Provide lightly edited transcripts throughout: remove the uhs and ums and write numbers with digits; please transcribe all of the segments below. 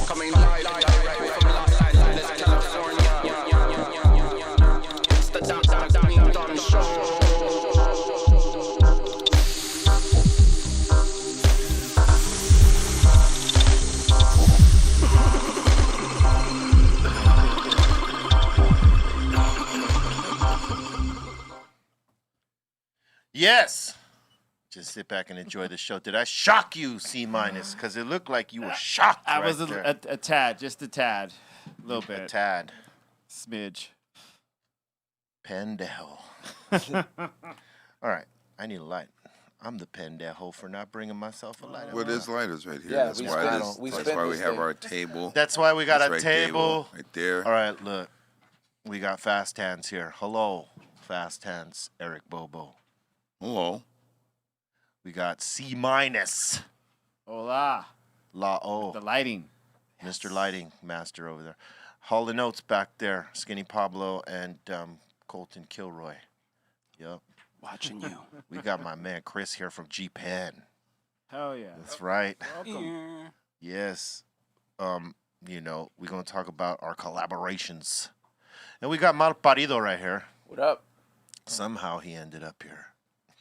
Coming live direct from Los Angeles, California. It's the Greenthumb Show. Yes. Just sit back and enjoy the show. Did I shock you, C-? Because it looked like you were shocked. I right was there. a tad, just a tad. A little bit. A tad. Smidge. Pendejo. All right. I need a light. I'm the pendejo for not bringing myself a light. Well, there's lighters right here. Yeah, that's we why, spent- this, we that's spent why we this have thing. our table. That's why we got It's a right table. right there. All right, look. We got fast hands here. Hello, fast hands, Eric Bobo. Hello. We got C-. Hola. La O. The lighting. Mr. Lighting Master over there. Hall and Oates back there. Skinny Pablo and Colton Kilroy. Yep. Watching you. We got my man Chris here from Gpen. Hell yeah. That's right. Welcome. Yes. You know, we're going to talk about our collaborations. And we got Malparido right here. What up? Somehow he ended up here.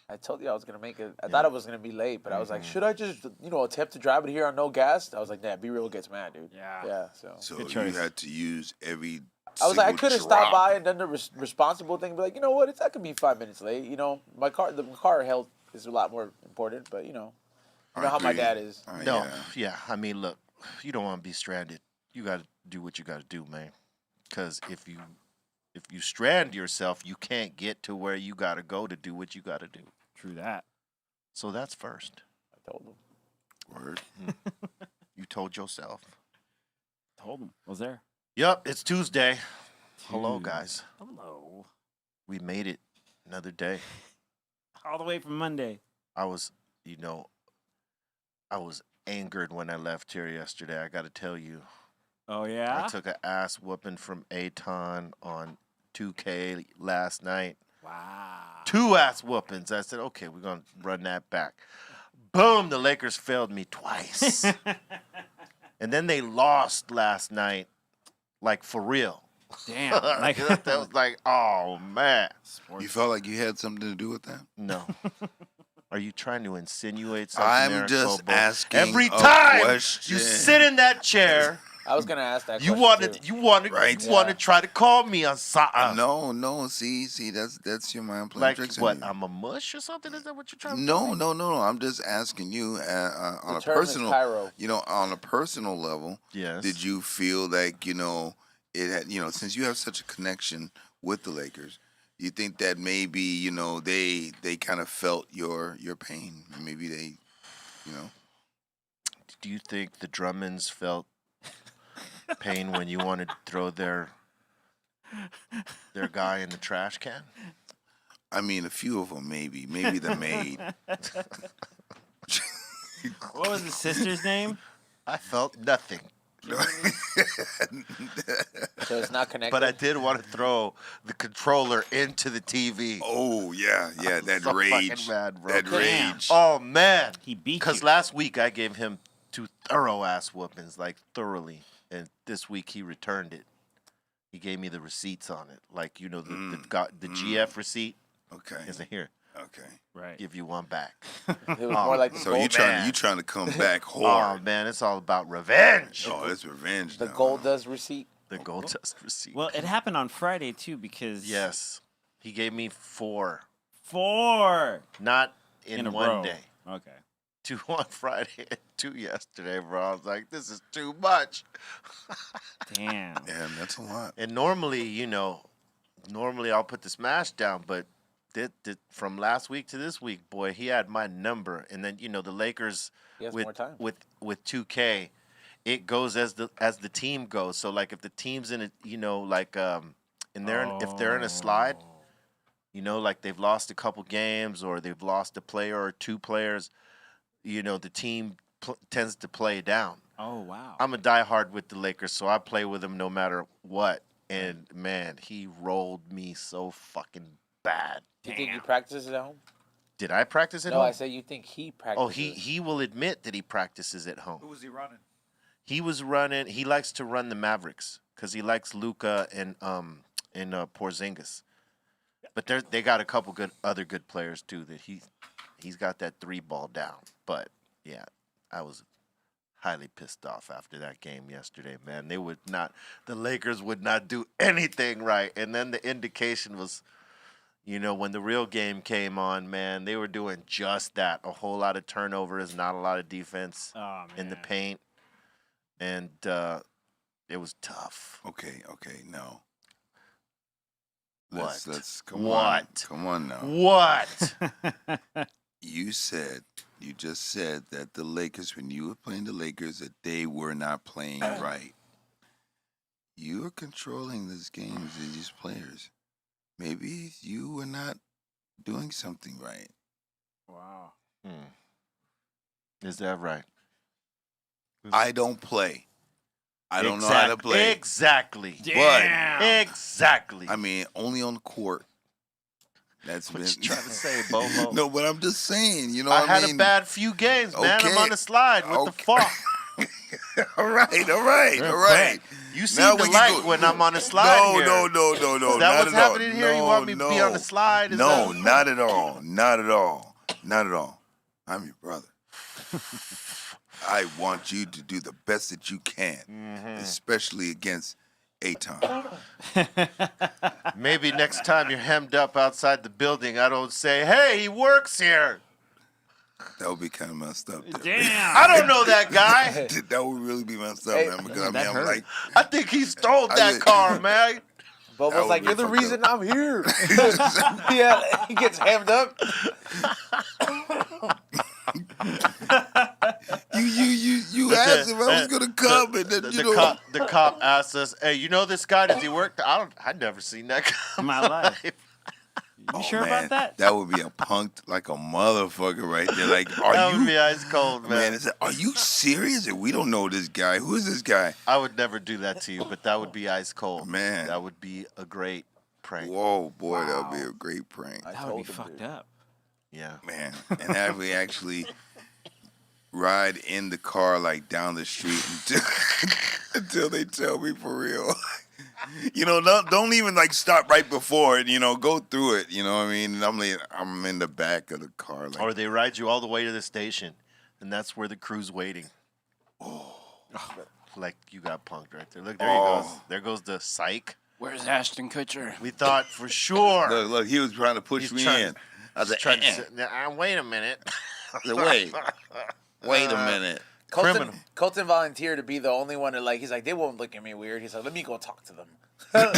I told you I was gonna make it. I thought it was gonna be late, but I was like, should I just, attempt to drive it here on no gas? I was like, nah, B-Real gets mad, dude. Yeah. Yeah. So Good you choice. had to use every. I was like, I single could have drop. stopped by and done the responsible thing, be like, you know what? I could be 5 minutes late. The car health is a lot more important, but you know how my dad is. No, yeah. I mean, look, you don't want to be stranded. You got to do what you got to do, man. Because if you strand yourself, you can't get to where you got to go to do what you got to do. True that. So that's first. I told him. Word. You told yourself. Told him. Was there. Yep, it's Tuesday. Hello, guys. Hello. We made it another day. All the way from Monday. I was angered when I left here yesterday. I got to tell you. Oh, yeah? I took an ass whooping from Eitan on 2K last night. Wow. 2 ass whoopings. I said, okay, we're going to run that back. Boom, the Lakers failed me twice. And then they lost last night, like for real. Damn. Like, that was like, oh, man. You felt like you had something to do with that? No. Are you trying to insinuate something? I'm Eric just Bobo? asking Every a time question. you sit in that chair, I was gonna ask that. you question want too. to try to call me on something. No. See, that's your mind playing Like tricks what? on I'm a mush or something? Is that what you're trying to you. tell me? No. I'm just asking you on The a term is personal, Cairo. on a personal level. Yes. Did you feel like it had since you have such a connection with the Lakers, you think that maybe they kind of felt your pain? Maybe they, Do you think the Drummonds felt pain when you wanted to throw their guy in the trash can? I mean, a few of them maybe the maid. what was his sister's name? I felt nothing. So it's not connected. But I did want to throw the controller into the TV. Oh yeah, that so rage, fucking mad, bro. that Damn. rage. Oh man, He beat you. because last week I gave him 2 thorough ass whoopings, like thoroughly, and this week he returned it. He gave me the receipts on it, like the GF receipt. Okay, Isn't here? okay. Right. Give you one back. it was more like the So gold. you trying to come back Oh hard? man, it's all about revenge. Oh, it's revenge. The now, gold huh? does receipt. The gold dust receipt. Well, it happened on Friday, too, because... Yes, he gave me 4, 4 not in a one row. day. Okay. 2 on Friday and 2 yesterday, bro. I was like, this is too much. Damn. Yeah, that's a lot. And normally, I'll put the smash down, but from last week to this week, boy, he had my number. And then, the Lakers He has with more time. with 2K, it goes as the team goes. So like if the team's in a, if they're in a slide, like they've lost a couple games or they've lost a player or 2 players, the team tends to play down. Oh, wow. I'm a diehard with the Lakers, so I play with them no matter what. and man, he rolled me so fucking bad. Do you think he practices at home? Did I practice at No, home? I say you think he practices. Oh, he will admit that he practices at home. Who was he running? He was running. He likes to run the Mavericks because he likes Luka and Porzingis. But they got a couple other good players too. That he's got that 3-ball down. But yeah, I was highly pissed off after that game yesterday, man. The Lakers would not do anything right. And then the indication was, when the real game came on, man, they were doing just that. A whole lot of turnovers, not a lot of defense in the paint. And it was tough. Okay, no. What? Let's come What? on. Come on now. What? You just said that the Lakers, when you were playing the Lakers, that they were not playing right. You are controlling these games, these players. Maybe you were not doing something right. Wow. Is that right? I don't play. I don't know how to play. Exactly. Damn. Exactly. I mean, only on the court. That's What been. you trying to say, Bobo? No, but I'm just saying. You know, I what had I mean? a bad few games, man. Okay. I'm on the slide. What the Okay. fuck? all right. You see Now the we can light go- when I'm on the slide here. No. Is that not what's at all. happening here? You No, want me to be on the slide? Is No, that... not at all. Not at all. Not at all. I'm your brother. I want you to do the best that you can, especially against Eitan. Maybe next time you're hemmed up outside the building, I don't say, hey, he works here. That would be kind of messed up. There. Damn. I don't know that guy. That would really be messed up, Hey, man. Because I that mean, I'm hurt. like, I think he stole that car, man. Bobo's That like, would you're be the fucked reason I'm here. Yeah, he gets hammed up. you asked if I was gonna come, and then The cop asked us, hey, you know this guy? Does he work? I'd never seen that guy in My life. You sure man, about that? That would be a punked like a motherfucker right there. Like, That are would be you? ice cold, man. Man, are you serious? And we don't know this guy. Who is this guy? I would never do that to you, but that would be ice cold. Man. That would be a great prank. Whoa, boy, that would be a great prank. I That would told be him, fucked dude. up. Yeah. Man, and have we actually ride in the car like down the street until they tell me for real. Don't even like stop right before it. Go through it. You know what I mean? And I'm in the back of the car. Like, Or they ride you all the way to the station, and that's where the crew's waiting. Like you got punked right there. Look, there he goes. There goes the psych. Where's Ashton Kutcher? We thought for sure. look, he was trying to push He's me trying- in. I was like, Trying to say, wait a minute. I said, wait a minute. Criminal. Colton volunteered to be the only one to he's like, they won't look at me weird. He's like, let me go talk to them. Let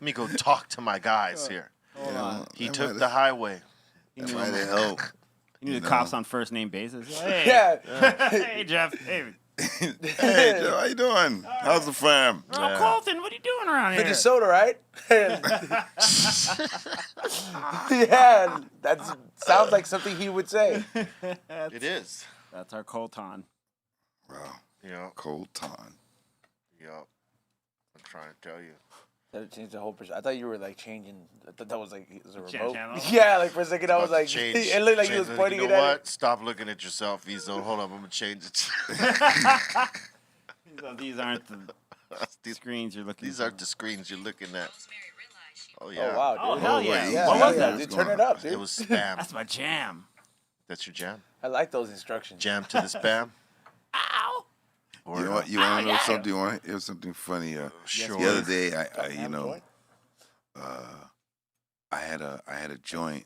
me go talk to my guys here. Hold on. He took the highway. That might have helped. You need the No. cops on first name basis. Hey, Yeah. hey, Jeff. Hey, Hey, Joe, how you doing? How's the fam? oh, Colton, what are you doing around here? Minnesota, right? Yeah, that sounds like something he would say. It is. That's our Colton. Wow, Yeah. Colton. Yeah. I'm trying to tell you. That changed the whole perspective. I thought you were changing. I thought that was it was a Change remote. channel? Yeah, for a second I was like, Change- it looked like he change- was pointing you know it what? at Stop looking at yourself, Vizo. Hold on, I'm gonna change it. So these aren't the these, screens you're looking these for. aren't the screens you're looking at. Oh it. yeah. Oh wow, dude. Oh, hell yeah. Yeah, What hell was yeah, that? dude. Turn it up, dude. It was spam. That's my jam. That's your jam. I like those instructions. Jam to the spam. Ow. Or You want to know something? You want to hear something funny? Sure. The other day, I Have a joint? I had a joint,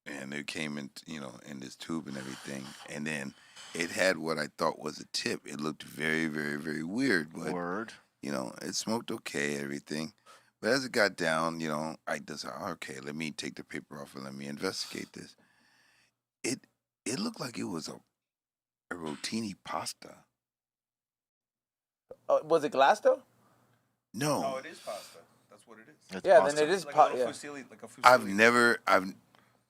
and it came in, in this tube and everything, and then it had what I thought was a tip. It looked very, very, very weird, but Word. it smoked okay, everything. But as it got down, I just okay, let me take the paper off and let me investigate this. It looked like it was a rotini pasta. Was it glass though? No, Oh, it is pasta. That's what it is. It's Yeah, pasta. then it is Like a pot. little Yeah. fusilli, like a fusilli.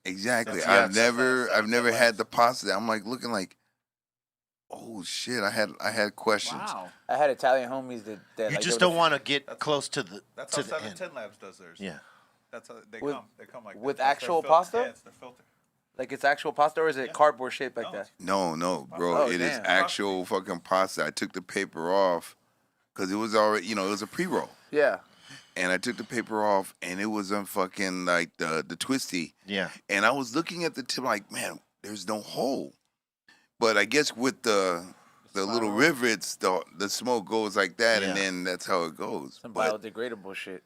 exactly. That's- I've yeah, never had the pasta. I'm like looking like, Oh shit! I had questions. Wow. I had Italian homies that You like, just they don't would- want to get close to the That's to how the end. 710 Labs does theirs. Yeah. That's how they With- come. They come like with that. That's their actual filter. pasta? Yeah, it's their filter. like it's actual pasta or is it cardboard shaped like No, that? No, bro. Oh, It is damn. actual fucking pasta. I took the paper off because it was already, it was a pre-roll. Yeah. And I took the paper off, and it was on fucking like the twisty. Yeah. And I was looking at the tip, like, man, there's no hole. But I guess with the little rivets, the smoke goes like that, Yeah. and then that's how it goes. Some But biodegradable shit.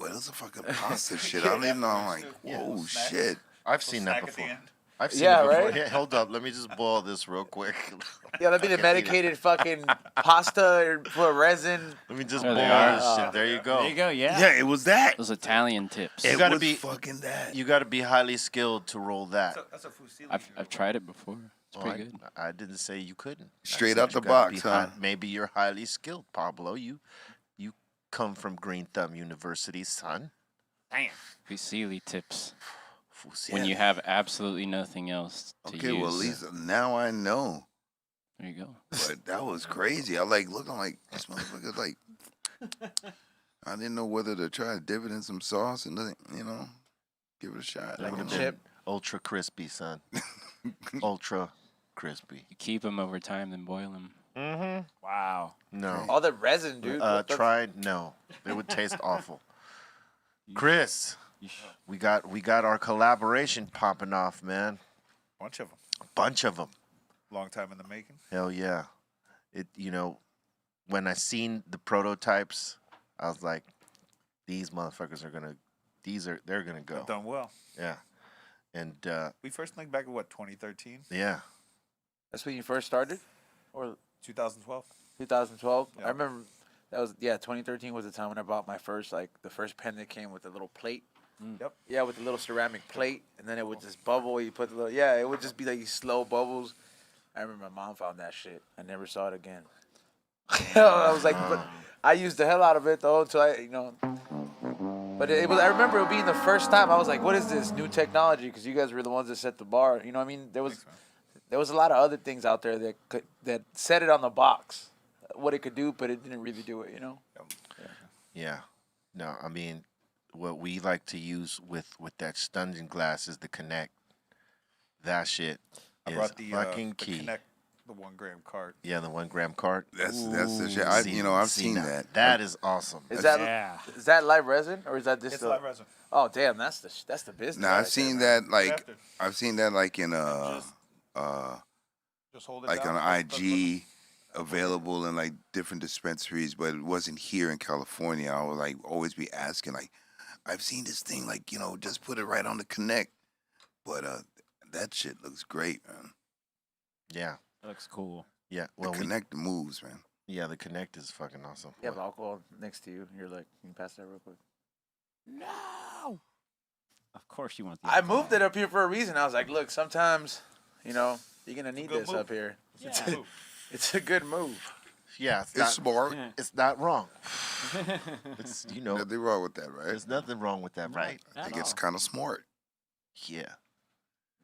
it was a fucking pasta shit. I don't even know. I'm like, Yeah. whoa, Snack. shit. I've seen that Snack at the before. end. I've seen Yeah, it before. right? Yeah, hold up. Let me just boil this real quick. Yeah, that'd be the I can't eat it. medicated fucking pasta for resin. Let me just There boil they are. this shit. There you go. There you go. Yeah. Yeah, it was that. Those Italian tips. You It gotta was be- fucking that. You got to be highly skilled to roll that. That's a fusilli. I've tried it before. It's Oh, pretty good. I didn't say you couldn't. I Straight said out you the gotta box, be huh? maybe you're highly skilled, Pablo. You come from Greenthumb University, son. Damn. Fusilli tips. Fusilli. When you have absolutely nothing else to Okay, use. well, at least now I know. There you go. But that was crazy. I like looking like this motherfucker. Like, I didn't know whether to try to dip it in some sauce and nothing, give it a shot. That would have been Chip. ultra crispy, son. Ultra crispy. You keep them over time, then boil them. Mm-hmm. Wow. No. All the resin, dude. What the- Tried? No. It would taste awful. Chris, we got our collaboration popping off, man. Bunch of them. A bunch of them. Long time in the making. Hell yeah. When I seen the prototypes, I was like, these motherfuckers are gonna go. They've done well. Yeah. And We first linked back in what, 2013, yeah. That's when you first started? Or 2012. 2012? Yeah. I remember that was, 2013 was the time when I bought my first, the first pen that came with the little plate. Yep. Yeah, with the little ceramic plate, and then it would just bubble. You put the little, it would just be like these slow bubbles. I remember my mom found that shit. I never saw it again. I was like, but I used the hell out of it though, until But it was. I remember it being the first time. I was like, what is this new technology? Because you guys were the ones that set the bar. You know what I mean? There was a lot of other things out there that set it on the box, what it could do, but it didn't really do it. Yeah. No, I mean, what we like to use with that stunning glass is the Connect. That shit I is brought the fucking the key. Connect, the 1 gram cart. Yeah, the 1 gram cart. That's the shit. I've seen that. That is awesome. Is Yeah. that live resin or is that this? It's live resin. Oh damn, that's the business. Now right I've seen there, that like After. I've seen that like in Just hold it like down. on IG available in like different dispensaries, but it wasn't here in California. I would like always be asking like, I've seen this thing like just put it right on the Connect, but that shit looks great, man. Yeah. That looks cool. Yeah. The Well, Connect moves, man. the Connect is fucking awesome. You have alcohol next to you. You're like, can you pass that real quick? No. Of course you want the I moved it up here for a reason. I was like, look, sometimes, you're gonna need good this move. up here. Yeah. It's a good move. Yeah, It's smart. Yeah. it's not wrong. It's Nothing wrong with that, right? there's nothing wrong with that, right? I think it's kind of smart. Yeah.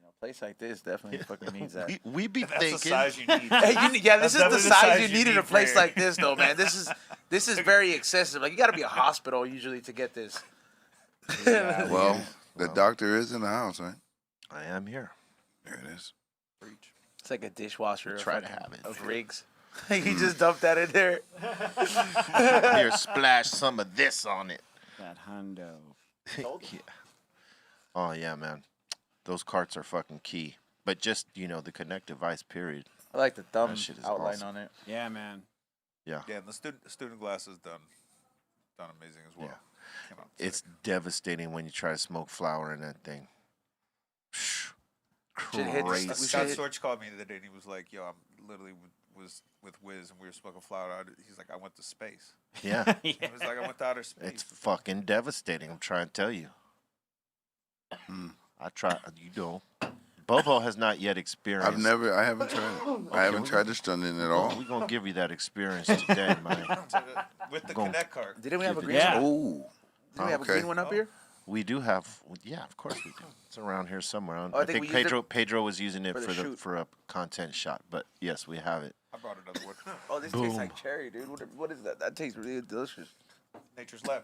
A place like this definitely fucking needs that. We be That's the thinking. size you need. Hey, this That's is the definitely size you need in a for place your- like this, though, man. This is very excessive. Like you got to be a hospital usually to get this. Well, the doctor is in the house, right? I am here. There it is. It's like a dishwasher Try of, to fucking- have it. of rigs. You just dump that in there. Here, splash some of this on it. That hundo. Yeah. Oh yeah, man. Those carts are fucking key. But just the Connect device, period. I like the thumb That shit is outline awesome. on it. Yeah, man. Yeah, and the student glass is done amazing as well. Yeah. Came out It's sick. devastating when you try to smoke flower in that thing. Should hit- Crazy. we Scott should- Storch called me the other day and he was like, "Yo, I'm literally was with Wiz and we were smoking flower. He's like, I went to space. Yeah. He was like, I went to outer space. It's fucking devastating. I'm trying to tell you. I try. Bobo has not yet experienced. I haven't tried it. I haven't tried the stunning at all. We're gonna give you that experience today, man. With the Go. Connect card. Didn't we have a green Yeah. one? Oh, Didn't we have a okay. green one up here? We do have, yeah, of course we do. It's around here somewhere. Oh, I think we used it Pedro was using it for the shoot. for a content shot, but yes, we have it. I brought another one. Oh, this tastes like cherry, dude. What is that? That tastes really delicious. Nature's Lab.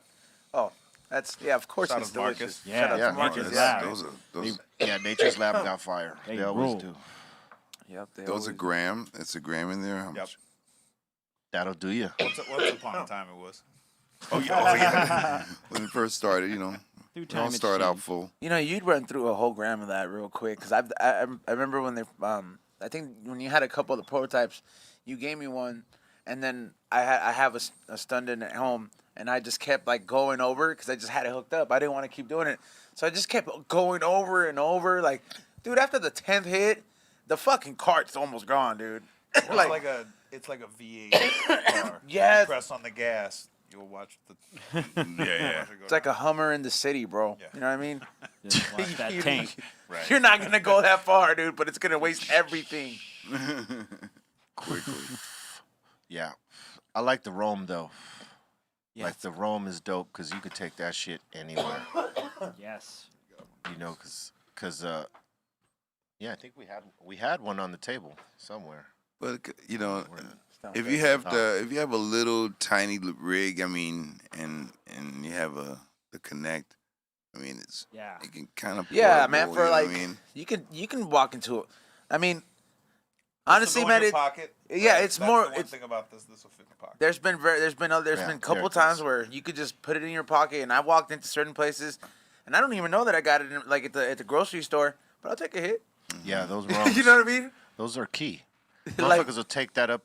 Oh, that's of course Shout it's out to Marcus. delicious. Yeah, Shout out yeah, to Marcus. Nature's Yeah. Lab. Those Yeah, Nature's Lab got fire. They They always rule. do. Yep. They those are always- gram. It's a gram in there. How Yep. much? That'll do you. Once upon a time it was. Oh yeah. When it first started, you know, Through it time all it's started out changed. full. You know, you'd run through a whole gram of that real quick because I remember when they I think when you had a couple of the prototypes, you gave me one, and then I have a stun-in at home, and I just kept like going over because I just had it hooked up. I didn't want to keep doing it, so I just kept going over and over. Like, dude, after the 10th hit, the fucking cart's almost gone, dude. Well, it's like a V8 car. Yes. You press on the gas, you'll watch the. Yeah. It's like a Hummer in the city, bro. Yeah. You know what I mean? Just watch that tank. Right. You're not gonna go that far, dude, but it's gonna waste everything. Quickly. Yeah. I like the Rome though. Yeah. Like the Rome is dope because you could take that shit anywhere. Yes. You know, because yeah, I think we had one on the table somewhere. But you know, Where- if you have a little tiny rig, I mean, and you have the Connect, I mean, it's Yeah. it can kind of Yeah, man. For like, I mean, you can walk into it. I mean, This honestly, will go in man, your pocket, yeah, right? it's That's more- the one it's- thing about this will fit in your pocket. there's been Yeah, a couple there it times is. where you could just put it in your pocket, and I walked into certain places, and I don't even know that I got it in, like at the grocery store, but I'll take a hit. Yeah, those Romes. You know what I mean? Those are key. Like- Motherfuckers will take that up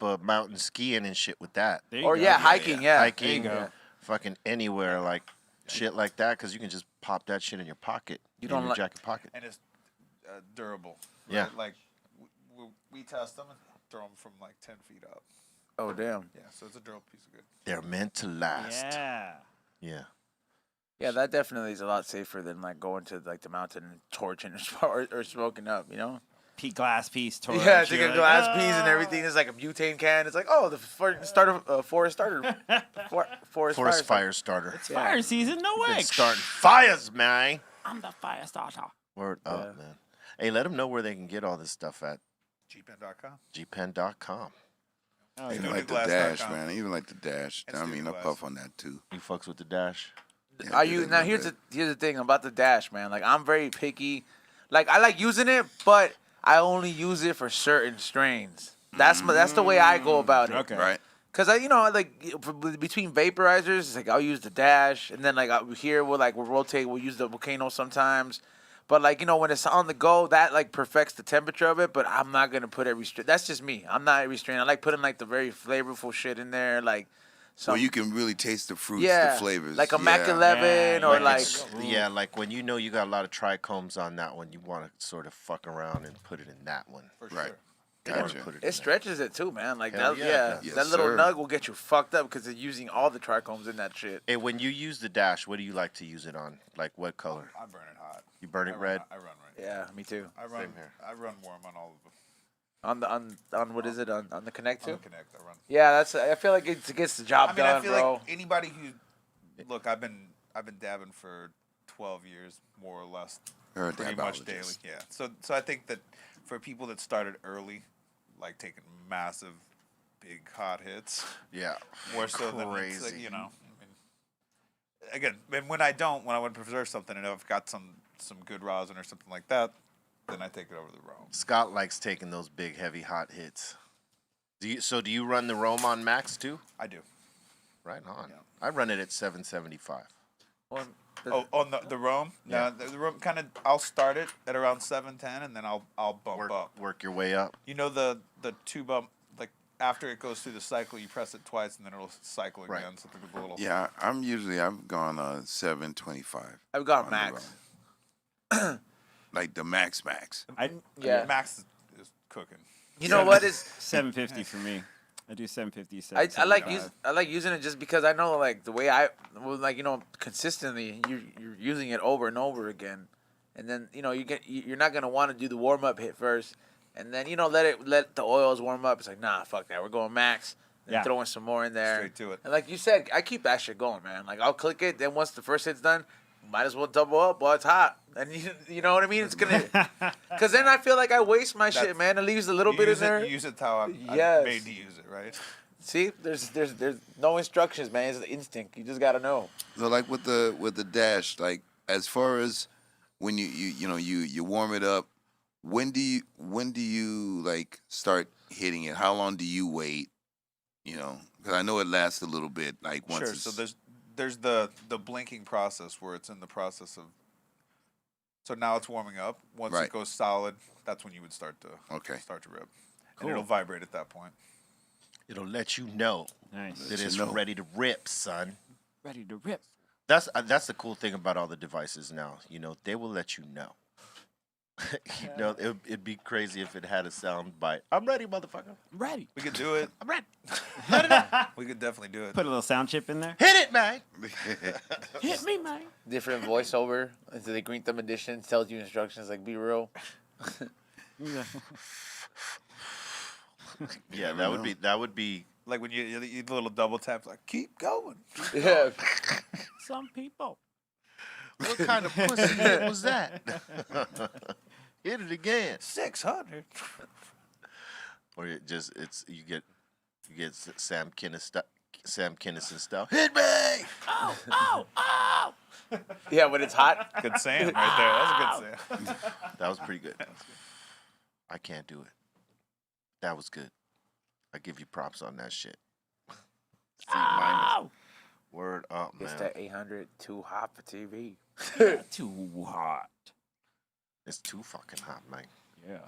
a mountain skiing and shit with that. There you Or go. yeah, hiking. Yeah, Hiking, There you go. fucking anywhere, like shit like that, because you can just pop that shit in your pocket. You in don't your like- jacket pocket. And it's durable. Right? Yeah. Like we test them and throw them from like 10 feet up. Oh damn. Yeah, so it's a durable piece of good. They're meant to last. Yeah. Yeah. Yeah, that definitely is a lot safer than like going to like the mountain and torching or smoking up. You know? Glass piece torch. Yeah, take you're a like, glass piece and "Ah." everything. It's like a butane can. It's like, oh, the forest starter. Forest fire starter. It's fire season. No way. Been starting fires, man. I'm the fire starter. Word up, man. Hey, let them know where they can get all this stuff at Gpen.com. gpen.com. Oh, even yeah. like the Glass.com. dash, man. I even like the dash. And I mean, I Glass. puff on that too. You fucks with the dash? Yeah, Are do you that now? little Here's bit. here's the thing about the dash, man. Like I'm very picky. Like I like using it, but I only use it for certain strains. That's the way I go about it. Okay. Right. Cause I, between vaporizers, it's like I'll use the dash, and then like here we'll rotate. We'll use the volcano sometimes, but like when it's on the go, that like perfects the temperature of it. But I'm not gonna put every strain. That's just me. I'm not every strain. I like putting like the very flavorful shit in there, like. Well, you can really taste the fruits, yeah, the flavors. like a yeah. Mac 11 or like. Yeah, like when you know you got a lot of trichomes on that one, you want to sort of fuck around and put it in that one. For Right. sure. You wanna Gotcha. put in It stretches it too, man. Like Hell that, yeah. Yes, that little sir. nug will get you fucked up because it's using all the trichomes in that shit. Hey, when you use the dash, what do you like to use it on? Like what color? I burn it hot. You burn it red? I run red. Yeah, me too. I run. Same here. I run warm on all of them. On what is it on the Connect On too? the Connect, I run. Yeah, that's. I feel like it gets the job I mean, done, I feel bro. like anybody who look, I've been dabbing for 12 years, more or less, You're a pretty much daily. dabologist. Yeah. So I think that for people that started early, like taking massive, big hot hits, Yeah. more so than it's Crazy. like, I mean, again, and when I want to preserve something, and if I've got some good rosin or something like that, then I take it over the Rome. Scott likes taking those big, heavy, hot hits. Do you run the Rome on max too? I do. Right on. Yeah. I run it at 775. Well, Oh, on the Rome? Yeah. No, the Rome kind of. I'll start it at around 710, and then I'll bump up. Work your way up. You know the two bump, like after it goes through the cycle, you press it twice, and then it'll cycle again. Right. So it's a little. Yeah, I've gone 725. I've got on the max. Rome. Like the max. Yeah. Max is cooking. You know what is? 750 for me. I do 750. I like 775. I like using it just because I know like the way consistently you're using it over and over again, and then you're not gonna want to do the warm up hit first, and then let the oils warm up. It's like nah, fuck that, we're going max. And Yeah. throwing some more in there. Straight to it. And like you said, I keep that shit going, man. Like I'll click it, then once the first hit's done, might as well double up while it's hot. And you know what I mean? It's gonna, cause then I feel like I waste my shit, man. It leaves a little bit in there. Use it how I'm Yes. made to use it, right? See, there's no instructions, man. It's the instinct. You just gotta know. So like with the dash, like as far as when you warm it up, when do you like start hitting it? How long do you wait? You know, because I know it lasts a little bit. Like once Sure. it's, So there's the blinking process where it's in the process of. So now it's warming up. Once Right. it goes solid, that's when you would start to rip, and it'll vibrate at that point. It'll let you know Nice. that you it's know. ready to rip, son. Ready to rip. That's the cool thing about all the devices now. You know, they will let you know. You know, it'd be crazy if it had a sound bite. I'm ready, motherfucker. I'm ready. We could do it. I'm ready. We could definitely do it. Put a little sound chip in there. Hit it, man. Hit me, man. Different voiceover into the Greenthumb edition tells you instructions like be real. Yeah, never that would be. Like when you the little double taps, like keep going. Yeah. Some people. What kind of pussy hit was that? Hit it again. 600. Or you get Sam Kinison style. Hit me. Oh. Yeah, when it's hot. Good Sam right there. That's a good Sam. That was pretty good. I can't do it. That was good. I give you props on that shit. C minus. Oh. Word up, man. It's that 800 too hot for TV. Too hot. It's too fucking hot, man. Yeah.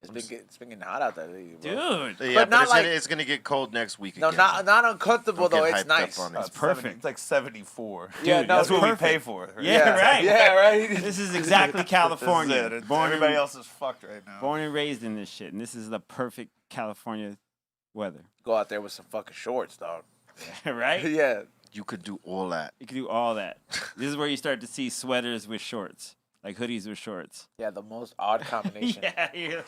It's been getting hot out there lately, bro. Dude. Yeah, but not it's, like- it's gonna get cold next week. No, again. not uncomfortable Don't though. get It's hyped up nice. on it. That's perfect. It's like 74. Yeah, Dude, no, That's what we perfect. pay for. Right? Yeah, right. Yeah, right. This is exactly California. This is it. Everybody else is fucked right now. Born and raised in this shit, and this is the perfect California weather, Go out there with some fucking shorts, dog. right? Yeah. You could do all that. You can do all that. This is where you start to see sweaters with shorts, like hoodies with shorts. Yeah, the most odd combination. Yeah.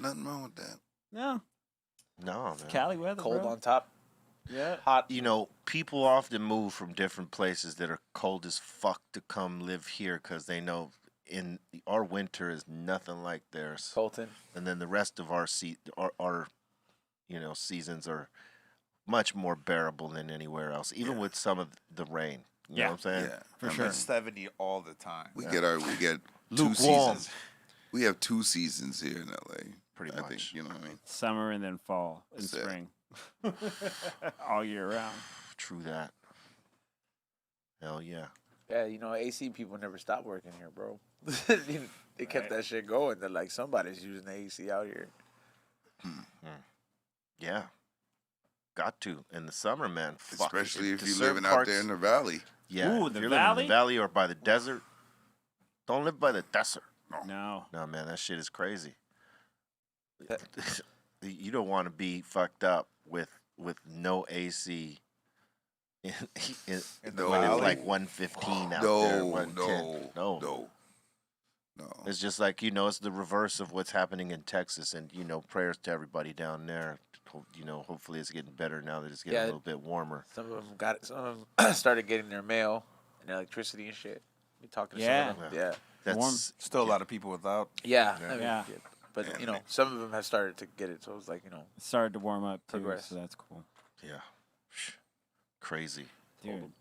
Nothing wrong with that. No, No, man. Cali weather, Cold bro. on top, Yeah. hot. You know, people often move from different places that are cold as fuck to come live here because they know our winter is nothing like theirs, Colton. and then the rest of our seasons are much more bearable than anywhere else, even with some of the rain. You know what I'm saying? Yeah, For I mean, sure. It's 70 all the time. We get two Lukewarm. seasons. We have 2 seasons here in LA. Pretty I much. think, you know what I mean? Summer and then fall and That's it. spring, all year round. True that. Hell yeah. Yeah, you know, AC people never stop working here, bro. They kept that shit going. They're like, somebody's using the AC out here. Yeah. Got to. In the summer, man. Fuck. Especially if To you're certain living out there parts- in the valley. Yeah. Ooh, if the you're living in valley? the valley or by the desert, don't live by the desert. No. No, man, that shit is crazy. You don't want to be fucked up with no AC in the when it's valley? like 115 out there. No, 110. no. It's just like, it's the reverse of what's happening in Texas. And, prayers to everybody down there. Hopefully it's getting better now that it's getting Yeah. a little bit warmer. Some of them got it. Some of them started getting their mail and electricity and shit. We talking to some of them. Yeah. Yeah. That's Warm. Still a lot of people without. Yeah. Yeah. I mean, Yeah. But, some of them have started to get it. So it's like, It started to warm up too, Progress. so that's cool, yeah. Crazy. dude.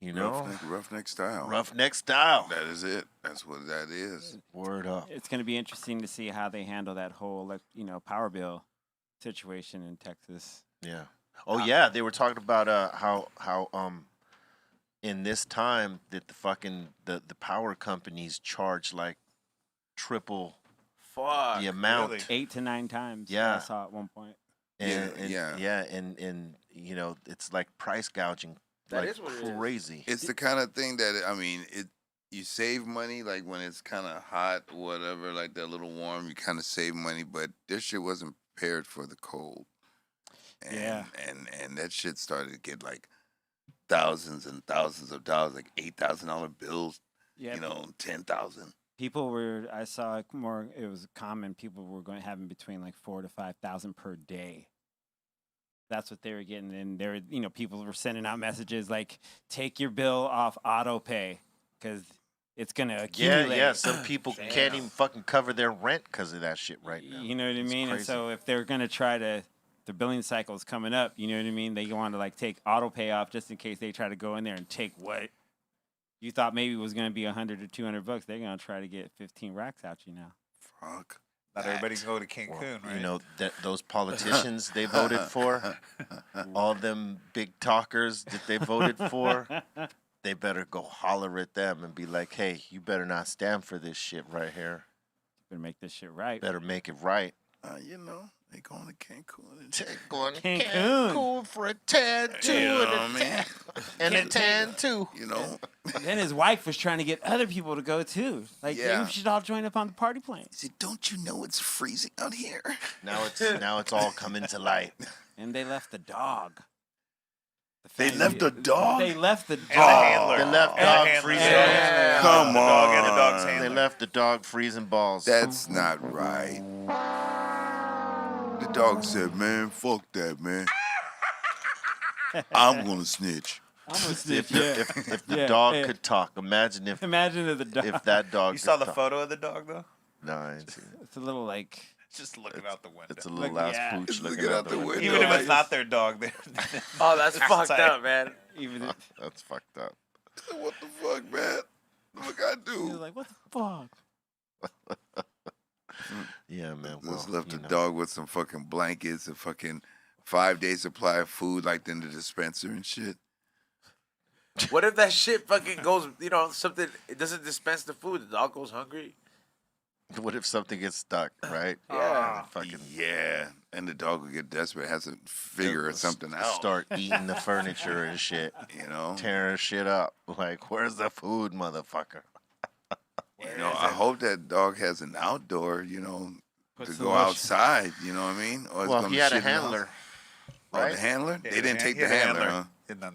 Roughneck style. Roughneck style. That is it. That's what that is. Word up. It's going to be interesting to see how they handle that whole, power bill situation in Texas. Yeah. Oh yeah, they were talking about how in this time that the fucking the power companies charge like triple fuck. the amount. really? 8 to 9 times. Yeah. I saw at one point. And, Yeah. and it's like price gouging. That like is what it is. crazy. It's the kind of thing that you save money like when it's kind of hot or whatever, like that little warm. You kind of save money, but this shit wasn't prepared for the cold. And, Yeah. and that shit started to get like thousands and thousands of dollars, like $8,000 bills. Yeah. 10,000. I saw more, it was common, people were having between like 4,000 to 5,000 per day. That's what they were getting, and there, people were sending out messages like, "Take your bill off auto pay because it's gonna accumulate." Yeah. Some people can't even fucking cover their rent because of that shit right now. You know what I mean? And crazy. so if they're gonna try to, the billing cycle is coming up. You know what I mean? They want to like take auto pay off just in case they try to go in there and take what you thought maybe was gonna be $100 or $200. They're gonna try to get 15 racks out you now. Fuck. Not everybody can go to Cancun, right? You know, those politicians they voted for, all them big talkers that they voted for, they better go holler at them and be like, hey, you better not stand for this shit right here. Better make this shit right. Better make it right. They going to Cancun. They're going to Cancun. Cancun for a tattoo You know what I and a mean? tan. And a tan too. You know? And then his wife was trying to get other people to go too. Like, Yeah. maybe we should all join up on the party plane. He said, don't you know it's freezing out here? Now it's all coming to light. And they left the dog. They family- left a dog? They left the And the dog. handler. They left And the dog handler. freezing. Yeah. Come The dog and the on. dog's They handler. left the dog freezing balls. That's not right. The dog said, man, fuck that, man. I'm going to snitch. I'm gonna if snitch, the, yeah. if the Yeah, dog yeah. could talk, imagine if Imagine if the dog. that dog. You saw could the talk. photo of the dog, though? No, I ain't seen it. It's a little like. It's just looking out the window. It's a little Look, ass yeah. pooch It's looking looking out the window. Even if it's not their dog, they're Oh, that's fucked tight. up, man. Even if, That's fucked up. What the fuck, man? What I he was do? like, what the fuck? Yeah, man. Just well, left you the know. dog with some fucking blankets, a fucking 5-day supply of food like in the dispenser and shit. What if that shit fucking goes, something, it doesn't dispense the food, the dog goes hungry? What if something gets stuck, right? Yeah. Fucking Yeah. And the dog will get desperate, has to figure something out. start eating the furniture and shit, You know? tearing shit up. Like, where's the food, motherfucker? I hope that dog has an outdoor, Put to some go lotion. outside, you know what I mean? Or it's Well, gonna he had a shit in the house. handler, Oh, right? the handler? Yeah, They didn't take yeah, the handler, huh? And then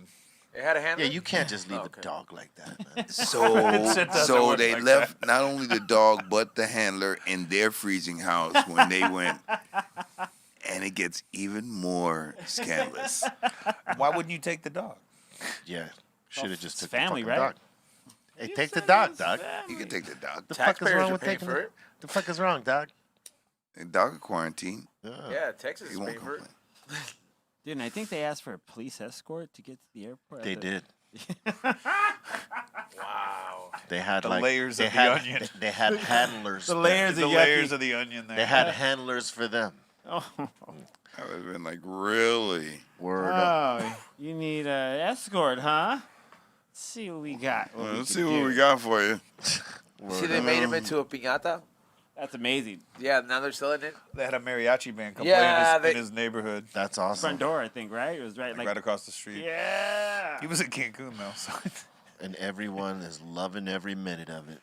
It had a handler? Yeah, you can't just leave Okay. a dog like that, man. It doesn't So work they like left not only the dog but the handler in their freezing house when they went, and it gets even more scandalous. why wouldn't you take the dog? Yeah, should have just it's took family, the right? fucking dog. Hey, take the dog, dog. You can take the dog. The fuck is Taxpayers wrong are with paying taking for it. The fuck is wrong, dog? The dog in quarantine. Yeah, Texas He is won't paying for it. complain. Dude, and I think they asked for a police escort to get to the airport. They did. Wow. They had The like layers they of the had, onion. They had handlers. The there. layers The of layers yucky. of the onion there. They had handlers for them. Oh, I would have been like, really? Word up. oh, you need an escort, huh? Let's see what we got. Well, we let's can see what do. we got for you. See, they made him into a piñata? That's amazing. Yeah, now they're selling it. They had a mariachi band come Yeah, play in they- his neighborhood, That's awesome. Front door, I think, right? It was right, like right across the street. yeah. He was in Cancun though, so And everyone is loving every minute of it.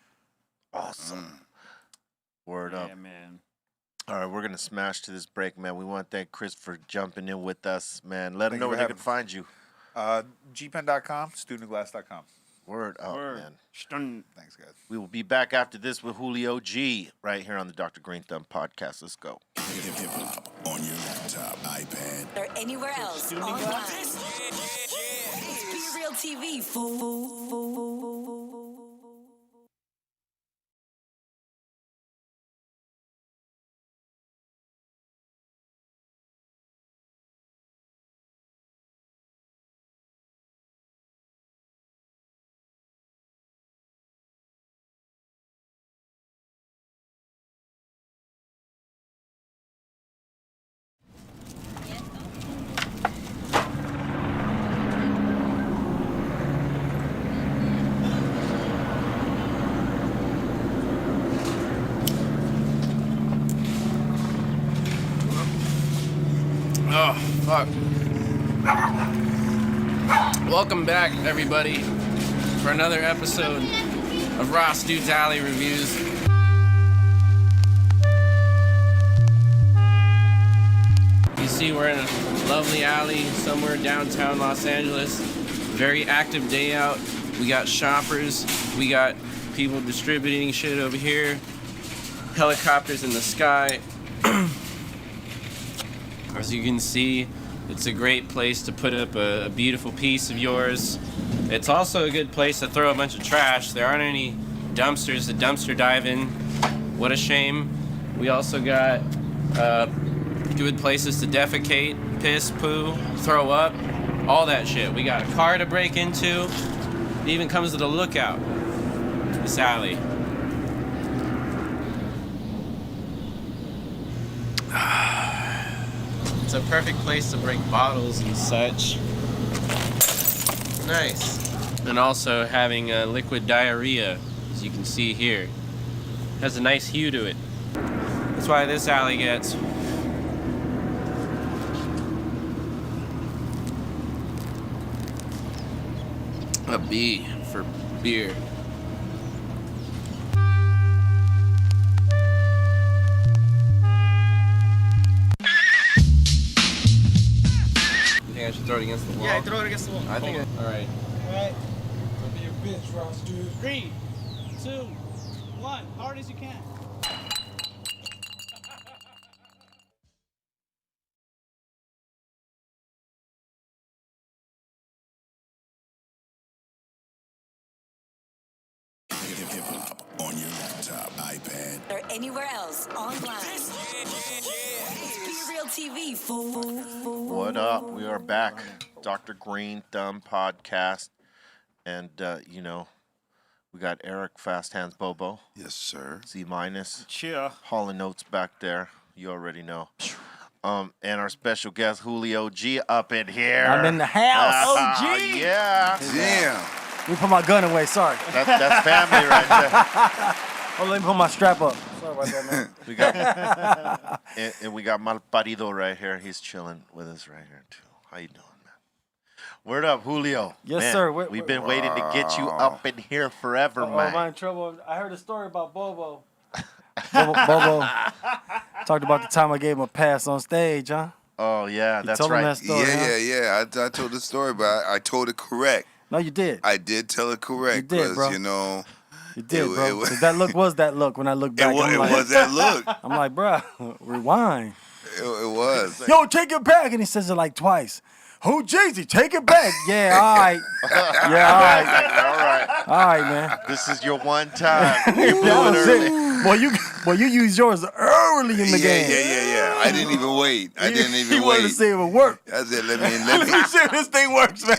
Awesome. Word up. Yeah, man. All right, we're gonna smash to this break, man. We want to thank Chris for jumping in with us, man. Let Thank him know you where for they can having find you. Gpen.com, studentofglass.com. Word up, Word. man. Stun. Thanks, guys. We will be back after this with Julio G right here on the Dr. Greenthumb podcast. Let's go. Hip hop on your laptop, iPad. Or anywhere else online. It's B-Real TV, fool. Oh, fuck. Welcome back, everybody, for another episode of Ross Dude's Alley Reviews. You see, we're in a lovely alley somewhere downtown Los Angeles. Very active day out. We got shoppers. We got people distributing shit over here. Helicopters in the sky. As you can see, It's a great place to put up a beautiful piece of yours. It's also a good place to throw a bunch of trash. There aren't any dumpsters to dumpster dive in. What a shame. We also got good places to defecate, piss, poo, throw up, all that shit. We got a car to break into. It even comes to the lookout. This alley. It's a perfect place to break bottles and such. Nice. And also having liquid diarrhea, as you can see here. Has a nice hue to it. That's why this alley gets a B for beer. You think I should throw it against the wall? Yeah, throw it against the wall. I think. All right. Alright. Don't be a bitch, Ross, dude. 3, 2, 1. Hard as you can. Hip hop on your laptop, iPad, Or anywhere else online. It's B-Real TV, fool. What up? We are back. Dr. Greenthumb podcast. And, we got Eric Fast Hands Bobo. Yes, sir. Z minus. Chill. Hauling notes back there. You already know. And our special guest, Julio G, up in here. I'm in the house. OG. Yeah. Damn. Let me put my gun away, sorry. That's family right there. Oh, let me put my strap up. Sorry about that, man. We got and we got Malparido right here. He's chilling with us right here too. How you doing, man? Word up, Julio. Yes, Man, sir. We've been waiting to get you up in here forever, Oh, man. am I in trouble? I heard a story about Bobo. Bobo talked about the time I gave him a pass on stage, huh? Oh yeah, You that's told him right. that story, huh? Yeah. I told the story, but I told it correct. No, you did. I did tell it correct. You did, bro. You know, You did, It- bro. it was- 'Cause that look was that look when I look back. it I'm like, was that look. I'm like, bro, rewind. It was. Yo, take it back. And he says it like twice. Who, Jeezy? Take it back. Yeah, all right. Yeah, all right. All right. All right, man. This is your one time. You blew That it was early. it. Well, you used yours early in the game. Yeah. I didn't even wait. I didn't He even wanted to wait. see if it worked. I said, let Let me. me see if this thing works, man.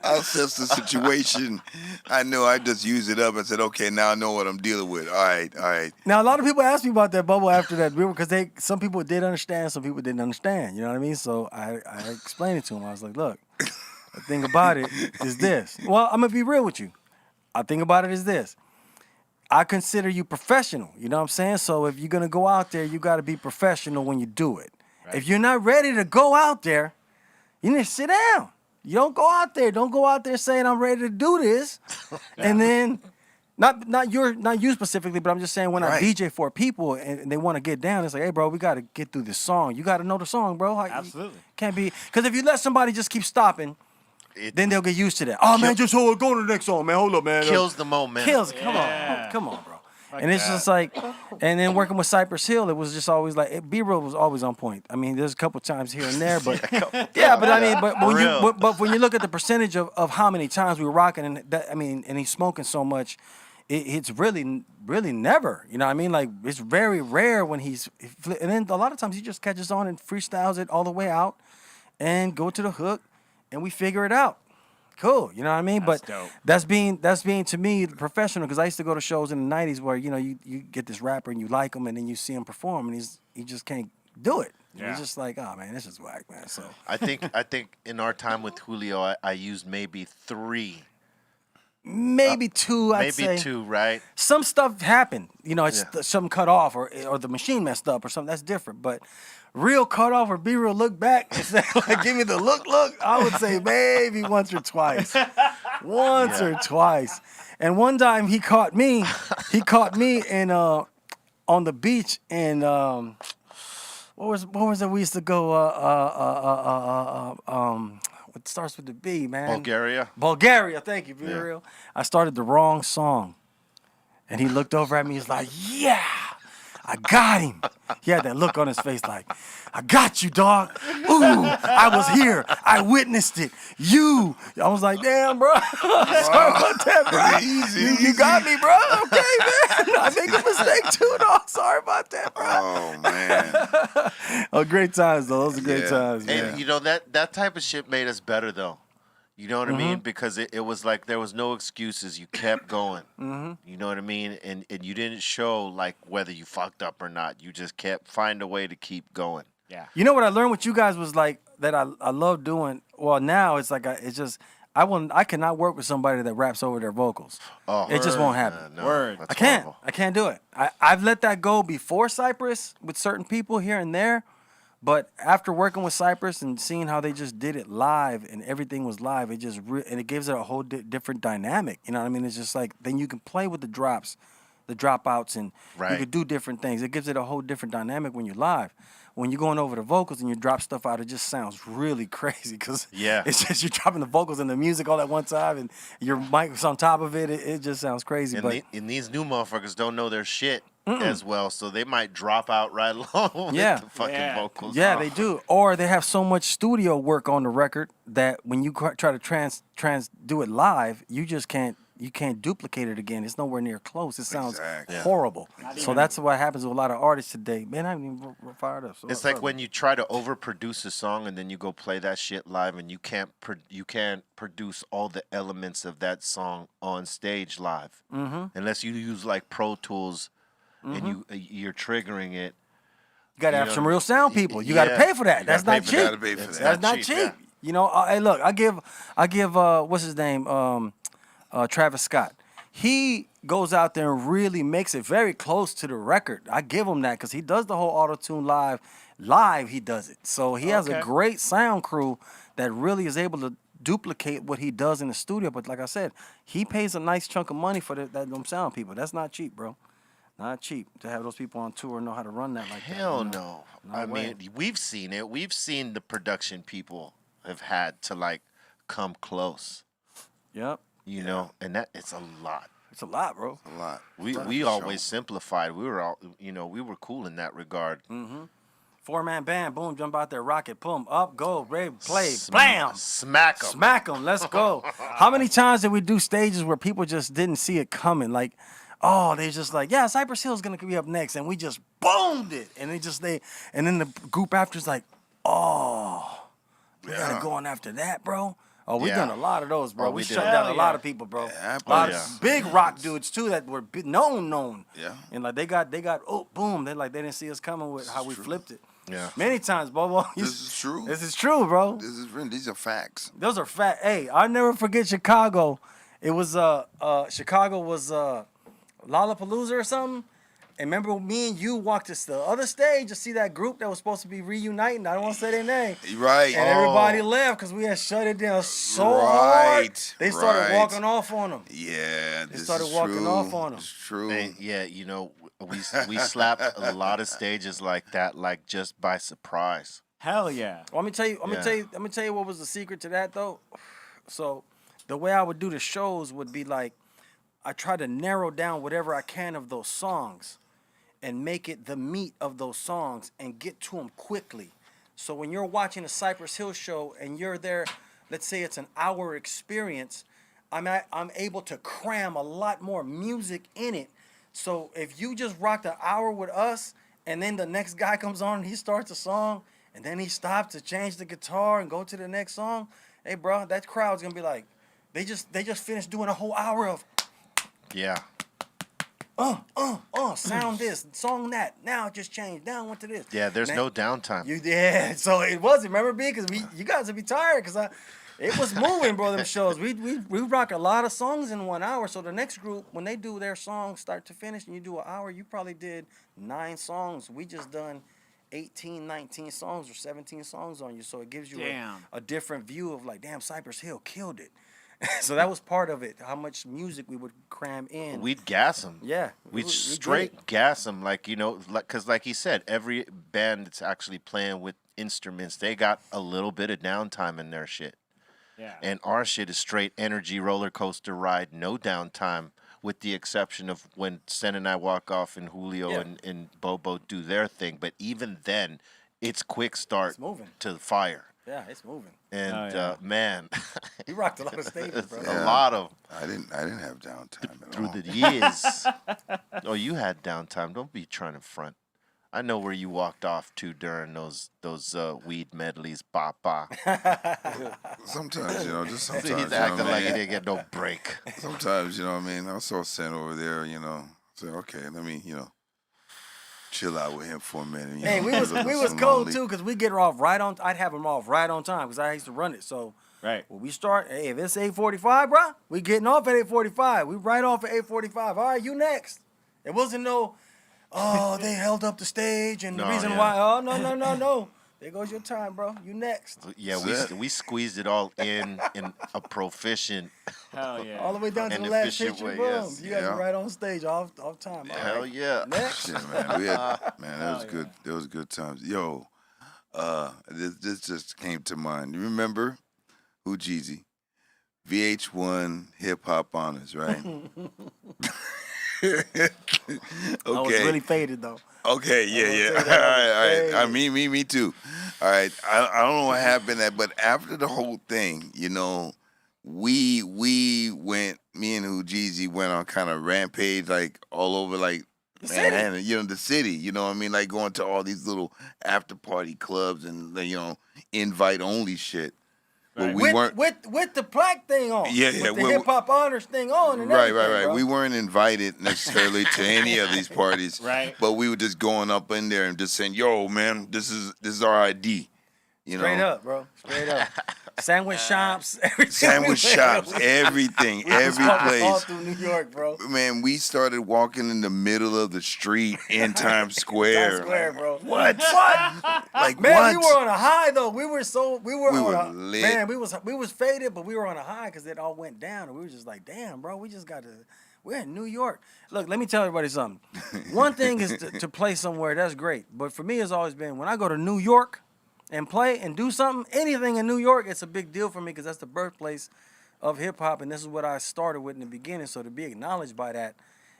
I'll assess the situation. I know. I just used it up and said, okay, now I know what I'm dealing with. All right. Now, a lot of people asked me about that bubble after that, because some people did understand, some people didn't understand. You know what I mean? So I explained it to them. I was like, look, the thing about it is this. Well, I'm gonna be real with you. The thing about it is this. I consider you professional. You know what I'm saying? So if you're gonna go out there, you got to be professional when you do it. Right. If you're not ready to go out there, you need to sit down. You don't go out there. Don't go out there saying I'm ready to do this, and then. Not you specifically, but I'm just saying when I DJ for people and they want to get down, it's like, hey, bro, we got to get through this song. You got to know the song, bro. Absolutely. Can't be, because if you let somebody just keep stopping, then they'll get used to that. Oh, man, just go to the next song, man. Hold up, man. Kills the moment. Come on, bro. And it's just like, and then working with Cypress Hill, it was just always like, B-Real was always on point. I mean, there's a couple times here and there, but but when you look at the percentage of how many times we were rocking, and he's smoking so much, it's really, really never. You know what I mean? Like, it's very rare when and then a lot of times he just catches on and freestyles it all the way out and go to the hook, and we figure it out. Cool, you know what I mean? That's But dope. that's being to me professional, because I used to go to shows in the 90s where you get this rapper and you like him, and then you see him perform and he just can't do it. Yeah. He's just like, oh man, this is whack, man. So I think in our time with Julio, I used maybe 3. maybe 2, I'd say. Maybe 2, right? Some stuff happened, something cut off or the machine messed up or something. That's different, but. Real cut off or B-Real look back and say, like, give me the look, I would say maybe once or twice. Or twice. And one time he caught me in on the beach in what was it we used to go what starts with the B, man? Bulgaria, thank you, B-Real. I started the wrong song. And he looked over at me, he's like, yeah. I got him. He had that look on his face like, I got you, dog. Ooh, I was here. I witnessed it. I was like, damn, bro. Sorry about that, bro. You got me, bro. Okay, man. I make a mistake too, dog. Sorry about that, bro. Oh man. Oh, great times, though. Those are great times, man. And you know that type of shit made us better though. You know what I mean? Because it was like there was no excuses. You kept going. You know what I mean? And you didn't show like whether you fucked up or not. You just kept find a way to keep going. Yeah. You know what I learned with you guys was like that I love doing. Well, now it's like I cannot work with somebody that raps over their vocals. Oh, it just won't happen. No, Word. that's I can't. horrible. I can't do it. I've let that go before Cypress with certain people here and there. But after working with Cypress and seeing how they just did it live and everything was live, it just and it gives it a whole different dynamic. You know what I mean? It's just like then you can play with the drops, the dropouts, and you can do different things. It gives it a whole different dynamic when you're live. When you're going over the vocals and you drop stuff out, it just sounds really crazy because it's just you're dropping the vocals and the music all at one time and your mic's on top of it. It just sounds crazy. And these new motherfuckers don't know their shit as well, so they might drop out right along with the fucking vocals. Yeah, they do. Or they have so much studio work on the record that when you try to trans do it live, you just can't. You can't duplicate it again. It's nowhere near close. It sounds horrible. So that's what happens with a lot of artists today. Man, I haven't even fired up. So it's like when you try to overproduce a song and then you go play that shit live and you can't produce all the elements of that song on stage live unless you use like Pro Tools and you're triggering it. You got to have some real sound people. You got to pay for that. That's not cheap. Gotta pay for that. That's not cheap. Yeah. You know, hey, look, I give what's his name? Travis Scott. He goes out there and really makes it very close to the record. I give him that because he does the whole auto-tune live. Live, he does it. So he has a great sound crew that really is able to duplicate what he does in the studio. But like I said, he pays a nice chunk of money for them sound people. That's not cheap, bro. Not cheap to have those people on tour and know how to run that like that. Hell no. I way. mean, we've seen it. We've seen the production people have had to like come close. Yep. You know, and that it's a lot. It's a lot, bro. A lot. We always simplified. We were all, we were cool in that regard. Four-man band, boom, jump out there, rocket, boom, up, go, ready, play, blam, smack them, smack them. Let's go. How many times did we do stages where people just didn't see it coming? Like, oh, they just like, yeah, Cypress Hill's gonna be up next, and we just boomed it, and and then the group after is like, oh, we gotta go on after that, bro. Oh, we done a lot of those, bro. we shut down a lot of people, bro. Yeah, a lot of big rock dudes too that were known. Yeah. And like they got oh boom, they didn't see us coming with how we flipped it. Yeah. Many times, Bobo. This is true. This is true, bro. This is real. These are facts. Those are fact. Hey, I'll never forget Chicago. It was Chicago was Lollapalooza or something. And remember, me and you walked to the other stage to see that group that was supposed to be reuniting. I don't want to say their name. Right. And everybody left because we had shut it down so hard. They started walking off on them. Yeah, they started walking off on them. It's true. And, we slapped a lot of stages like that, like just by surprise. Hell yeah. Well, let me tell you what was the secret to that though. So, the way I would do the shows would be like, I try to narrow down whatever I can of those songs and make it the meat of those songs and get to them quickly. So when you're watching a Cypress Hill show and you're there, let's say it's an hour experience, I'm able to cram a lot more music in it. So if you just rocked an hour with us and then the next guy comes on and he starts a song and then he stops to change the guitar and go to the next song, hey bro, that crowd's gonna be like, they just finished doing a whole hour of sound this, song that. Now it just changed. Now I went to this. Yeah, there's no downtime. So it wasn't. Remember, B? Because you guys would be tired because it was moving, bro. Them shows. We rock a lot of songs in 1 hour. So the next group, when they do their songs start to finish, and you do an hour, you probably did 9 songs. We just done 18, 19 songs or 17 songs on you. So it gives you a different view of like, damn, Cypress Hill killed it. So that was part of it. How much music we would cram in. We'd gas them. Yeah, we'd straight gas them. Like because like he said, every band that's actually playing with instruments, they got a little bit of downtime in their shit. Yeah. And our shit is straight energy roller coaster ride, no downtime. with the exception of when Sen and I walk off and Julio Yeah. and Bobo do their thing. But even then, it's quick start It's moving. to the fire. Yeah, it's moving. And man, He rocked a lot of stages, bro. a lot of I didn't have downtime at through all. the years. Oh, you had downtime. Don't be trying to front. I know where you walked off to during those weed medleys, papa. Sometimes, just sometimes. He's you know acting what I like he mean? didn't get no break. Sometimes, you know what I mean? I saw Sen over there, Say, okay, let me, chill out with him for a minute. Hey, we was some cold lonely- too, cause we get her off right on. I'd have him off right on time, cause I used to run it. So Right. when we start, hey, if it's 8:45, bro, we getting off at 8:45. We right off at 8:45. All right, you next. It wasn't no, oh, they held up the stage and the No, reason yeah. why. Oh, no. There goes your time, bro. You next. Yeah, That's we squeezed it all in a proficient. Hell yeah. All the way down to An the last efficient picture, way, boom. yes. You guys Yeah. are right on stage, off time. All Hell right. yeah. Next. Shit, man. We had, man, that was good. That was good times. Yo, this just came to mind. You remember who Jeezy? VH1 Hip Hop Honors, right? Okay. I was really faded though. Okay, gonna yeah. say All that right. was Me too. All right. I don't know what happened, but after the whole thing, we went. Me and Jeezy went on kind of rampage, like all over, like Manhattan, the city. You know what I mean? Like going to all these little after party clubs and invite only shit. But we weren't. with the plaque thing on. Yeah, With the we- hip hop honors thing on. And Right. everything, bro. We weren't invited necessarily to any of these parties. Right. But we were just going up in there and just saying, "Yo, man, this is our ID." Straight up, bro. Straight up. Sandwich shops, everything. Sandwich shops, everything, every All place. through New York, bro. Man, we started walking in the middle of the street in Times Square. Times Square, bro. What? Like Man, what? we were on a high though. We were on lit. Man, we was faded, but we were on a high because it all went down, and we were just like, damn, bro, we're in New York. Look, let me tell everybody something. One thing is to play somewhere, that's great. But for me, it's always been when I go to New York and play and do something, anything in New York, it's a big deal for me because that's the birthplace of hip hop, and this is what I started with in the beginning. So to be acknowledged by that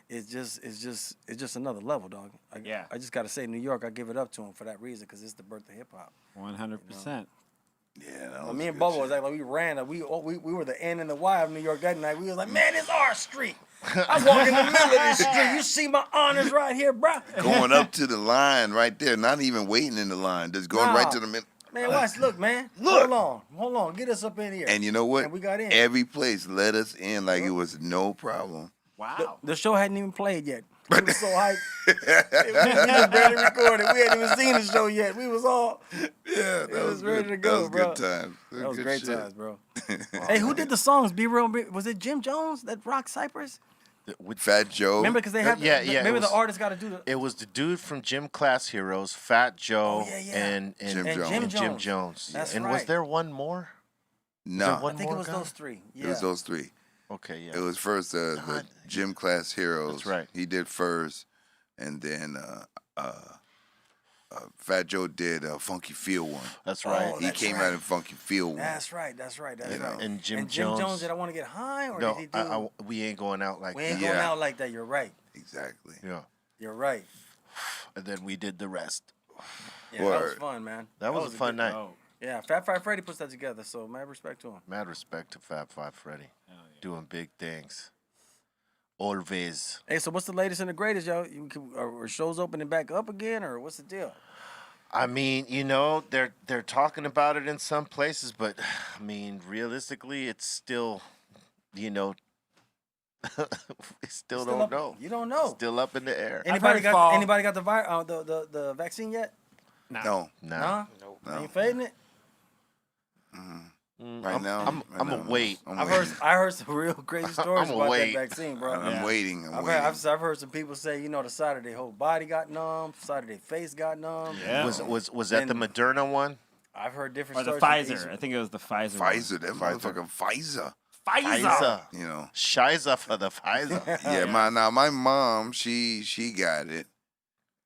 is just another level, dog. I just gotta say, New York, I give it up to him for that reason because it's the birth of hip hop. 100%. Yeah, that was Me and good Bobo was like we ran. We were the N and the Y of New York that night. We was like, man, it's our street. I walk in the middle of this street. You see my honors right here, bro. going up to the line right there, not even waiting in the line, just going right to the middle. Man, watch. Look, man. Look. Hold on. Get us up in here. And you know what? And we got in. Every place let us in like it was no problem. Wow. The show hadn't even played yet. We was so hyped. We just barely recorded. We hadn't even seen the show yet. We was all. Yeah, that was was ready good. to go, That was bro. good times. That was good great shit. times, bro. Hey, who did the songs? B-Real? Was it Jim Jones that rocked Cypress? With Fat Joe. Remember, because they have. Yeah, Remember, it the was- artist got to do the. It was the dude from Gym Class Heroes, Fat Joe, Oh, yeah. and Jim And Jones. Jim and Jim Jones. Jones. That's and right. was there one more? No, one I think it more was guy? those three. Yeah. it was those three. Okay, yeah. It was first the God. Gym Class Heroes. That's right. He did first, and then Fat Joe did Funky Feel one. That's right. Oh, He that's came right. out in Funky Feel one. That's right. That's right. You know. right. And Jim Jones. Jones. Did I want to get high or No, did he do? we ain't going out like We ain't that. going Yeah. out like that. You're right. Exactly. Yeah. You're right. And then we did the rest. Yeah, that was Word. fun, man. That was a fun good- night. Oh, Yeah, Fat Five Freddy puts that together, so mad respect to him. Mad respect to Fab Five Freddy. Doing big things. Always. Hey, so what's the latest and the greatest, yo? Are shows opening back up again, or what's the deal? I mean, they're talking about it in some places, but I mean, realistically, it's still, we still don't know. You don't know. Still up in the air. Anybody heard got fall. anybody got the vaccine yet? No. Nah. No. Ain't fading it. Right now, I'm a wait. I heard some real crazy stories I'ma about wait. that vaccine, bro. I'm waiting. I've heard some people say, the side of their whole body got numb, side of their face got numb. Yeah. Was that the And- Moderna one? I've heard different Or the stories. from Pfizer. each- I think it was the Pfizer. one. Pfizer, that motherfucking Pfizer. Pfizer. You know. Shiza for the Pfizer. Yeah, my mom, she got it,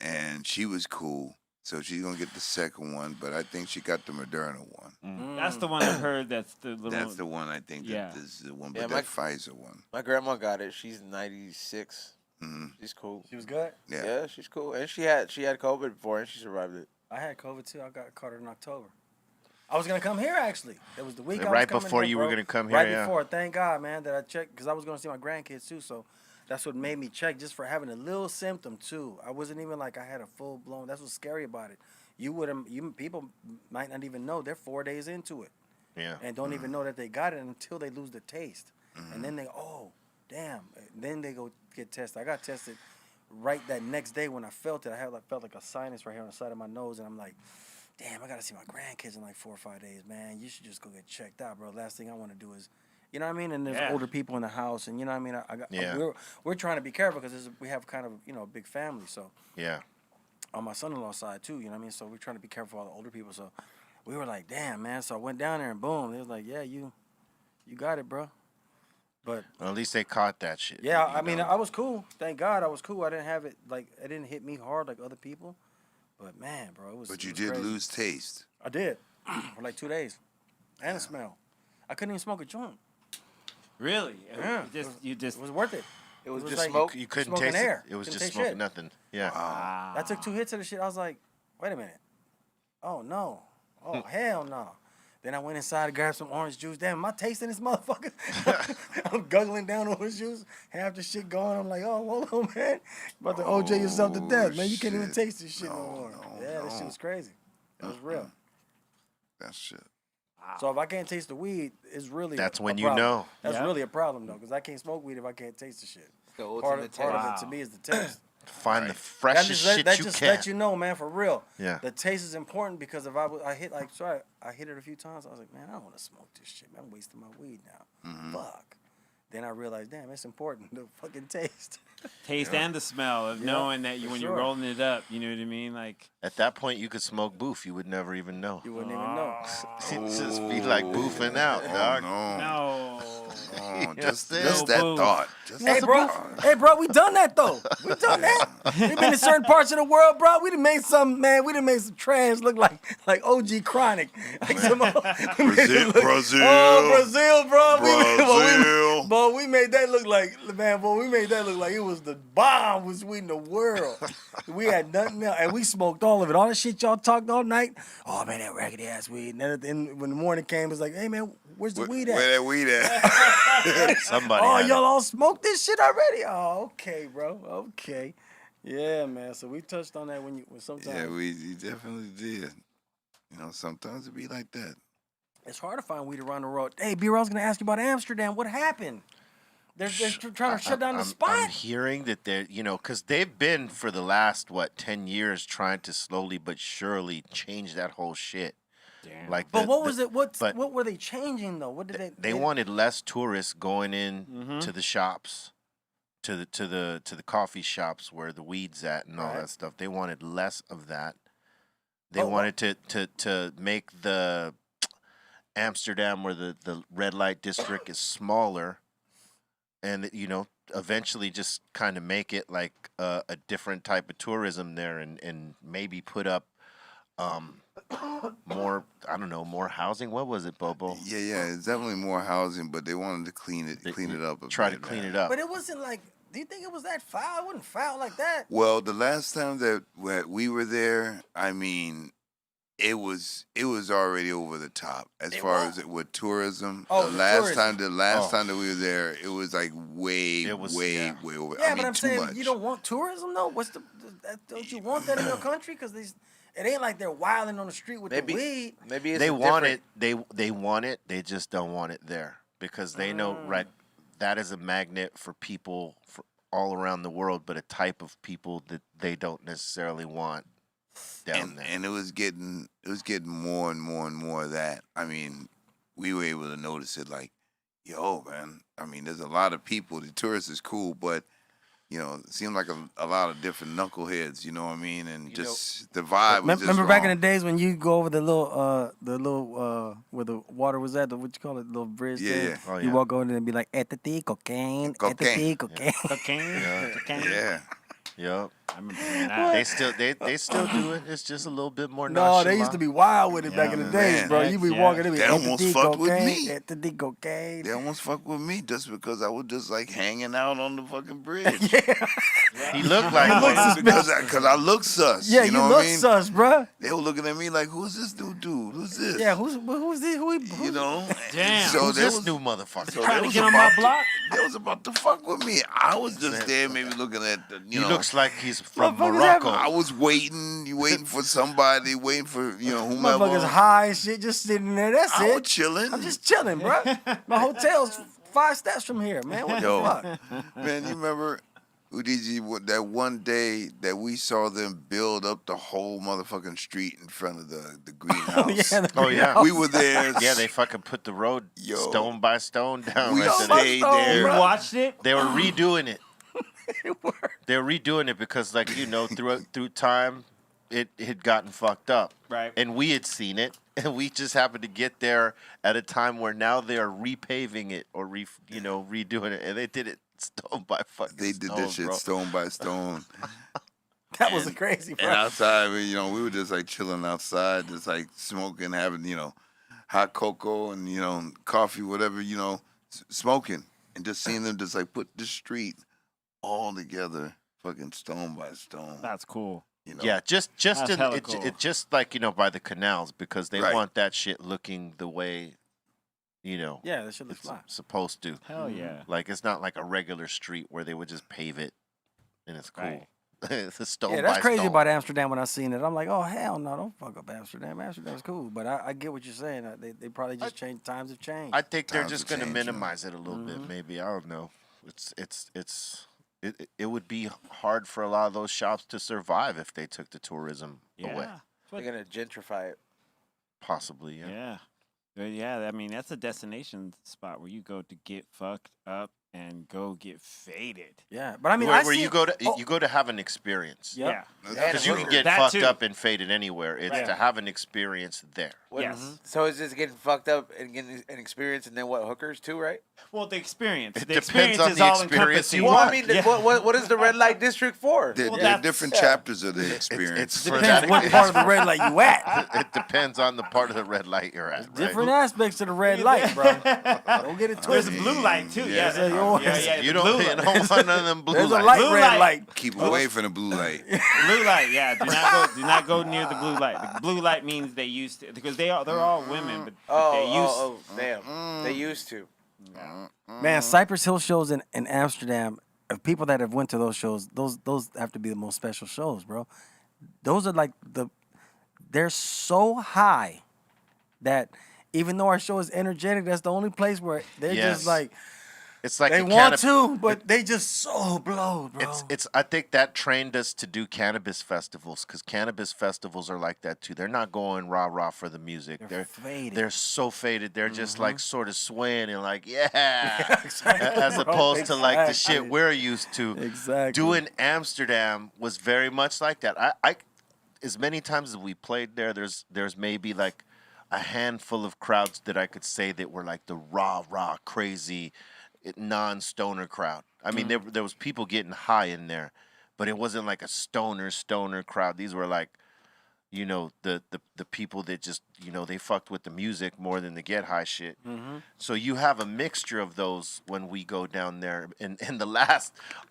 and she was cool. So she's gonna get the second one, but I think she got the Moderna one. That's the one I heard. That's the little. That's the one I think. Yeah. That this is the one, but Yeah, that Pfizer one. My grandma got it. She's 96. She's cool. She was good. Yeah, she's cool. And she had COVID before, and she survived it. I had COVID too. I got caught it in October. I was gonna come here actually. It was the week I was Right coming before here, you bro. were gonna come here, Right yeah. before. Thank God, man, that I checked because I was gonna see my grandkids too. So that's what made me check, just for having a little symptom too. I wasn't even like I had a full blown. That's what's scary about it. People might not even know they're 4 days into it. Yeah. And don't even know that they got it until they lose the taste. And then they, oh, damn. Then they go get tested. I got tested right that next day when I felt it. I felt like a sinus right here on the side of my nose. And I'm like, damn, I got to see my grandkids in like 4 or 5 days, man. You should just go get checked out, bro. Last thing I want to do is, you know what I mean? And there's older people in the house. And you know what I mean? We're trying to be careful because we have kind of, a big family. So Yeah. on my son-in-law's side too, you know what I mean? So we're trying to be careful of all the older people. So we were like, damn, man. So I went down there and boom. They was like, yeah, you got it, bro. But Well, at least they caught that shit. yeah, I mean, I was cool. Thank God I was cool. I didn't have it, like, it didn't hit me hard like other people. But man, bro, it was But you it was did crazy. lose taste. I did. For like 2 days. And the smell. I couldn't even smoke a joint. Really? Yeah. You just. It was worth it. It was It was just like- smoke. You couldn't Smoking taste air. it. It was Couldn't just taste smoking shit. nothing. Yeah. I took 2 hits of the shit. I was like, wait a minute. Oh, no. Oh, hell no. Then I went inside to grab some orange juice. Damn, am I tasting this motherfucker? I'm guggling down orange juice. Half the shit going. I'm like, oh, hold on, man. You about to OJ yourself to death, man. You can't even taste this shit no more. Yeah, this shit was crazy. It was real. That shit. So if I can't taste the weed, it's really That's a when you problem. know. That's Yep. really a problem, though, because I can't smoke weed if I can't taste the shit. The Part ultimate of taste. it to me is the taste. Find the That freshest just, shit that you just can. let you know, man, for real. Yeah. The taste is important because if I hit like sorry, I hit it a few times. I was like, man, I don't want to smoke this shit. Man, I'm wasting my weed now. Fuck. Then I realized, damn, it's important. The fucking taste. Taste and the smell of Yeah, knowing that for when sure. you're rolling it up, you know what I mean? Like, At that point, you could smoke boof. You would never even know. You wouldn't even know. It'd just be like boofing out, dog. No. no. Oh, just No that booth. thought. Just Hey, that bro. thought. Hey, bro, we done that, though. We done that. We been in certain parts of the world, bro. We done made some, man, we done made some trash look like OG Chronic. Like some, we made it look- Brazil. Oh, Brazil, bro. Brazil. We made that look like, man, boy, we made that look like it was the bomb was we in the world. We had nothing else. And we smoked all of it. All the shit y'all talked all night. Oh, man, that raggedy ass weed. And then at the end, when the morning came, it was like, hey, man, where's the weed at? Where that weed at? Somebody. Oh, had it. y'all all smoked this shit already? Oh, okay, bro. Okay. Yeah, man. So we touched on that when sometimes Yeah, you definitely did. You know, sometimes it be like that. it's hard to find weed around the road. Hey, B-Real, I was gonna ask you about Amsterdam. What happened? They're trying to shut down the spot. I'm hearing that they're, because they've been for the last 10 years trying to slowly but surely change that whole shit. Damn. Like, But what was it? What but- were they changing though? What did they? They wanted less tourists going in to the shops, to the coffee shops where the weed's at and all Right. that stuff. They wanted less of that. They Oh, wanted to make the Amsterdam, where the red light district is smaller, and eventually just kind of make it like a different type of tourism there, and maybe put up more, I don't know, more housing. What was it, Bobo? Yeah, it's definitely more housing, but they wanted to clean it up. Try to clean it up. But it wasn't like. Do you think it was that foul? It wasn't foul like that. Well, the last time that we were there, I mean, it was already over the top as far as with tourism. Oh, the the last tourism. time that we were there, it was like way over. Yeah, I mean, but I'm too saying much. you don't want tourism though. Don't you want that in your country? Because it ain't like they're wilding on the street with the weed. Maybe it's They want different- it. They want it. They just don't want it there because they know that is a magnet for people all around the world, but a type of people that they don't necessarily want down there. And it was getting more and more and more of that. I mean, we were able to notice it like, yo, man. I mean, there's a lot of people. The tourists is cool, but it seemed like a lot of different knuckleheads. You know what I mean? And just the vibe was just Remember back in wrong. the days when you go over the little where the water was at, what you call it, little bridge Yeah, thing? yeah. Oh, You yeah. walk over there and be like, cocaine, Cocaine. cocaine. Cocaine. Yeah. Yep. I remember doing that. They still do it. It's just a little bit more No, nonchalant. they used to be wild with it back in the days, man. bro. You be Yeah. walking, they be They almost fucked with me. at the D cocaine. They almost fucked with me just because I was just like hanging out on the fucking bridge. He looked like You look one. because I look sus. Yeah, you know look what I mean? sus, bro. They were looking at me like, who's this dude? Who's this? Yeah, who's this? You know? Damn. So Who's they this was, new motherfucker? so Trying they to was get on my about block? They was about to fuck with me. I was just there, maybe looking at the, He know. looks like he's from Motherfuckers Morocco. I was waiting. You waiting for somebody? Waiting for whomever. Motherfuckers high and shit, just sitting there. That's I was it. chilling. I'm just chilling, bro. My hotel's 5 steps from here, man. What Yo. the fuck? Man, you remember Udiji, that one day that we saw them build up the whole motherfucking street in front of the greenhouse? Oh yeah. We were there. Yeah, they fucking put the road stone by stone down. We right to stayed stone, there. You bro. watched it? They were redoing it. They were redoing it because, like, through time, it had gotten fucked up. Right. And we had seen it, and we just happened to get there at a time where now they are repaving it or redoing it, and they did it stone by fucking They did stone, that shit bro. stone by stone. That was crazy, bro. And outside, we were just like chilling outside, just like smoking, having, hot cocoa and, coffee, whatever, smoking. And just seeing them just like put the street all together, fucking stone by stone. That's cool. Yeah, just That's in hella it, cool. it just like by the canals because they Right. want that shit looking the way Yeah, that shit looks it's fly. supposed to. Hell yeah. Like it's not like a regular street where they would just pave it and it's cool. Right. It's a stone Yeah, that's by crazy stone. about Amsterdam when I seen it. I'm like, oh, hell no, don't fuck up Amsterdam. Amsterdam's cool. But I get what you're saying. They probably just changed. Times have changed. I think they're Times just have going to changed, minimize it a little bit. Maybe I don't know. It would be hard for a lot of those shops to survive if they took the tourism away. They're gonna gentrify it. Possibly, yeah. Yeah. Yeah, I mean, that's a destination spot where you go to get fucked up and go get faded. Yeah, but I mean, where I see you go to have an experience. Yep. Yeah. Because you can get That fucked too. up and faded anywhere. It's to have an experience there. Yes. So it's just getting fucked up and getting an experience, and then what, hookers too, right? Well, the experience. It The depends experience on is the all experience you encompassing. Well, want. I mean, Yeah. what is the red light district for? They're that's- different yeah. chapters of the experience. It's for Depends that. what part of the red light you at. It depends on the part of the red light you're at. Right? Different aspects of the red light, bro. Don't get it There's a twisted. blue light too. Yeah, Yeah, yeah, You the don't, blue you light. don't want none of them blue There's a lights. light Blue red light. light. Keep away from the blue light. Blue light, yeah. Do not go near the blue light. The blue light means they used to, because they're all women, but they used. Damn. They used to. Man, Cypress Hill shows in Amsterdam. Of people that have went to those shows, those have to be the most special shows, bro. Those are like they're so high that even though our show is energetic, that's the only place where they're Yes. just like It's like they a want cannab- to, but they just so blow, bro. It's. I think that trained us to do cannabis festivals because cannabis festivals are like that too. They're not going rah rah for the music. They're faded. They're so faded. They're just like sort of swaying and like exactly, as bro. opposed to like the shit Exactly. we're used to. Exactly. Doing Amsterdam was very much like that. I as many times as we played there, there's maybe like a handful of crowds that I could say that were like the rah rah crazy non-stoner crowd. I mean, there was people getting high in there, but it wasn't like a stoner crowd. These were like, the people that just, they fucked with the music more than the get high shit. So you have a mixture of those when we go down there. And a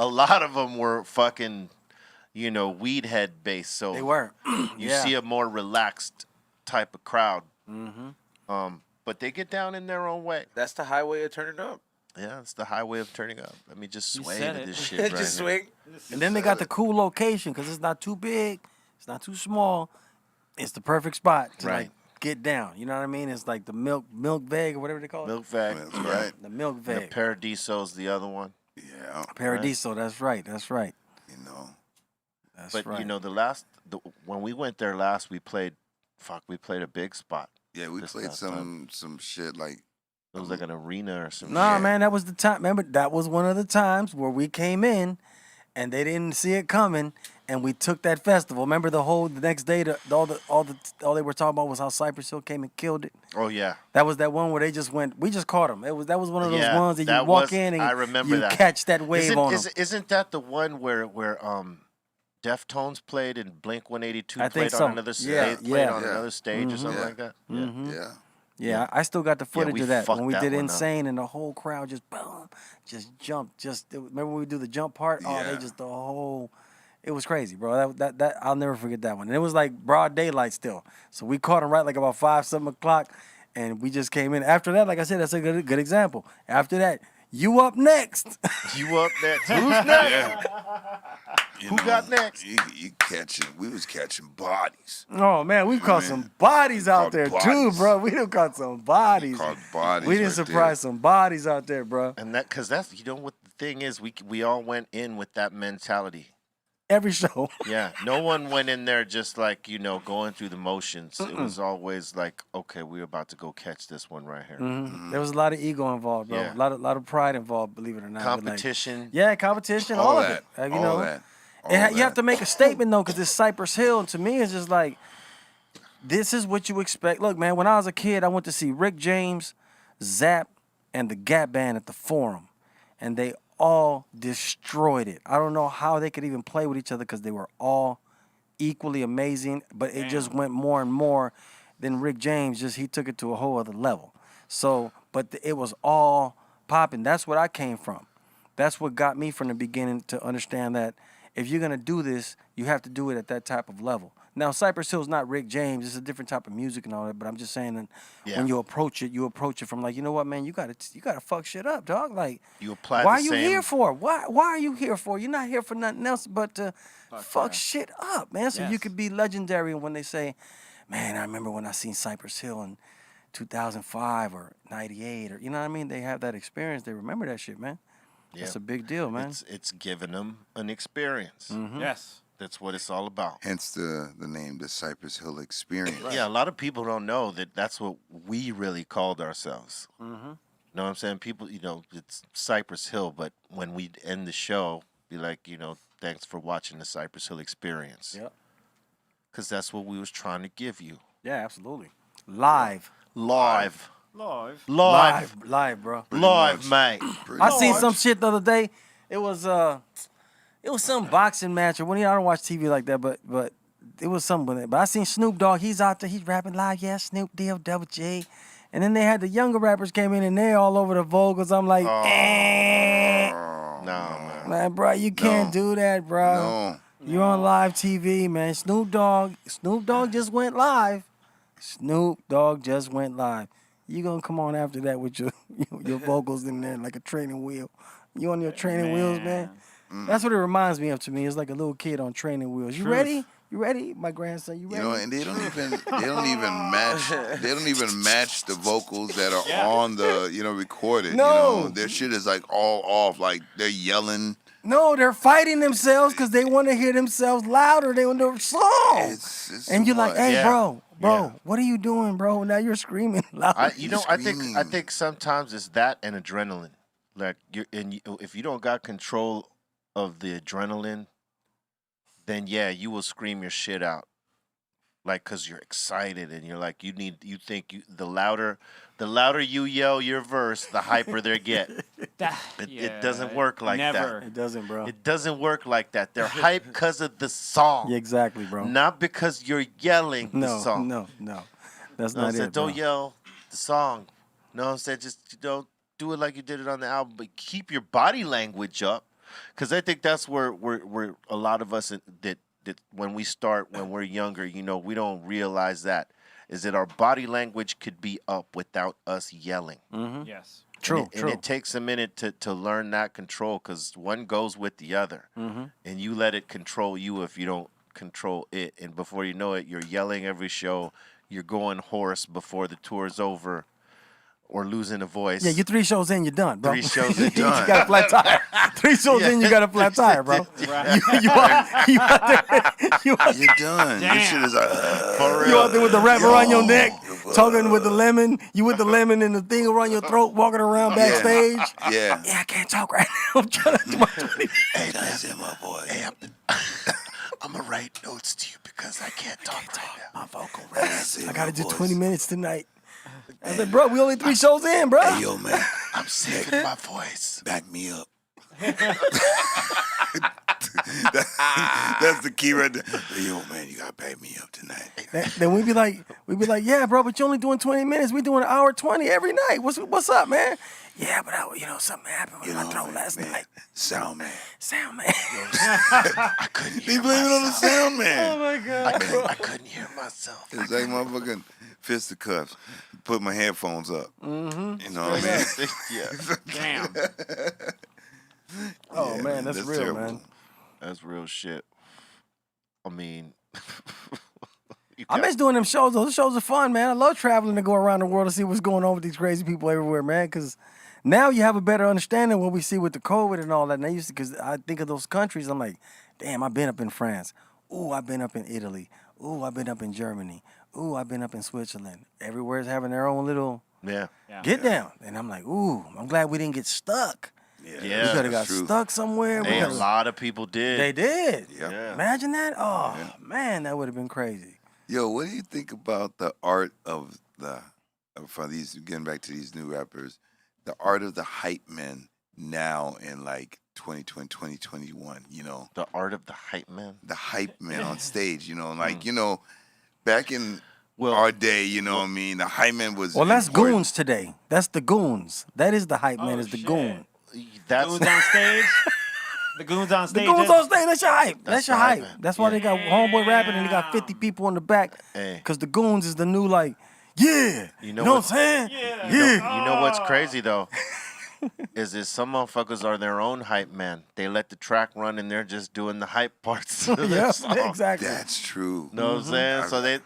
lot of them were fucking, weed head based. So They were. you Yeah. see a more relaxed type of crowd. But they get down in their own way. That's the highway of turning up. Yeah, it's the highway of turning up. Let me just sway said to it. this shit right Just here. swing. And then they got the cool location because it's not too big, it's not too small. It's the perfect spot to Right. like get down. You know what I mean? It's like the milk veg or whatever they call it. Milk Vag. That's right. The milk The veg. Paradiso's the other one. Yeah. Paradiso. That's right. That's right. You know. That's But right. when we went there last, we played a big spot. Yeah, we This played last time. some shit like It was like an arena or something. Nah, man, that was the time. Remember, that was one of the times where we came in, and they didn't see it coming, and we took that festival. Remember the next day, all they were talking about was how Cypress Hill came and killed it. Oh yeah. That was that one where they just went. We just caught them. That was one of those Yeah, ones that you that walk was- in and I remember you that. catch that wave on them. Isn't that the one where Deftones played and Blink 182 I think played so. on another Yeah, stage, played yeah. on Yeah. another stage or something Yeah. like that? Yeah. Yeah, I still got the footage we of that fucked when we that did one up. Insane and the whole crowd just boom, just jumped. Remember when we do the jump part? Oh, they Yeah. just the whole. It was crazy, bro. That I'll never forget that one. And it was like broad daylight still, so we caught them right like about 5, 7 o'clock, and we just came in. After that, like I said, that's a good example. After that, you up next. You up next? Who's next? Who got next? You catching? We was catching bodies. Oh man, we've caught some bodies out caught there too, bodies. bro. We done caught some bodies. Caught bodies. We done right surprise some bodies out there, bro. And because that's what the thing is. We all went in with that mentality. Every show. Yeah, no one went in there just like going through the motions. It was always like, okay, we're about to go catch this one right here. There was a lot of ego involved, bro. Yeah. A lot of pride involved, believe it or not. But, like, Competition. yeah, competition, All all of that. it. You All know, that. You have to make a statement though, because it's Cypress Hill. And to me, it's just like, this is what you expect. Look, man, when I was a kid, I went to see Rick James, Zapp, and the Gap Band at the Forum, and they all destroyed it. I don't know how they could even play with each other because they were all equally amazing, but it just went more and more. Then Rick James he took it to a whole other level. So, but it was all popping. That's what I came from. That's what got me from the beginning to understand that if you're gonna do this, you have to do it at that type of level. Now, Cypress Hill's not Rick James. It's a different type of music and all that. But I'm just saying that when you approach it from like, you know what, man, you gotta fuck shit up, dog. Like, You apply why the are you same- here for? Why are you here for? You're not here for nothing else but to fuck shit up, man. So you could be legendary when they say, man, I remember when I seen Cypress Hill in 2005 or 98 or, you know what I mean? They have that experience. They remember that shit, man. Yeah. That's a big deal, man. It's giving them an experience. Yes. That's what it's all about. Hence the name, the Cypress Hill Experience. Yeah, a lot of people don't know that that's what we really called ourselves. You know what I'm saying? People, it's Cypress Hill, but when we end the show, be like, thanks for watching the Cypress Hill Experience. Yep. Because that's what we was trying to give you. Yeah, absolutely. Live, Live, bro. live, mate. I seen some shit the other day. It was some boxing match or when I don't watch TV like that, but it was something with it. But I seen Snoop Dogg. He's out there. He's rapping live. Yeah, Snoop D-O Double G. And then they had the younger rappers came in and they all over the vocals. I'm like, No, man, bro, you can't do that, bro. No. You're on live TV, man. Snoop Dogg just went live. Snoop Dogg just went live. You gonna come on after that with your vocals in there like a training wheel. You on your training wheels, man? That's what it reminds me of to me. It's like a little kid on training wheels. You ready? You ready? My grandson, you ready? And they don't even match the vocals that are on the recorded. No. Their shit is like all off. Like they're yelling. No, they're fighting themselves because they want to hear themselves louder than their song. It's And you're like, what? hey, Yeah. bro, Yeah. what are you doing, bro? Now you're screaming loud. I Screaming. think sometimes it's that and adrenaline. Like if you don't got control of the adrenaline, then you will scream your shit out. Like, cause you're excited and you're like, the louder you yell your verse, the hyper they get. It doesn't work like never. It doesn't, bro. that. It doesn't work like that. They're hyped because of the song, Yeah, exactly, bro. not because you're yelling the song. No. That's No, I not said, it, bro. don't yell the song. No, I said, just don't do it like you did it on the album, but keep your body language up. Because I think that's where a lot of us that when we're younger, we don't realize that is that our body language could be up without us yelling. Yes. True. And it takes a minute to learn that control because one goes with the other. And you let it control you if you don't control it. And before you know it, you're yelling every show. You're going hoarse before the tour's over or losing a voice. Yeah, you're 3 shows in, you're done, bro. 3 shows in, You done. got a flat tire. 3 shows in, you got a flat tire, bro. You out there, You're done. This shit is like, you out there with the wrap around your neck, talking with the lemon. You with the lemon and the thing around your throat, walking around backstage. yeah. Yeah, I can't talk right now. I'm trying to do my 20. Hey, that's it, my boy. Hey, I'm going to write notes to you because I can't talk right now. My vocal That's rest. it, I got to my do boys. 20 minutes tonight. I said, bro, we only 3 shows in, bro. Hey, yo, man. I'm saving my voice. Back me up. That's the key right there. Yo, man, you gotta back me up tonight. Then we'd be like, yeah, bro, but you're only doing 20 minutes. We doing an hour 20 every night. What's up, man? Yeah, but something happened with my throat last night. Sound man. I couldn't They hear blame it on the myself. sound man. Oh my god. I couldn't hear myself. It's like motherfucking fisticuffs. Put my headphones up. Mm-hmm. You know what I mean? Yeah. Damn. Oh man, that's real, terrible. man. That's real shit. I mean, I miss doing them shows. Those shows are fun, man. I love traveling to go around the world to see what's going on with these crazy people everywhere, man. Because now you have a better understanding of what we see with the COVID and all that. And I used to, because I think of those countries, I'm like, damn, I've been up in France. Ooh, I've been up in Italy. Ooh, I've been up in Germany. Ooh, I've been up in Switzerland. Everywhere's having their own little get down. And I'm like, ooh, I'm glad we didn't get stuck. Yeah, we could have got stuck somewhere. Hey, a lot of people did. They did. Yeah. Imagine that. Oh, man, that would have been crazy. Yo, what do you think about the art of for these, getting back to these new rappers, the art of the hype men now in like 2020, 2021, The art of the hype man? The hype men on stage, back in our day, you know what I mean? The hype man was that's important. goons today. That's the goons. That is the hype man, is the goon. That's Goons on stage. The goons on The stage. goons on stage, that's your hype. That's your the hype, hype. man. That's why they got homeboy rapping and they got 50 people in the back. Hey. Because the goons is the new, like, yeah. You know what I'm saying? Yeah. You know what's crazy though? Is some motherfuckers are their own hype man. They let the track run and they're just doing the hype parts of their Yeah, song. exactly. That's true. Know what I'm saying? So they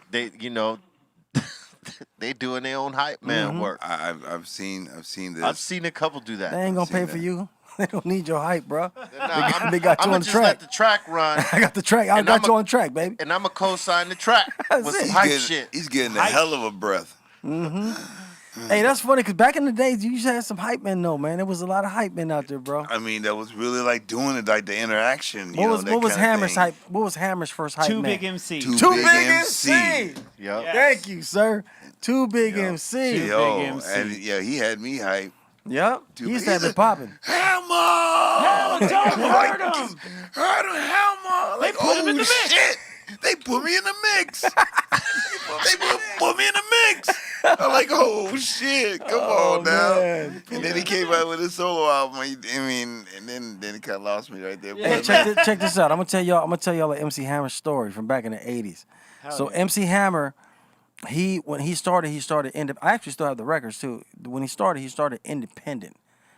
they doing their own hype man work. I've seen this. I've seen a couple do that. They ain't gonna seen pay that. for you. They don't need your hype, bro. Nah, they got you I'ma on the just track. let the track run, I got the track. I And got I'ma- you on the track, baby. and I'ma co-sign the track That's with it. some He's hype shit. He's getting a hell of a breath. Hey, that's funny because back in the days, you used to have some hype men, though, man. There was a lot of hype men out there, bro. I mean, that was really like doing it, like the interaction. What was that Hammer's kinda hype? What was Hammer's first hype Two man? big MC. Too Big MC. Yep. Yeah. Thank you, sir. Too big MC. Two Yo, Big MC. and he had me hype. Yep. Too He used big. to have it popping. Hammer! Don't hurt him. Hurt him, Hammer! Like, put him in the mix. Shit. They put me in the mix. They put me in the mix. I'm like, oh shit, come on now. man. And then he came out with his solo album. And then he kind of lost me right there. Hey, check this out. I'm gonna tell y'all an MC Hammer story from back in the '80s. MC Hammer, when he started I actually still have the records too. When he started independent.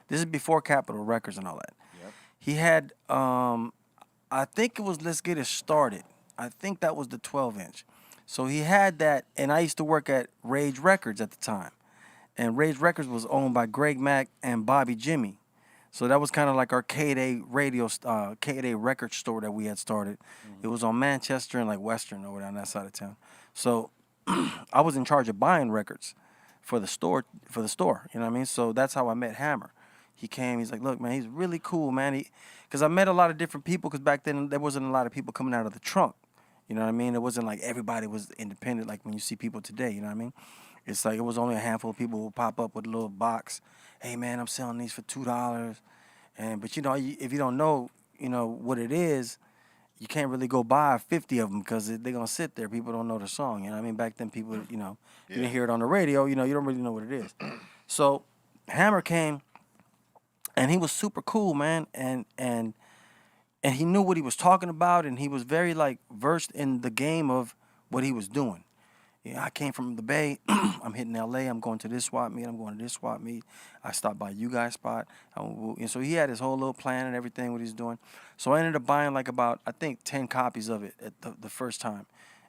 This is before Capitol Records and all that. Yep. He had I think it was Let's Get It Started. I think that was the 12-inch. So he had that, and I used to work at Rage Records at the time. And Rage Records was owned by Greg Mack and Bobby Jimmy. So that was kind of like our K-Day K-Day record store that we had started. Mm-hmm. It was on Manchester and like Western over down that side of town. So I was in charge of buying records for the store. You know what I mean? So that's how I met Hammer. He came. He's like, look, man, he's really cool, man. Because I met a lot of different people. Because back then there wasn't a lot of people coming out of the trunk. You know what I mean? It wasn't like everybody was independent like when you see people today. You know what I mean? It's like it was only a handful of people who would pop up with a little box. Hey, man, I'm selling these for $2. But you know, if you don't know, what it is, you can't really go buy 50 of them because they're gonna sit there. People don't know the song. You know what I mean? Back then, people, you didn't hear it on the radio. You don't really know what it is. So Hammer came. And he was super cool, man, and he knew what he was talking about, and he was very like versed in the game of what he was doing. I came from the Bay. I'm hitting L.A. I'm going to this swap meet. I'm going to this swap meet. I stopped by you guys' spot, and so he had his whole little plan and everything what he's doing. So I ended up buying like about 10 copies of it at the first time,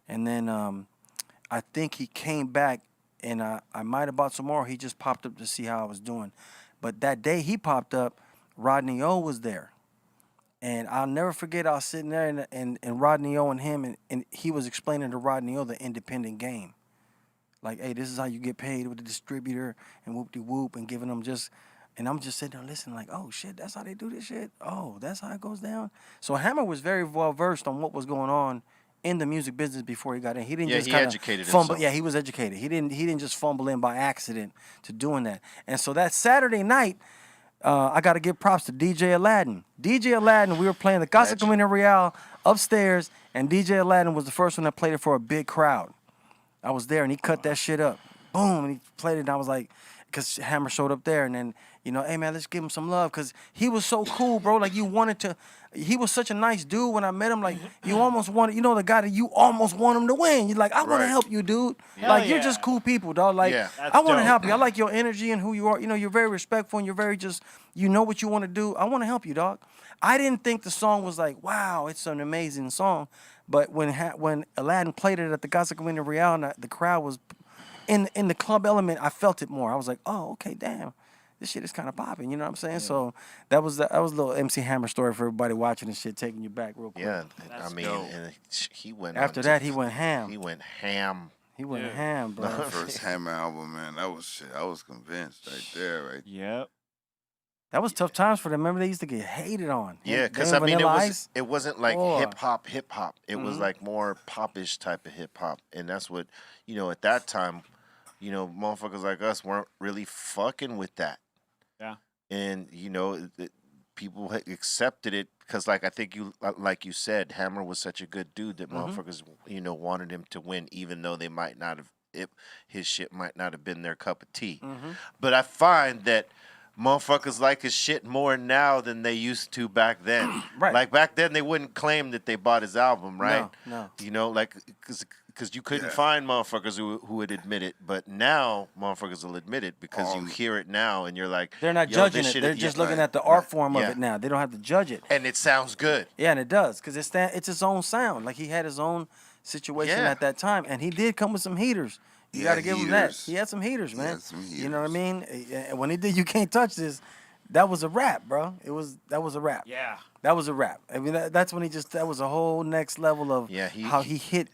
and then I think he came back, and I might have bought some more. He just popped up to see how I was doing. But that day he popped up, Rodney O was there. And I'll never forget, I was sitting there and Rodney O and him, and he was explaining to Rodney O the independent game. Like, hey, this is how you get paid with the distributor and whoop-de-whoop and giving them and I'm just sitting there listening like, oh, shit, that's how they do this shit? Oh, that's how it goes down? So Hammer was very well-versed on what was going on in the music business before he got in. He didn't just kind of fumble. Yeah, he was educated. He didn't just fumble in by accident to doing that. And so that Saturday night, I got to give props to DJ Aladdin. DJ Aladdin, we were playing the Casa Camino Real upstairs, and DJ Aladdin was the first one that played it for a big crowd. I was there, and he cut that shit up. Boom, and he played it, and I was like, because Hammer showed up there, and then, hey, man, let's give him some love, because he was so cool, bro. Like, you wanted to, he was such a nice dude when I met him. Like, you almost wanted, the guy that you almost want him to win. You're like, I want to help you, dude. Like, you're just cool people, dog. Like, I want to help you. I like your energy and who you are. You're very respectful, and you're very just, you know what you want to do. I want to help you, dog. I didn't think the song was like, wow, it's an amazing song. But when Aladdin played it at the Casa Camino Real, and the crowd was in the club element, I felt it more. I was like, oh, okay, damn, this shit is kind of popping. You know what I'm saying? Yeah. So that was a little MC Hammer story for everybody watching this shit, taking you back real quick. Yeah, and he went. After that, he went ham. He went ham. He went ham, bro. The first Hammer album, man, that was shit. I was convinced right there, right? Yep. That was tough times for them. Remember, they used to get hated on. Yeah, because it wasn't like hip hop. It was like more popish type of hip hop, and that's what at that time, motherfuckers like us weren't really fucking with that. Yeah, and people accepted it because, like I think like you said, Hammer was such a good dude that motherfuckers wanted him to win, even though they might not have his shit might not have been their cup of tea. But I find that motherfuckers like his shit more now than they used to back then. Right. Like back then, they wouldn't claim that they bought his album, right? No. Like because you couldn't find motherfuckers who would admit it, but now motherfuckers will admit it because you hear it now and you're like, they're not judging it. They're just looking at the art form of it now. They don't have to judge it, and it sounds good. Yeah, and it does because it's its own sound. Like he had his own situation at that time, and he did come with some heaters. You got to give him that. He had some heaters, man. You know what I mean? And when he did "You Can't Touch This," that was a rap, bro. That was a rap. Yeah. That was a rap. I mean, that's when that was a whole next level of how he hit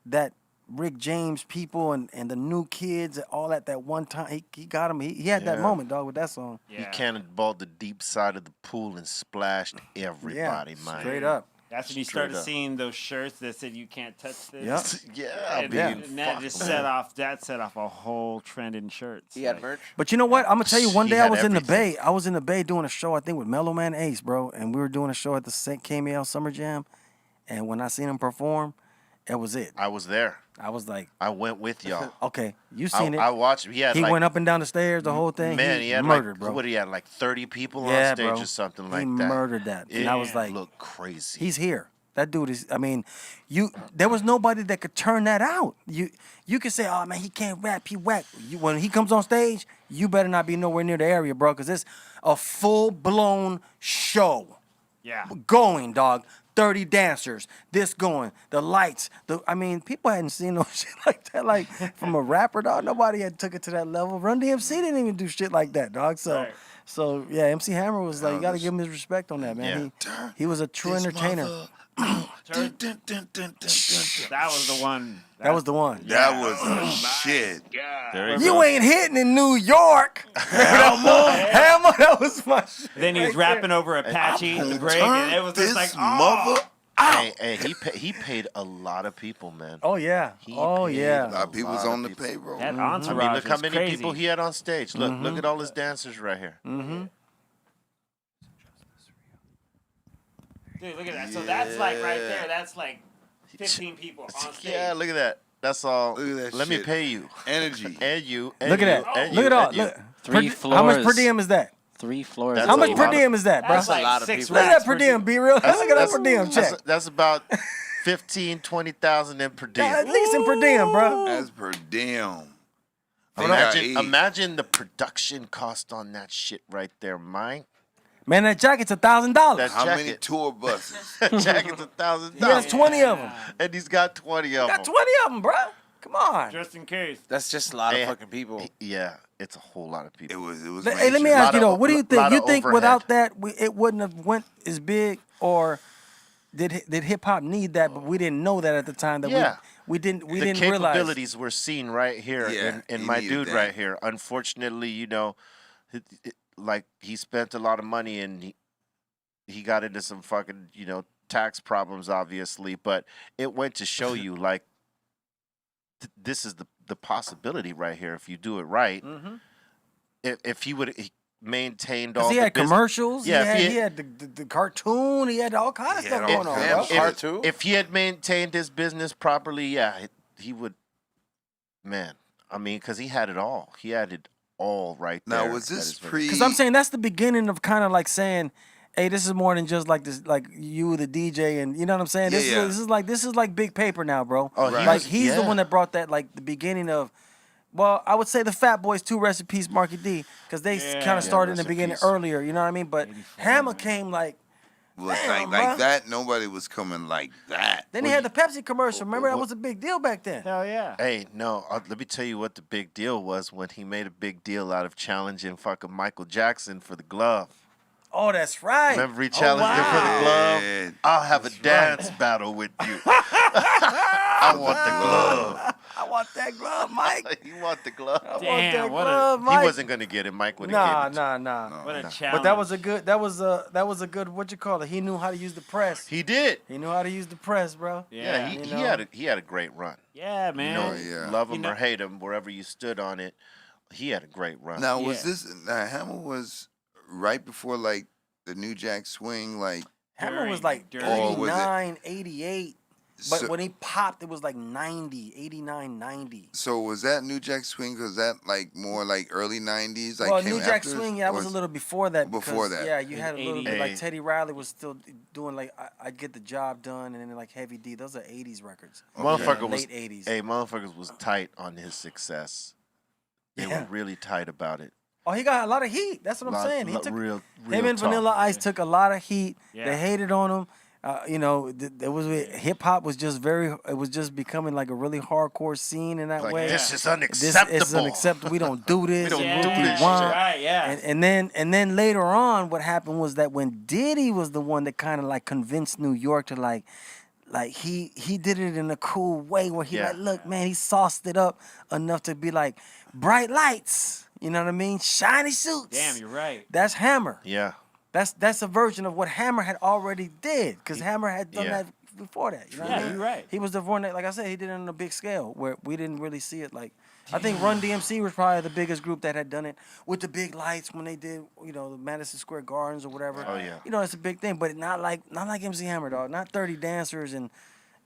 that Rick James people and the new kids all at that one time. He got him. He had that moment, dog, with that song. Yeah. He cannonballed the deep side of the pool and splashed everybody, man. Straight up. That's when you started seeing those shirts that said "You can't touch this." Yeah, and that just set off a whole trend in shirts. He had merch. But you know what? I'm gonna tell you. One day I was in the Bay. I was in the Bay doing a show, I think, with Mellow Man Ace, bro, and we were doing a show at the St. KML Summer Jam. And when I seen him perform, it was it. I was there. I was like, I went with y'all. Okay, you seen it? I watched. He went up and down the stairs, the whole thing. Man, he had murdered, bro. What he had, like 30 people on stage or something like that. He murdered that, and I was like, looked crazy. He's here. That dude is. I mean, there was nobody that could turn that out. You could say, oh man, he can't rap, he whack. When he comes on stage, you better not be nowhere near the area, bro, because it's a full blown show. Yeah. Going, dog. 30 dancers, this going, the lights. I mean, people hadn't seen no shit like that, like from a rapper, dog. Nobody had took it to that level. Run DMC didn't even do shit like that, dog. So yeah, MC Hammer was like, you got to give him his respect on that, man. He was a true entertainer. That was the one. That was the one. That was the shit. You ain't hitting in New York. Hammer, that was my shit. Then he was rapping over Apache in the break, and it was just like, Hey, he paid a lot of people, man. Oh yeah. A lot of people was on the payroll. That I entourage mean, look how was many crazy. people he had on stage. Look at all his dancers right here. Dude, look at that. So that's like right there. That's like 15 people on stage. Yeah, look at that. That's all. Look at that Let me shit. pay you. Energy. And you. Look at that. Look at all. Look. 3 floors. How much per diem is that? 3 floors. That's How much a per lot diem is that, bro? That's like a lot of 6 people. Look at racks that per diem, B-Real. Look at that per diem check. That's about 15,000-20,000 in per diem. At least in per diem, bro. That's per damn. Imagine the production cost on that shit right there, Mike. Man, that jacket's $1,000. How many tour buses? That jacket's $1,000. He has 20 of them. And he's got 20 of them. Got 20 of them, bro. Come on. Just in case. That's just a lot of fucking people. Yeah, it's a whole lot of people. It was. Hey, let me major. ask you though. What do you think? lot You of think overhead. without that, it wouldn't have went as big, or did hip hop need that? But we didn't know that at the time. That we didn't the didn't realize. capabilities we're seeing right here in my dude that. right here. Unfortunately, like he spent a lot of money and he got into some fucking tax problems, obviously. But it went to show you like this is the possibility right here if you do it right. If he would maintained all Cause he the had business. commercials. Yeah, he had the cartoon. He had all kind of stuff going on, bro. Cartoon? If he had maintained his business properly, yeah, he would. Man, I mean, because he had it all. He had it all right there. Now, was this pre? Because I'm saying that's the beginning of kind of like saying, hey, this is more than just like this, like you, the DJ, and you know what I'm saying. Yeah, This is like big paper now, bro. Oh, he like was- he's the yeah. one that brought that, like the beginning of. Well, I would say the Fat Boys too, rest in peace, Marky D, because they kind of started in the rest in beginning peace. earlier. You know what I mean? But Hammer came like. Was Damn, like bruh. that. Nobody was coming like that. Then he had the Pepsi commercial. Remember that was a big deal back then. Hell yeah. Hey, no, let me tell you what the big deal was when he made a big deal out of challenging fucking Michael Jackson for the glove. Oh, that's right. Remember he challenged him for the glove? Yeah. I'll have a dance battle with you. I want the glove. I want that glove, Mike. You want the glove? I want Damn, that what a- glove, Mike. He wasn't gonna get it. Mike would have Nah, given it. nah. What a challenge. But that was a good. That was a good. What you call it? He knew how to use the press. He did. He knew how to use the press, bro. Yeah, Yeah. he had a great run. Yeah, You man. know, yeah. love him You know- or hate him, wherever you stood on it, he had a great run. Now, was Yeah. this Hammer was right before like the New Jack Swing, like Hammer was like During- Or was it- 89, 88. But so, when he popped, it was like 90, 89, 90. so was that New Jack Swing? Was that like more like early '90s? Like Well, came New Jack after, Swing, yeah, that was a little before that. before because, that. Yeah, you had a little bit like 80s. Teddy Riley was still doing like I Get the Job Done, and then like Heavy D. Those are 80s records. Motherfucker was late 80s. Hey, motherfuckers was tight on his success. They Yeah. were really tight about it. Oh, he got a lot of heat. That's what I'm saying. He took real him and talk. Vanilla Ice took a lot of heat. Yeah. They hated on him. You know, there was hip hop was just it was just becoming like a really hardcore scene in that Like, way. this is This unacceptable. is unacceptable. We don't do this. don't and do what do this you want? shit. Right, yeah. And then later on, what happened was that when Diddy was the one that kind of like convinced New York to like he did it in a cool way where he Yeah. like, look, man, he sauced it up enough to be like bright lights. You know what I mean? Shiny suits. Damn, you're right. That's Hammer. Yeah. That's a version of what Hammer had already did, because Hammer had done Yeah. that before that. You know what Yeah, I mean? you're right. He was the one that, like I said, he did it on a big scale where we didn't really see it. Like I think Run DMC was probably the biggest group that had done it with the big lights when they did, you know, the Madison Square Gardens or whatever. Oh, yeah. You know, it's a big thing, but not like MC Hammer, dog. Not 30 dancers and.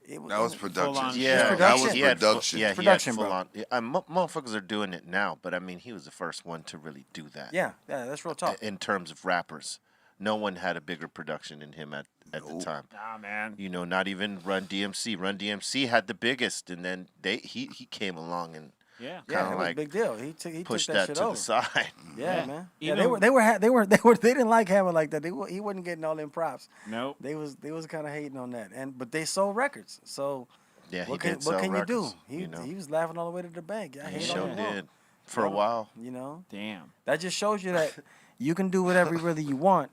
That was production. on. Yeah, It's that production. was he had full- production. Yeah, It's he production, had full bro. on. Yeah, motherfuckers are doing it now, but I mean, he was the first one to really do that. Yeah, that's real talk. In terms of rappers, no one had a bigger production than him at the time. Nah, man. You know, not even Run DMC. Run DMC had the biggest, and then he came along and Yeah. Yeah, kinda it was a like big deal. He took pushed that that shit to over. the side. Yeah, Yeah. man. Yeah, Even- they didn't like Hammer like that. He wasn't getting all them props. Nope. They was kind of hating on that, but they sold records. So Yeah, he what did can sell you do? records, He you know. he was laughing all the way to the bank. I He hate all sure you want. did for a while. You know, Damn. that just shows you that you can do whatever really you want.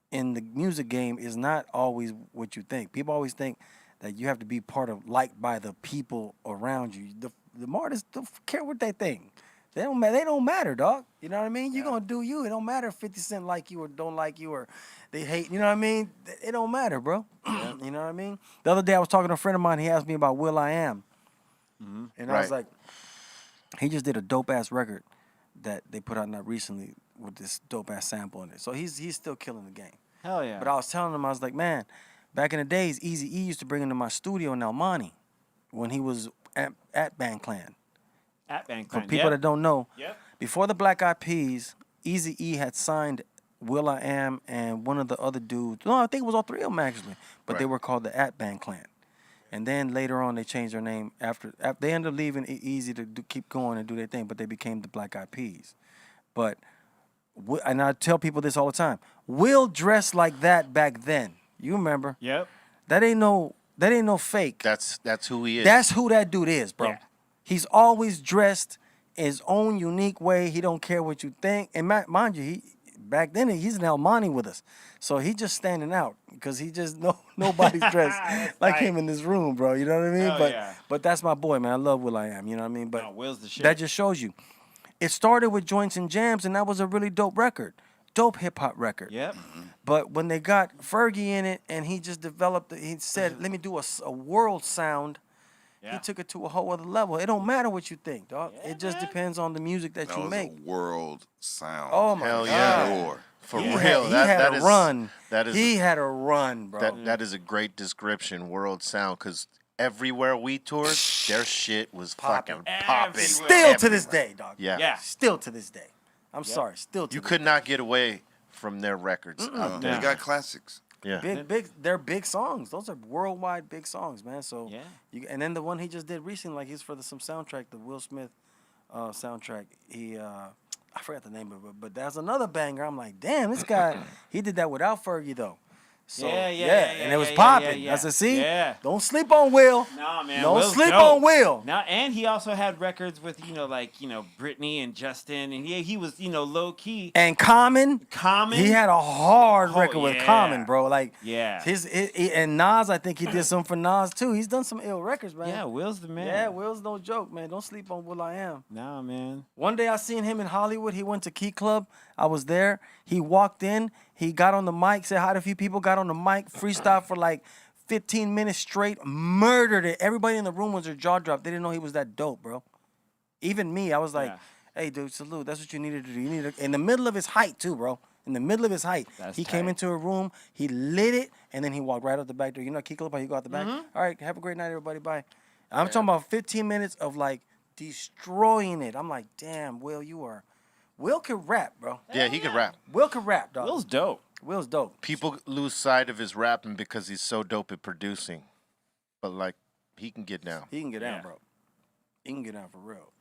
In the music game is not always what you think. People always think that you have to be part of, liked by the people around you. The artists don't care what they think. They don't matter, dog. You know what I mean? You're gonna do you. It don't matter if 50 Cent like you or don't like you or they hate. You know what I mean? It don't matter, bro. You know what I mean? The other day I was talking to a friend of mine. He asked me about Will I Am, and I was Right. like, he just did a dope ass record that they put out not recently with this dope ass sample in it. So he's still killing the game. Hell yeah. But I was telling him, I was like, man, back in the days, Eazy-E used to bring him to my studio in El Monte when he was at Band Clan. At Bang For Clan. people Yep. that don't know, Yep. before the Black Eyed Peas, Eazy-E had signed Will I Am and one of the other dudes. No, I think it was all three of them actually, but they Right. were called the At Band Clan. And then later on, they changed their name after they ended up leaving Easy to keep going and do their thing, but they became the Black Eyed Peas. But and I tell people this all the time: Will dressed like that back then. You remember? Yep. That ain't no fake. That's who he is. That's who that dude is, bro. Yeah. He's always dressed in his own unique way. He don't care what you think. And mind you, back then he's in El Monte with us, so he just standing out because he just nobody's dressed like him in this room, bro. You know what I mean? Hell But that's my boy, man. I love Will I Am. You know what I mean? But No, Will's the shit. that just shows you. It started with Joints and Jams, and that was a really dope record, dope hip hop record. Yep. But when they got Fergie in it, and he just developed, he said, "Let me do a world sound." Yeah. He took it to a whole other level. It don't matter what you think, dog. Yeah, it just man. depends on the music that That you was make. a world sound. Oh my Hell God. yeah. Sure. For He real. had a run. That is He had a run, bro. that is a great description. World sound, because everywhere we toured, their shit was fucking popping. Still to this day, dog. Yeah. Yeah. Still to this day. I'm sorry. Still to You this could not get away from their records out They there. got classics. Yeah. They're big songs. Those are worldwide big songs, man. So Yeah. and then the one he just did recently, like he's for some soundtrack, the Will Smith soundtrack. He I forgot the name of it, but that's another banger. I'm like, damn, this guy, he did that without Fergie though. So, and it was popping. I said, see, don't sleep on Will. Nah, man. Don't Will's sleep dope. on Will. Now, and he also had records with Britney and Justin, and he was low key. And Common, Common. he had a hard record with yeah. Common, bro. Like, Yeah. And Nas, I think he did some for Nas too. He's done some ill records, man. Yeah, Will's the man. Yeah, Will's no joke, man. Don't sleep on Will I Am. Nah, man. One day I seen him in Hollywood. He went to Key Club. I was there. He walked in. He got on the mic, said hi to a few people, got on the mic, freestyle for like 15 minutes straight, murdered it. Everybody in the room was their jaw dropped. They didn't know he was that dope, bro. Even me, I was like, hey, dude, salute. That's what you needed to do. You needed in the middle of his height, too, bro. In the middle of his height. He came into a room, he lit it, and then he walked right out the back door. You know Key Club, how you go out the back? All right, have a great night, everybody. Bye. I'm talking about 15 minutes of like destroying it. I'm like, damn, Will, Will can rap, bro. Yeah, he could rap. Will can rap, dog. Will's dope. Will's dope. People lose sight of his rapping because he's so dope at producing. But, like, he can get down. He can get down, bro. He can get down for real.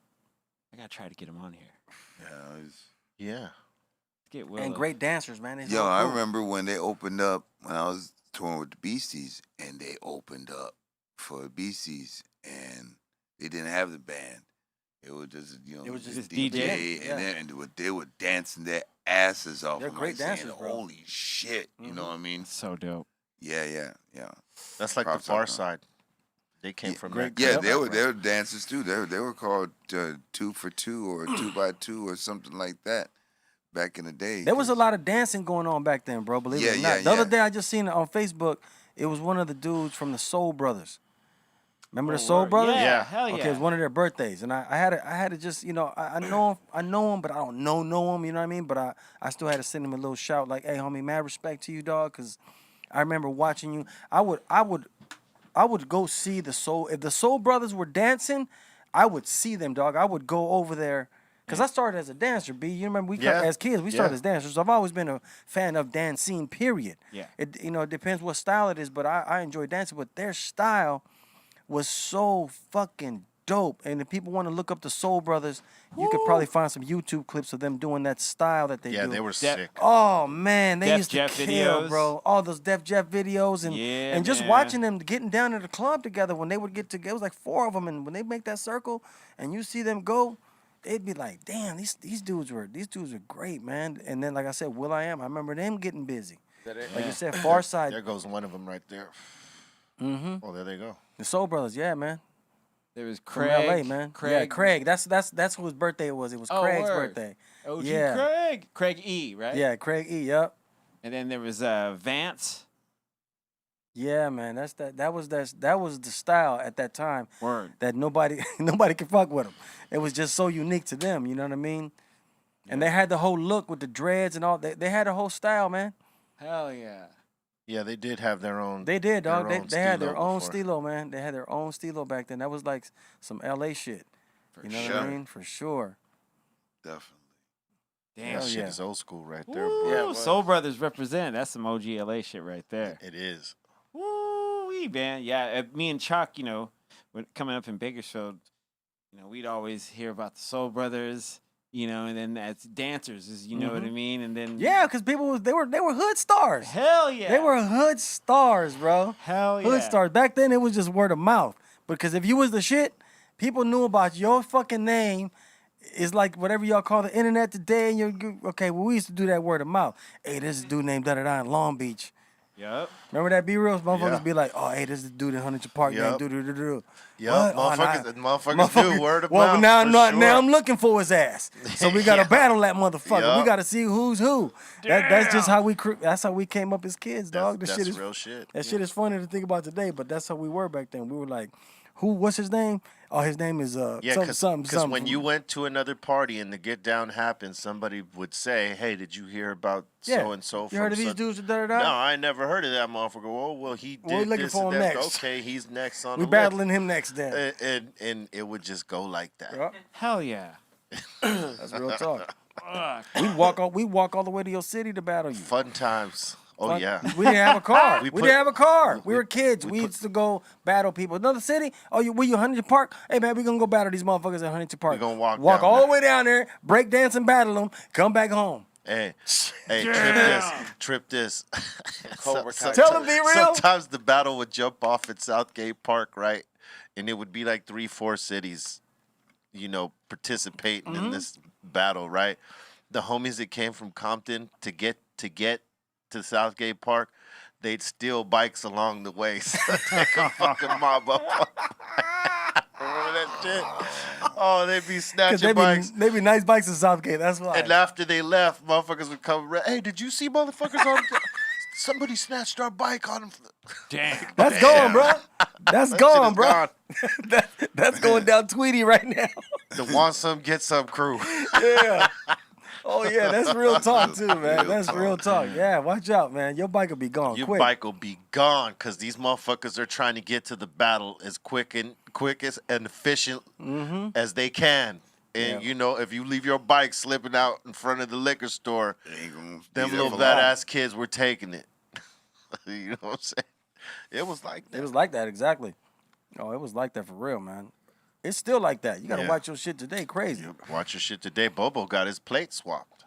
I gotta try to get him on here. Yeah. Get Will. And great dancers, man. Yo, I remember when they opened up, when I was touring with the Beasties, and they opened up for the Beasties, and they didn't have the band. It was just, it was just DJ, yeah. and then they were dancing their asses off. They're I'm great like saying, dancers, bro. holy shit, you know what I mean? So dope. Yeah. That's like Props the Far up, man. Side. They came from great- that. Yeah, Yep. they were dancers too. They were called 2 for 2 or 2 by 2 or something like that back in the day. There was a lot of dancing going on back then, bro. Believe it or not. The other day I just seen it on Facebook. It was one of the dudes from the Soul Brothers. Remember the Soul Brothers? Yeah, hell yeah. Okay, it was one of their birthdays, and I had to just I know him, but I don't know him. You know what I mean? But I still had to send him a little shout like, "Hey, homie, mad respect to you, dog," because I remember watching you. I would go see the Soul. If the Soul Brothers were dancing, I would see them, dog. I would go over there. Because I started as a dancer, B. You remember, as kids, we started as dancers. So I've always been a fan of dancing, period. Yeah. It depends what style it is, but I enjoy dancing. But their style was so fucking dope. And if people want to look up the Soul Brothers, you could probably find some YouTube clips of them doing that style that they do. Yeah, they were sick. Oh, man, they Def used to Jeff kill, videos. bro. All those Def Jeff videos. And just man. watching them getting down at the club together when they would get together. It was like 4 of them. And when they make that circle and you see them go, they'd be like, damn, these dudes were great, man. And then, like I said, Will I Am, I remember them getting busy. Like you said, Far Side. There goes one of them right there. Mm-hmm. Oh, there they go. The Soul Brothers, yeah, man. There was From Craig. LA, man. Yeah, Craig. That's whose birthday it was. It was Craig's word. birthday. OG Yeah. Craig. Craig E, right? Yeah, Craig E, yep. And then there was Vance. Yeah, man. That was the style at that time. Word. That nobody could fuck with them. It was just so unique to them, you know what I mean? And they had the whole look with the dreads and all. They had a whole style, man. Hell yeah. Yeah, they did have their own. They did, dog. their own They had their stilo own before. stilo, man. They had their own stilo back then. That was like some LA shit. You know what I sure. mean? For sure. Definitely. Damn. That Hell shit yeah. is old school right there, Woo, bro. Soul Brothers represent. That's some OG LA shit right there. It is. Woo, man. Yeah, me and Chuck, when coming up in Bakersfield, we'd always hear about the Soul Brothers, and then as dancers, you know what I mean? And then Yeah, because people they were hood stars. hell yeah, They were hood stars, bro. hell yeah, Hood stars. Back then, it was just word of mouth. Because if you was the shit, people knew about your fucking name. It's like whatever y'all call the internet today. And okay, well, we used to do that word of mouth. Hey, this is a dude named da-da-da in Long Beach. Yep. Remember that B-Real? Motherfuckers Yeah. be like, oh, hey, this is a dude in Huntington Park named Yup. do-do-do-do. Yup, What? Oh, motherfuckers do word of well, mouth. now, for now, sure. now I'm looking for his ass. So we got to Yeah. battle that motherfucker. Yup. We got to see who's who. That's just how that's how we came up as kids, dog. That's This shit is real shit. That shit is funny to think about today, but that's how we were back then. We were like, What's his name? Oh, his name is Yeah, something. because when you went to another party and the get down happened, somebody would say, "Hey, did you hear about so and so?" You heard of these dudes? Da, da, da? No, I ainver heard of that motherfucker. Oh, well, he did We're looking this for and him that. next. Okay, he's next on We the battling him next then. list. And it would just go like that. Yup. Hell yeah. That's real talk. Fuck. We walk all the way to your city to battle you. Fun times. Oh yeah. We didn't have a car. We put- didn't have a car. We we- were kids. We used to go battle people. Another city? Oh, were you Huntington Park? Hey man, we gonna go battle these motherfuckers at Huntington Park. We gonna walk down all there. the way down there, break dance and battle them. Come back home. Hey, trip this. Cobra Kai. Tell them B-Real. Sometimes the battle would jump off at Southgate Park, right? And it would be like 3-4 cities, participating in this battle, right? The homies that came from Compton to get to Southgate Park, they'd steal bikes along the way so they could fucking mob up. Remember that shit? Oh, they'd be snatching bikes. They be nice bikes in Southgate. That's why. And after they left, motherfuckers would come. Hey, did you see motherfuckers on? Somebody snatched our bike on them. Damn. That's gone, bro. That's gone, is bro. gone. That's going down Tweety right now. The want some, get some crew. Yeah. Oh yeah, that's real talk too, man. That's real talk. Yeah, watch out, man. Your bike will be gone Your quick. bike will be gone because these motherfuckers are trying to get to the battle as quick and efficient as they can. And if you leave your bike slipping out in front of the liquor store, Ain't gonna be them there little for long. badass kids were taking it. You know what I'm saying? It was like that. It was like that, exactly. Oh, it was like that for real, man. It's still like that. You gotta Yeah. watch your shit today. Crazy. Watch your shit today. Bobo got his plate swapped.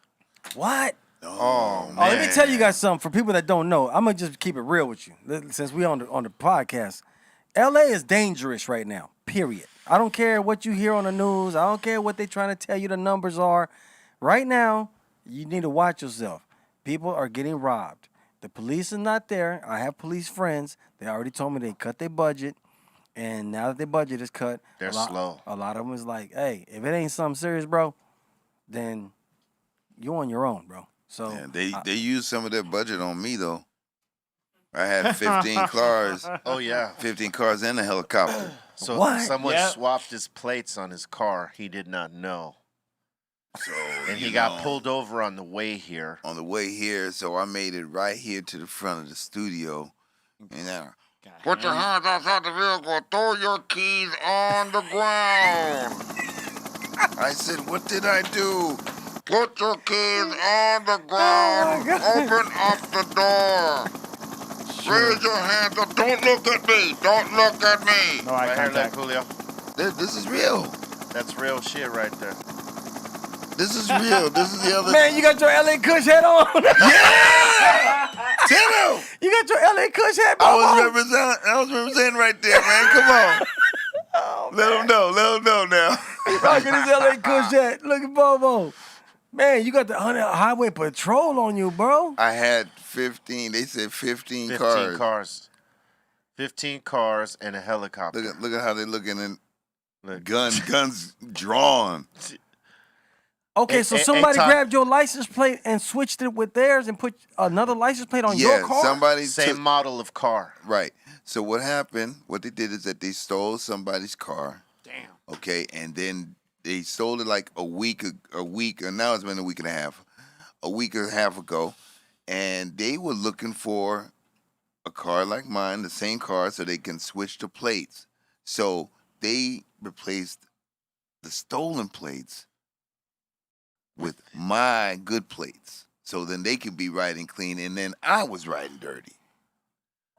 What? Oh, man. Oh, let me tell you guys something. For people that don't know, I'm gonna just keep it real with you. Since we on the podcast, LA is dangerous right now. Period. I don't care what you hear on the news. I don't care what they trying to tell you the numbers are. Right now, you need to watch yourself. People are getting robbed. The police is not there. I have police friends. They already told me they cut their budget. And now that their budget is cut, They're slow. A lot of them is like, hey, if it ain't something serious, bro, then you on your own, bro. So Yeah, they used some of their budget on me though. I had 15 cars. Oh, yeah. 15 cars and a helicopter. So What? someone Yep. swapped his plates on his car. He did not know. So And he you got know, pulled over on the way here. on the way here. So I made it right here to the front of the studio. And now, put your hands outside the vehicle. Throw your keys on the ground. I said, what did I do? Put your keys on the ground. Open up the door. Raise your hands up. Don't look at me. Don't look at me. No eye Right here, that contact. Julio. This is real. That's real shit right there. This is real. This is the other. man, you got your LA Kush hat on. Yeah! Tell him. You got your LA Kush hat, bro. I was representing right there, man. Come on. Let him know. Let him know now. Rocking his LA Kush hat. Look at Bobo. Man, you got the highway patrol on you, bro. I had 15. They said 15 15 cars. cars. 15 cars and a helicopter. Look at how they looking in Look. guns drawn. Okay, Hey, so hey, somebody Eitan. grabbed your license plate and switched it with theirs and put another license plate on your car? somebody Same took, model of car. right. So what happened? What they did is that they stole somebody's car. Damn. Okay, and then they sold it like a week, and now it's been a week and a half ago, and they were looking for a car like mine, the same car, so they can switch the plates. So they replaced the stolen plates with my good plates, so then they could be riding clean, and then I was riding dirty.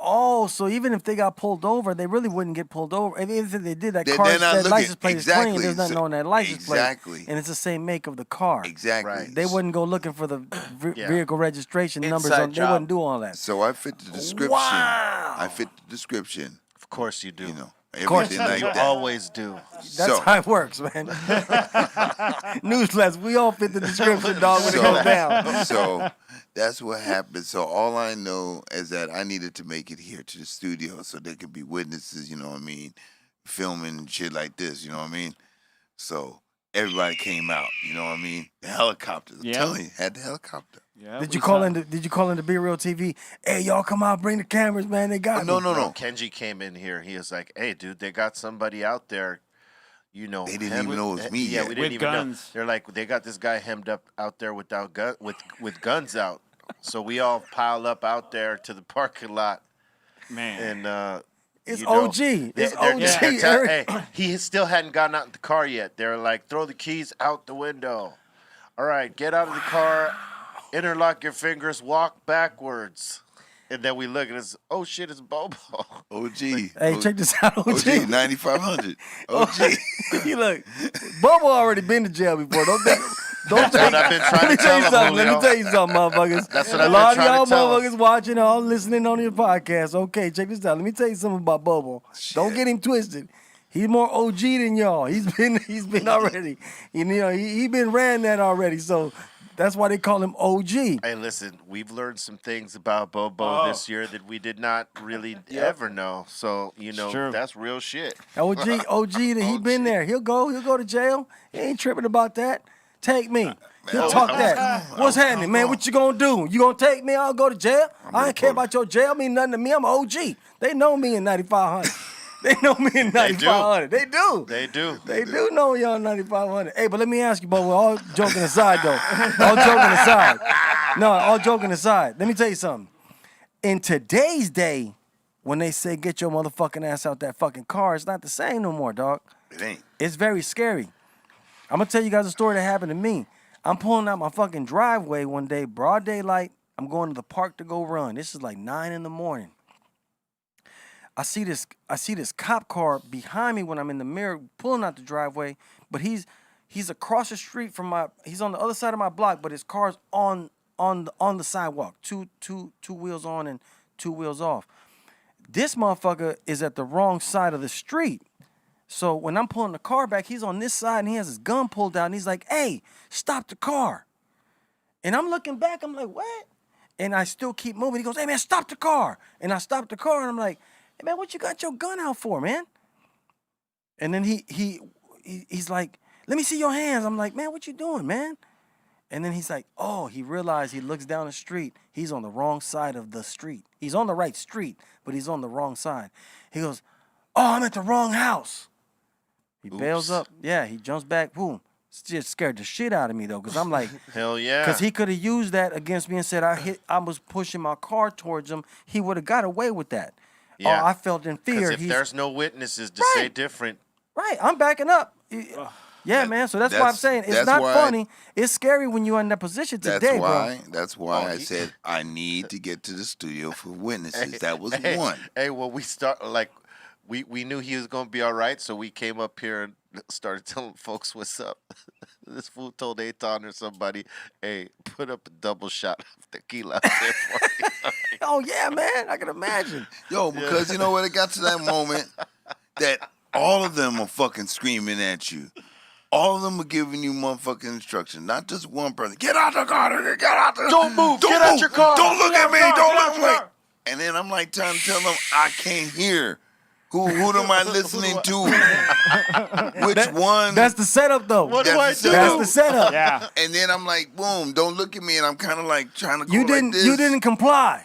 Oh, so even if they got pulled over, they really wouldn't get pulled over. I mean, if they did, that They're car, not that looking- license plate is clean. exactly. There's nothing So- on that license plate. exactly. And it's the same make of the car. Exactly. Right. They wouldn't go looking for the Yeah. vehicle registration numbers. Inside They job. wouldn't do all that. So I fit the description. Wow. I fit the description. Of course you do. You know, course everything like You that. always do. That's So- how it works, man. Newsflash, we all fit the description, dog, when it So- goes down. So that's what happened. So all I know is that I needed to make it here to the studio so there could be witnesses, you know what I mean, filming and shit like this, you know what I mean? So everybody came out, you know what I mean? The helicopter, I'm Yeah. telling you, had the helicopter. Yeah. Did you call in? Did you call in the B-Real TV? Hey, y'all, come out, bring the cameras, man. They got me. No. Kenji came in here. He was like, "Hey, dude, they got somebody out there. You know, They didn't even know it was me Yeah, yet. we didn't With even guns. know. They're like, they got this guy hemmed up out there without with guns out. So we all pile up out there to the parking lot, Man. and It's you know, OG. It's OG. hey, he still hadn't gotten out in the car yet. They're like, throw the keys out the window. All right, get out of the car, interlock your fingers, walk backwards. And then we look and it's, oh shit, it's Bobo. OG. Hey, check this out, OG. OG 9500. OG. You look, Bobo already been to jail before. Don't think. That's what I've been trying to tell him, Let Julio. me tell you something, motherfuckers. That's what A I've lot been of trying y'all to tell him. motherfuckers watching, all listening on your podcast. Okay, check this out. Let me tell you something about Bobo. Don't get him twisted. He's more OG than y'all. He's been already. You know, he been ran that already. So that's why they call him OG. Hey, listen, we've learned some things about Bobo this year that we did not really ever know. So, you know, true. that's real shit. OG, he been there. He'll go to jail. He ain't tripping about that. Take me. He'll talk that. What's happening, man? What you gonna do? You gonna take me? I'll go to jail. I ain't care about your jail. Mean nothing to me. I'm an OG. They know me in 9500. They know me in 9500. They do. They do. They do know y'all 9500. Hey, but let me ask you, Bobo. All joking aside, though. All joking aside. No, all joking aside. Let me tell you something. In today's day, when they say get your motherfucking ass out that fucking car, it's not the same no more, dog. It ain't. It's very scary. I'm gonna tell you guys a story that happened to me. I'm pulling out my fucking driveway one day, broad daylight. I'm going to the park to go run. This is like 9 in the morning. I see this cop car behind me when I'm in the mirror pulling out the driveway, but he's across the street from he's on the other side of my block, but his car's on the sidewalk. Two wheels on and 2 wheels off. This motherfucker is at the wrong side of the street. So when I'm pulling the car back, he's on this side and he has his gun pulled out and he's like, "Hey, stop the car." And I'm looking back, I'm like, "What?" And I still keep moving. He goes, "Hey man, stop the car." And I stopped the car and I'm like, "Hey man, what you got your gun out for, man?" And then he's like, "Let me see your hands." I'm like, "Man, what you doing, man?" And then he's like, oh, he realized he looks down the street. He's on the wrong side of the street. He's on the right street, but he's on the wrong side. He goes, "Oh, I'm at the wrong house." He bails up. Yeah, he jumps back. Boom. Just scared the shit out of me, though, because I'm like, hell yeah. Because he could have used that against me and said I was pushing my car towards him. He would have got away with that. Yeah. Oh, I felt in fear. Because if there's no witnesses to say different. Right, I'm backing up. Yeah, man. So that's why I'm saying it's not funny. It's scary when you're in that position today, bro. That's why I said I need to get to the studio for witnesses. That was one. Hey, well, we start like we knew he was gonna be all right, so we came up here and started telling folks what's up. This fool told Eitan or somebody, "Hey, put up a double shot of tequila out there for me." Oh yeah, man. I can imagine. Yo, because you know what? It got to that moment that all of them are fucking screaming at you. All of them are giving you motherfucking instructions. Not just one person. Get out the car. Get out the Don't move. Don't Get move. out your car. Don't look at me. Get out Don't your look car. at me. And then I'm like trying to tell them I can't hear. Who am I listening to? Which one? That's the setup, though. What do I do? That's the setup. Yeah. And then I'm like, boom, don't look at me. And I'm kind of like trying to go You didn't. like this. You didn't comply.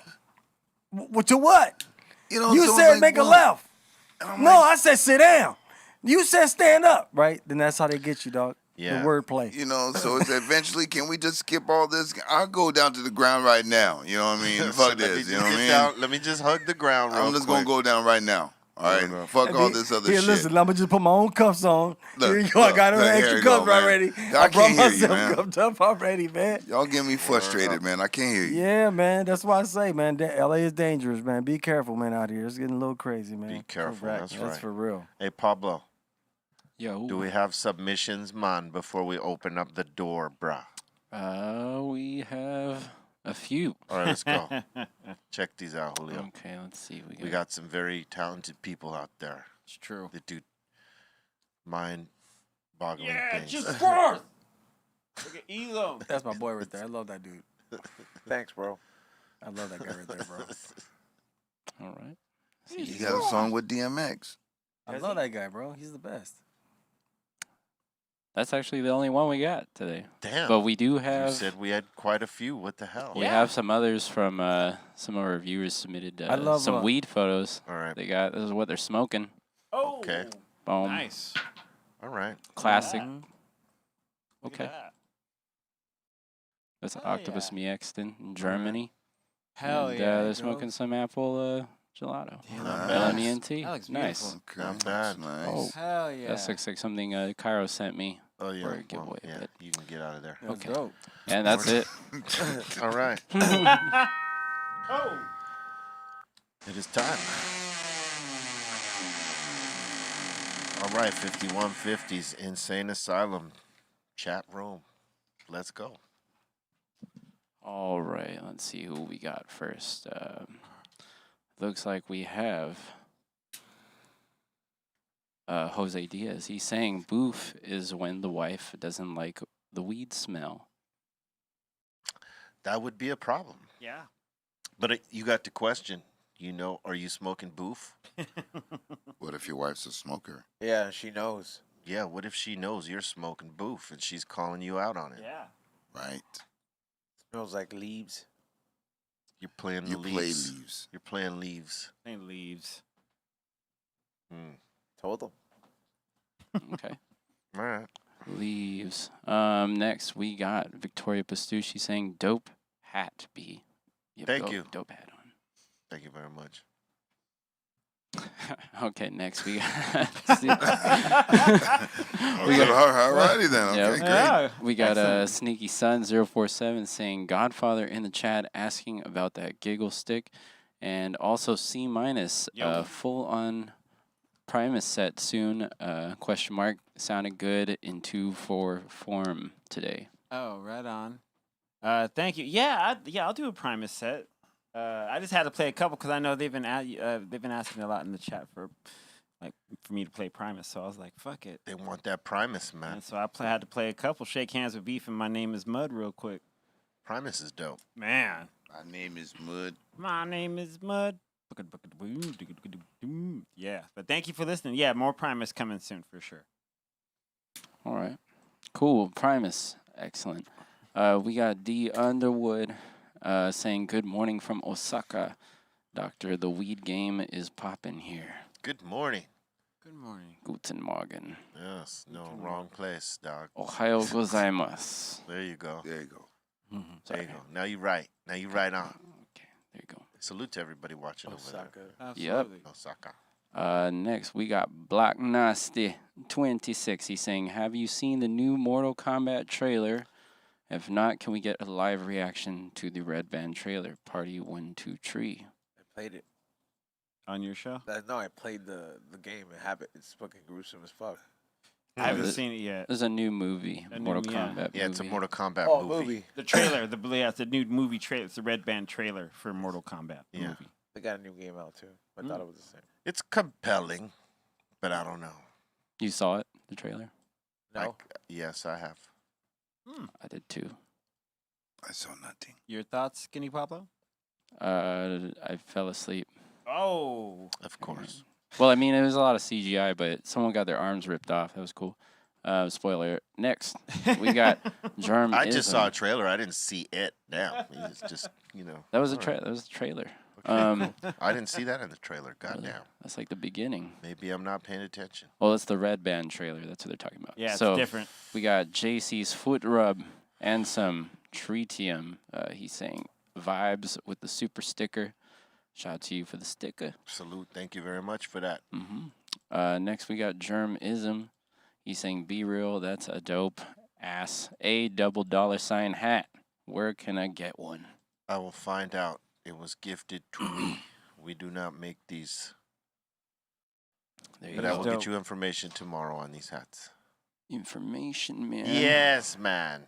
To what? You know, You so said like, make a boom. left. And I'm No, like, I said sit down. You said stand up. Right? Then that's how they get you, dog. Yeah. The wordplay. you know, so it's eventually, can we just skip all this? I'll go down to the ground right now. You know what I mean? So Fuck let me this. just You know what I get mean? down. Let me just hug the ground real I'm just quick. going to go down right now. All right? Fuck all this other Here, shit. listen, I'm gonna just put my own cuffs on. Look, Here you go. I look, got look, here extra you go, cuffs man. already. I brought can't hear you, myself man. cuffed up already, man. Y'all get me frustrated, man. I can't hear you. Yeah, man. That's why I say, man, LA is dangerous, man. Be careful, man, out here. It's getting a little crazy, man. Be careful. Correct. That's That's right. for real. Hey, Pablo, Yo. do we have submissions, man, before we open up the door, bruh? We have a few. All right, let's go. Check these out, Julio. Okay, let's see. We got some very talented people out there It's true. that do mind-boggling things. Look at Elo. That's my boy right there. I love that dude. Thanks, bro. I love that guy right there, bro. All right. You got a song with DMX. I love that guy, bro. He's the best. That's actually the only one we got today. Damn. But we do You have said we had quite a few. What the hell? we have some others from some of our viewers submitted I love, some weed photos. All right. They got this is what they're smoking. Oh, Okay. Boom. nice. All right. Classic. Look at Okay. that. That's Hell Octopus Miexton in Germany. Hell And, yeah. they're bro. smoking some apple gelato. Nice. LMENT. That looks Nice. beautiful. Okay, Not that's bad. nice. Oh, Hell yeah. that looks like something Cairo sent me. Oh yeah. Or a giveaway, yeah. but- You can get out of there. That's Okay. dope. And that's it. All right. Oh. It is time. All right, 5150's Insane Asylum chat room. Let's go. All right, let's see who we got first. Looks like we have Jose Diaz. He's saying boof is when the wife doesn't like the weed smell. That would be a problem. Yeah. But you got to question, you know, are you smoking boof? What if your wife's a smoker? Yeah, she knows. Yeah, what if she knows you're smoking boof and she's calling you out on it? Yeah. Right? Smells like leaves. You're playing the You play leaves. leaves. You're playing leaves. Ain't leaves. Hmm. Told them. Okay. All right. Leaves. Next we got Victoria Pastucci saying dope hat B. Thank you. Dope hat on. Thank you very much. Okay, next we got Alrighty then. Yeah. Okay, great. Yeah. we got Sneaky Sun 047 saying Godfather in the chat asking about that giggle stick, and also C minus Yo. full on Primus set soon question mark sounded good in 2-4 form today. Oh, right on. Thank you. Yeah, I'll do a Primus set. I just had to play a couple because I know they've been asking a lot in the chat for me to play Primus. So I was like, fuck it. They want that Primus, man. And so had to play a couple. Shake hands with Beef and My Name is Mud real quick. Primus is dope. Man, My name is Mud. my name is Mud. Yeah, but thank you for listening. Yeah, more Primus coming soon for sure. All right. Cool. Primus. Excellent. We got D Underwood saying good morning from Osaka. Doctor, the weed game is popping here. Good morning. Good morning. Guten Morgen. Yes. No, wrong place, dog. Ohayo gozaimasu. There you go. There you go. There Sorry. you go. Now you right. Now you right on. Okay, there you go. Salute to everybody watching over Osaka. Absolutely. there. Osaka. Next, we got Black Nasty 26. He's saying, have you seen the new Mortal Kombat trailer? If not, can we get a live reaction to the Red Band trailer? Party 1, 2, 3. I played it. On your show? No, I played the game and Habit. It's fucking gruesome as fuck. I haven't the- seen it yet. There's a new movie, A new- Mortal yeah. Kombat Yeah, it's a movie. Mortal Kombat Oh, movie. movie. The trailer, it's a new movie trailer. It's the Red Band trailer for Mortal Kombat Yeah. movie. They got a new game out too. I thought it was the same. It's compelling, but I don't know. You saw it, the trailer? No. Yes, I have. I did too. I saw nothing. Your thoughts, Skinny Pablo? I fell asleep. Oh. Of course. Well, I mean, it was a lot of CGI, but someone got their arms ripped off. That was cool. Spoiler. Next, we got Germ. I just saw a trailer. I didn't see it. Now it's just That was a all right. That was a trailer. Okay, cool. I didn't see that in the trailer. Goddamn. That's like the beginning. Maybe I'm not paying attention. Well, it's the Red Band trailer. That's what they're talking about. Yeah, it's so different. We got JC's foot rub and some tritium. He's saying vibes with the super sticker. Shout out to you for the sticker. Salute. Thank you very much for that. Next, we got Germism. He's saying B-Real. That's a dope ass $$ hat. Where can I get one? I will find out. It was gifted to me. We do not make these. There you But I go. will get you information tomorrow on these hats. Information, man. Yes, man.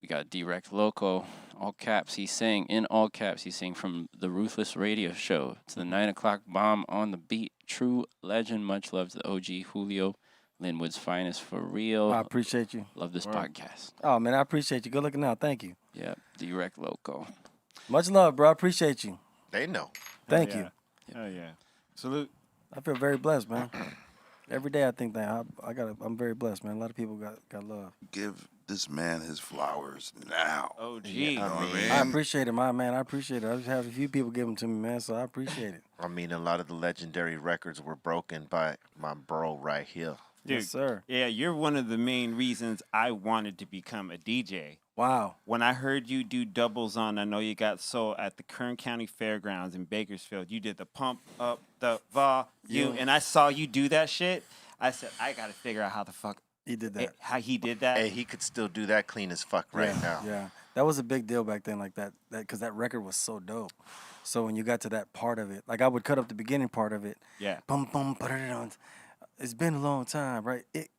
We got Direct Loco, all caps. He's saying, in all caps, he's saying from the Ruthless Radio Show to the 9 o'clock bomb on the beat. True legend. Much love to the OG Julio, Linwood's finest for real. I appreciate you. Love this podcast. Oh, man, I appreciate you. Good looking out. Thank you. Yep, Direct Loco. Much love, bro. I appreciate you. They know. Thank you. Oh, yeah. Salute. I feel very blessed, man. Every day I think that I'm very blessed, man. A lot of people got love. Give this man his flowers now. Oh, gee. You know what I mean? I appreciate it, my man. I appreciate it. I just have a few people give them to me, man, so I appreciate it. I mean, a lot of the legendary records were broken by my bro right here. Dude, Yes, sir. Yeah, you're one of the main reasons I wanted to become a DJ. Wow. When I heard you do doubles on I Know You Got Soul at the Kern County Fairgrounds in Bakersfield, you did the pump up the volume, and I saw you do that shit. I said, I got to figure out how the fuck He did that. how he did that. Hey, he could still do that clean as fuck right now. Yeah, that was a big deal back then, like that because that record was so dope. So when you got to that part of it, like I would cut up the beginning part of it. Yeah. Bum bum put it on. It's been a long time, right? It's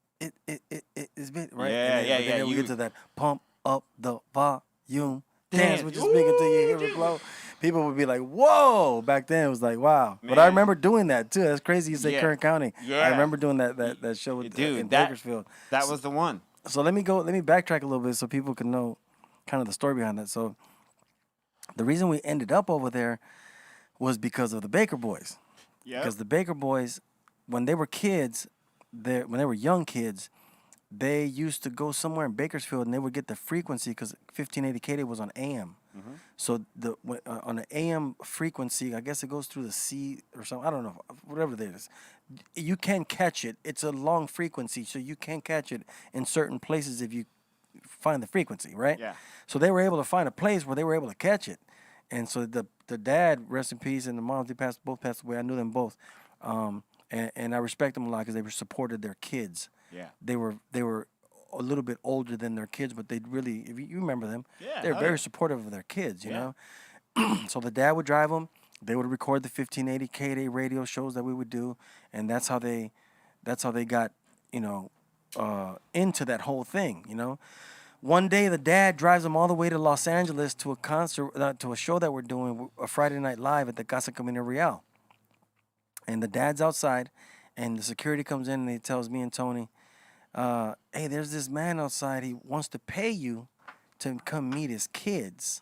been right. Yeah, and then, yeah. Then we You- get to that pump up the volume. Dance with your speaker till you hear it blow. People would be like, "Whoa!" Back then it was like, "Wow!" But I Man. remember doing that too. That's crazy. You say Yeah. Kern County. Yeah. I remember doing that show with, in Bakersfield. That was the one. So let me backtrack a little bit so people can know kind of the story behind that. So the reason we ended up over there was because of the Baker Boys. Yeah. Because the Baker Boys, when they were kids, when they were young kids, they used to go somewhere in Bakersfield and they would get the frequency because 1580 KD was on AM. So on the AM frequency, I guess it goes through the C or something. I don't know, whatever it is. You can catch it. It's a long frequency, so you can catch it in certain places if you find the frequency, right? Yeah. So they were able to find a place where they were able to catch it. And so the dad, rest in peace, and the mom, they both passed away. I knew them both. And I respect them a lot because they supported their kids. Yeah. They were a little bit older than their kids, but they really, if you remember them, Yeah, they're hell very yeah. supportive of their kids, you Yeah. know? So the dad would drive them. They would record the 1580 KD radio shows that we would do, and that's how they got, you know, into that whole thing, you know? One day, the dad drives them all the way to Los Angeles to a concert, to a show that we're doing, a Friday Night Live at the Casa Camino Real. And the dad's outside, and the security comes in and he tells me and Tony, hey, there's this man outside. He wants to pay you to come meet his kids.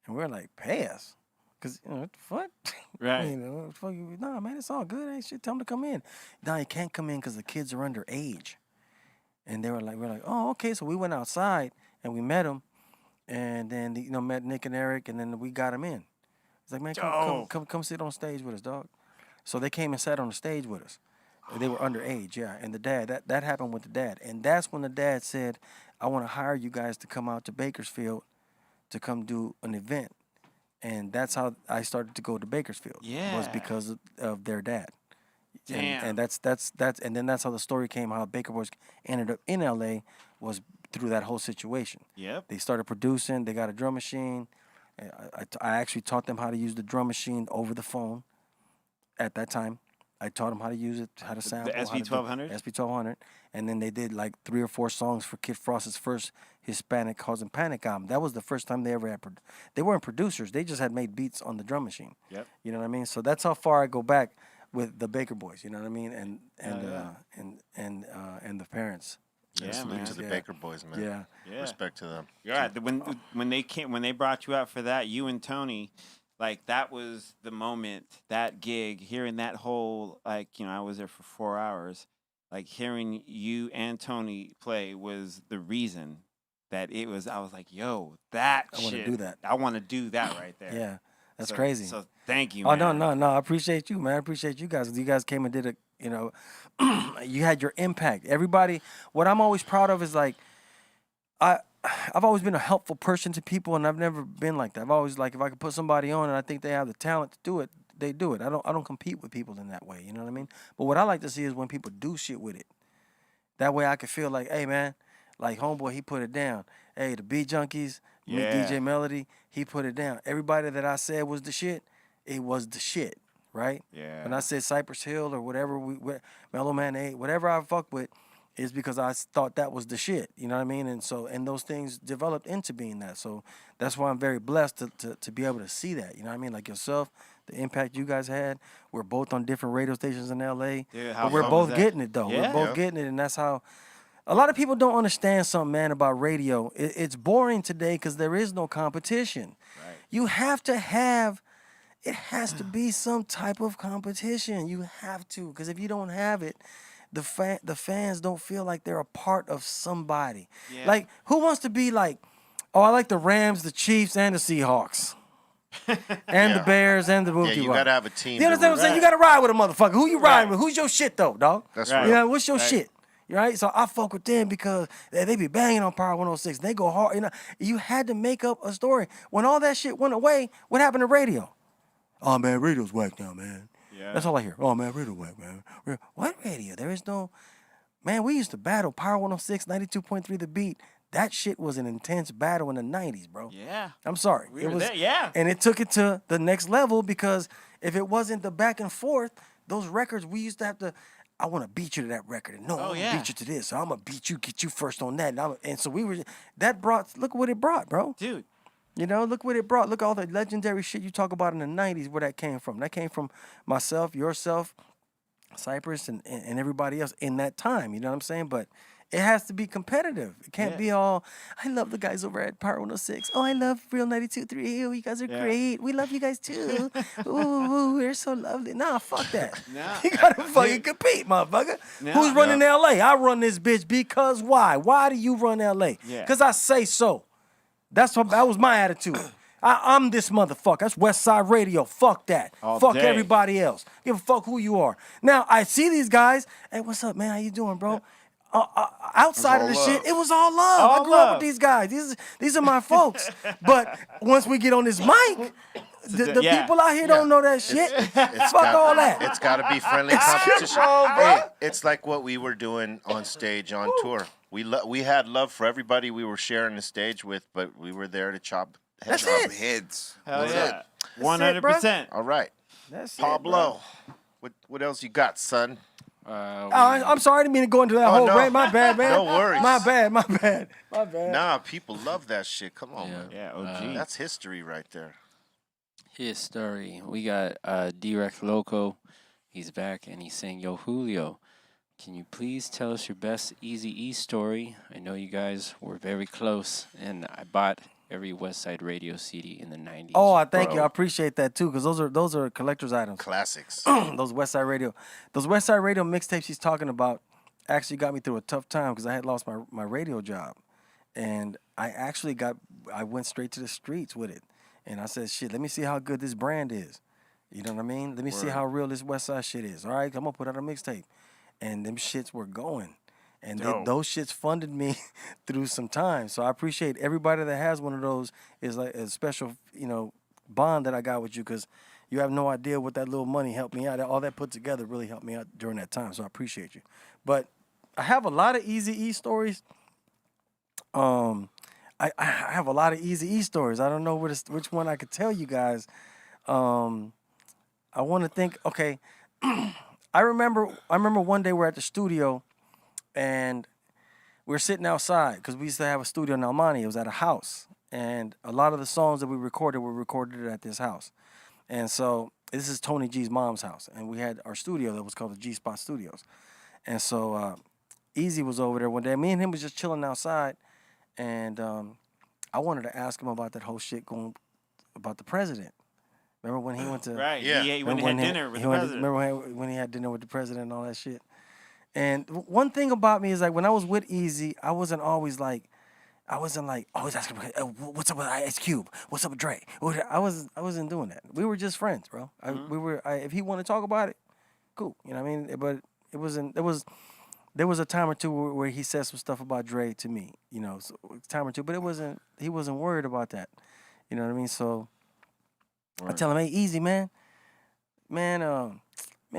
And we're like, pay us? Because, you know, what the fuck? Right. You know, what the fuck nah, man, it's all good. Ain't shit. Tell him to come in. No, he can't come in because the kids are underage. And we're like, oh, okay. So we went outside and we met him, and then you know met Nick and Eric, and then we got him in. He's like, man, come sit on stage with us, dog. So they came and sat on the stage with us. They were underage, yeah. And the dad, that happened with the dad, and that's when the dad said, I want to hire you guys to come out to Bakersfield to come do an event, and that's how I started to go to Bakersfield. Was Yeah. because of their dad. Damn. And that's and then that's how the story came. How Baker Boys ended up in LA was through that whole situation. Yep. They started producing. They got a drum machine. I actually taught them how to use the drum machine over the phone. At that time, I taught them how to use it, how to sample. SP1200? SP1200, and then they did like 3 or 4 songs for Kid Frost's first Hispanic Causing Panic album. That was the first time they ever had. They weren't producers. They just had made beats on the drum machine. Yep. You know what I mean? So that's how far I go back with the Baker Boys. You know what I mean? And the parents. Yeah, Salute man. to the Yeah. Baker Boys, man. Yeah. Yeah. Respect to them. Yeah, when they brought you out for that, you and Tony, like that was the moment, that gig, hearing that whole, like, you know, I was there for 4 hours, like hearing you and Tony play was the reason that it was. I was like, yo, that I wanna shit, do that. I want to do that right there. Yeah. That's So- crazy. So thank you. Oh man. no! I appreciate you, man. I appreciate you guys. You guys came and did it. You know, you had your impact. Everybody. What I'm always proud of is like, I've always been a helpful person to people, and I've never been like that. I've always like if I could put somebody on and I think they have the talent to do it, they do it. I don't compete with people in that way. You know what I mean? But what I like to see is when people do shit with it. That way I can feel like, hey man, like homeboy, he put it down. Hey, the Beat Junkies, me, Yeah. DJ Melody, he put it down. Everybody that I said was the shit, it was the shit, right? Yeah. When I said Cypress Hill or whatever, Mellow Man 8, whatever I fuck with, is because I thought that was the shit. You know what I mean? And so, and those things developed into being that. So that's why I'm very blessed to be able to see that. You know what I mean? Like yourself, the impact you guys had. We're both on different radio stations in LA. Dude, how But we're fun both was that? getting it though. Yeah. We're both getting it, and that's how. A lot of people don't understand something, man, about radio. It's boring today because there is no competition. Right. You have to have. It has to be some type of competition. You have to, because if you don't have it, the fans don't feel like they're a part of somebody. Yeah. Like, who wants to be like, oh, I like the Rams, the Chiefs, and the Seahawks. And the Bears and the Yeah, you gotta have a team. You understand what I'm saying? You gotta ride with a motherfucker. Who you riding with? Who's your shit though, dog? That's Right. right. You know, what's your shit? Right? So I fuck with them because they be banging on Power 106. And they go hard. You know, you had to make up a story. When all that shit went away, what happened to radio? Oh man, radio's whack now, man. Yeah. That's all I hear. Oh man, radio whack, man. What radio? There is no, man. We used to battle Power 106, 92.3 The Beat. That shit was an intense battle in the 90s, bro. Yeah. I'm sorry. We were there, yeah. And it took it to the next level because if it wasn't the back and forth, those records, we used to have to, I want to beat you to that record. And no, I'm going to beat you to this. So I'm going to beat you, get you first on that. And so we were, that brought, look what it brought, bro. Dude. You know, look what it brought. Look at all the legendary shit you talk about in the 90s, where that came from. That came from myself, yourself, Cypress, and everybody else in that time. You know what I'm saying? But it has to be competitive. It can't be all, I love the guys over at Power 106. Oh, I love Real 92.3. Oh, you guys are great. We love you guys too. Ooh, we're so lovely. Nah, fuck that. Nah. You gotta fucking compete, motherfucker. Nah. Who's running LA? I run this bitch because why? Why do you run LA? Yeah. Because I say so. That was my attitude. I'm this motherfucker. That's West Side Radio. Fuck that. All fuck day. everybody else. Give a fuck who you are. Now, I see these guys. Hey, what's up, man? How you doing, bro? Outside of the shit, it was all love. All I grew up love. with these guys. These are my folks. But once we get on this mic, the people out here don't know that shit. Fuck all that. It's got to be friendly competition. Hey, it's like what we were doing on stage on tour. We had love for everybody we were sharing the stage with, but we were there to chop heads. That's it. Heads. Hell That's yeah. it. 100%. All right, That's Pablo. What else you got, son? I'm sorry, I didn't mean to go into that whole no. rant. My bad, man. No worries. My bad. Nah, people love that shit. Come on, man. Yeah, OG. That's history right there. History. We got Direct Loco. He's back and he's saying, "Yo, Julio, can you please tell us your best Eazy-E story? I know you guys were very close, and I bought every West Side Radio CD in the 90s. Oh, I thank bro. you. I appreciate that too, because those are collector's items. Classics. those West Side Radio mixtapes he's talking about actually got me through a tough time because I had lost my radio job, and I went straight to the streets with it, and I said, shit, let me see how good this brand is. You know what I mean? Let me see how real this West Side shit is. All right, I'm gonna put out a mixtape, and them shits were going. And those shits funded me through some time. So I appreciate everybody that has one of those. Is like a special, bond that I got with you, because you have no idea what that little money helped me out. All that put together really helped me out during that time. So I appreciate you. But I have a lot of Eazy-E stories. I have a lot of Eazy-E stories. I don't know which one I could tell you guys. I want to think. Okay, I remember one day we're at the studio. And we're sitting outside because we used to have a studio in Almani. It was at a house. And a lot of the songs that we recorded were recorded at this house. And so this is Tony G's mom's house. And we had our studio that was called the G-Spot Studios. And so Eazy was over there one day. Me and him was just chilling outside. And I wanted to ask him about that whole shit going about the president. Remember when he went to... Right. Yeah. He had dinner with the president. Remember when he had dinner with the president and all that shit? And one thing about me is, like, when I was with Eazy, I wasn't always like, always asking, what's up with Ice Cube? What's up with Dre? I wasn't doing that. We were just friends, bro. If he wanted to talk about it, cool. You know what I mean? But it wasn't. There was a time or two where he said some stuff about Dre to me. So a time or two, but he wasn't worried about that. You know what I mean? So I tell him, hey, Eazy, man,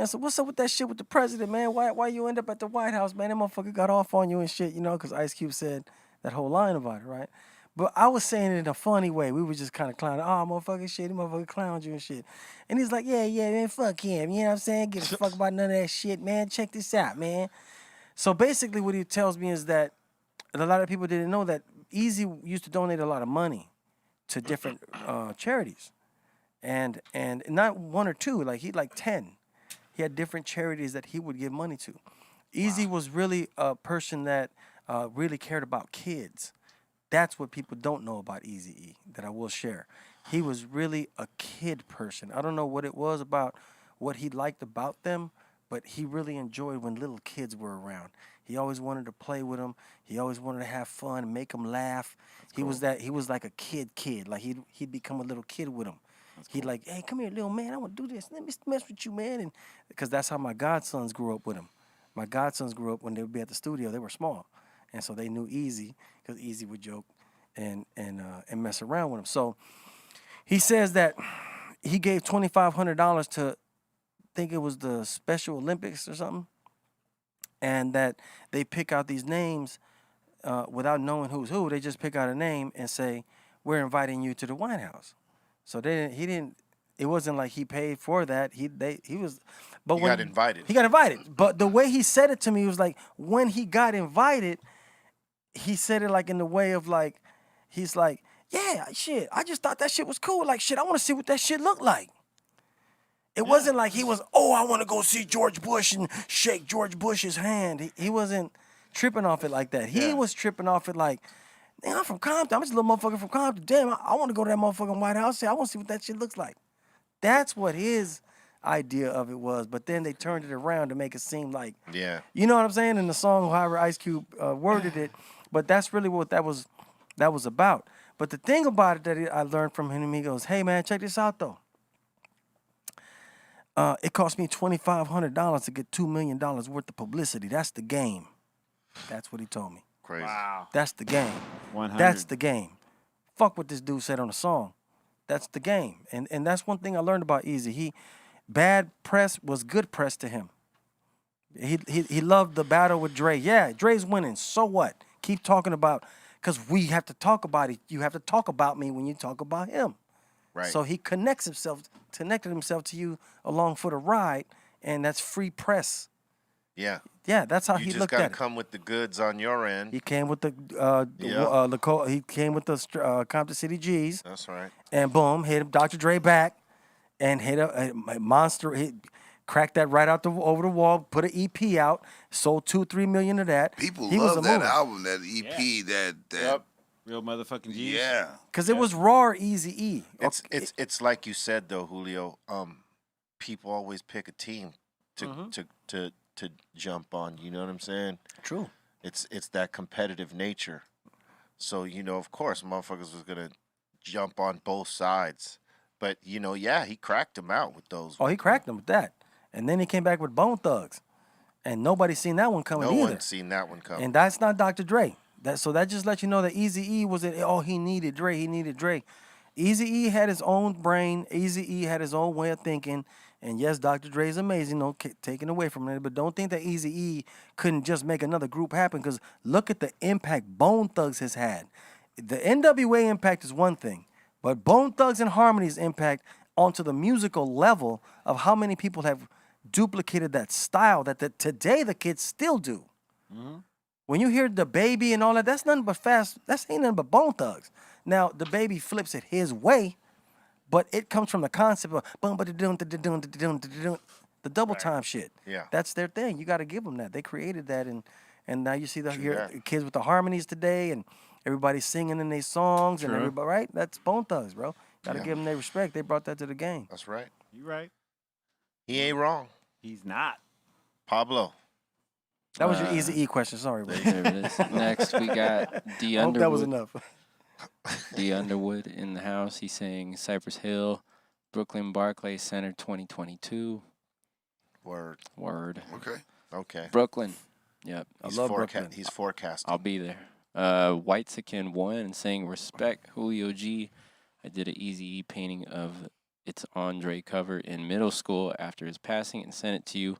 so what's up with that shit with the president, man? Why you end up at the White House, man? That motherfucker got off on you and shit, because Ice Cube said that whole line about it, right? But I was saying it in a funny way. We were just kind of clowning. Oh, motherfucking shit, he motherfucker clowned you and shit. And he's like, yeah, man, fuck him. You know what I'm saying? Give a fuck about none of that shit, man. Check this out, man. So basically what he tells me is that a lot of people didn't know that Eazy used to donate a lot of money to different charities. And not one or two, he'd 10. He had different charities that he would give money to. Eazy was really a person that really cared about kids. That's what people don't know about Eazy-E that I will share. He was really a kid person. I don't know what it was about what he liked about them, but he really enjoyed when little kids were around. He always wanted to play with them. He always wanted to have fun, make them laugh. He was like a kid. Like he'd become a little kid with him. He'd like, hey, come here, little man. I want to do this. Let me mess with you, man. And because that's how my godsons grew up with him. My godsons grew up when they would be at the studio. They were small, and so they knew Easy because Easy would joke and mess around with him. So he says that he gave $2,500 to, think it was the Special Olympics or something, and that they pick out these names without knowing who's who. They just pick out a name and say, we're inviting you to the White House. So he didn't. It wasn't like he paid for that. He was. But He when got invited. He got invited. But the way he said it to me was like, when he got invited, he said it like in the way of like, he's like, yeah, shit. I just thought that shit was cool. Like, shit, I want to see what that shit looked like. It wasn't like he was, oh, I want to go see George Bush and shake George Bush's hand. He wasn't tripping off it like that. He was tripping off it like, man, I'm from Compton. I'm just a little motherfucker from Compton. Damn, I want to go to that motherfucking White House. I want to see what that shit looks like. That's what his idea of it was. But then they turned it around to make it seem like, you know what I'm saying? In the song, however Ice Cube worded it. But that's really what that was about. But the thing about it that I learned from him, he goes, hey, man, check this out, though. It cost me $2,500 to get $2 million worth of publicity. That's the game. That's what he told me. Crazy. Wow. That's the game. 100. That's the game. Fuck what this dude said on the song. That's the game. And that's one thing I learned about Easy. Bad press was good press to him. He loved the battle with Dre. Yeah, Dre's winning. So what? Keep talking about, because we have to talk about it. You have to talk about me when you talk about him. Right. So he connected himself to you along for the ride, and that's free press. Yeah. Yeah, that's how You he just looked gotta at it. come with the goods on your end. He came with the he came with the Compton City G's. That's right. And boom, hit Dr. Dre back, and hit a monster. He cracked that right out over the wall. Put an EP out, sold 2-3 million of that. People He was love a that mover. album, that EP, that Real motherfucking G's. yeah. Because it was raw Easy E. It's like you said though, Julio. People always pick a team to jump on. You know what I'm saying? True. It's that competitive nature. So of course, motherfuckers was gonna jump on both sides. But he cracked him out with those. Oh, he cracked him with that, and then he came back with Bone Thugs, and nobody seen that one coming No either. one seen that one coming. And that's not Dr. Dre. That just lets you know that Eazy-E was it. Oh, he needed Dre. He needed Dre. Eazy-E had his own brain. Eazy-E had his own way of thinking. And yes, Dr. Dre is amazing. No taking away from it, but don't think that Eazy-E couldn't just make another group happen. Because look at the impact Bone Thugs has had. The NWA impact is one thing, but Bone Thugs and Harmony's impact onto the musical level of how many people have duplicated that style that today the kids still do. Mm-hmm. When you hear the Baby and all that, that's nothing but fast. That's ain't nothing but Bone Thugs. Now the Baby flips it his way, but it comes from the concept of the double time shit. Yeah. That's their thing. You got to give them that. They created that, and now you see the kids with the harmonies today, and everybody's singing in their songs, and everybody, right? That's Bone Thugs, bro. Got to give them their respect. They brought that to the game. That's right. You right. He ain't wrong. He's not. Pablo. That was your Easy E question. Sorry, bro. There it is. Next, we got D. I hope that was Underwood. enough. D. Underwood in the house. He's saying Cypress Hill, Brooklyn Barclays Center 2022. Word. Okay. Brooklyn. Yep. I love Brooklyn. He's forecasting. I'll be there. Whitezican 1 saying respect Julio G. I did an Eazy-E painting of It's Andre cover in middle school after his passing and sent it to you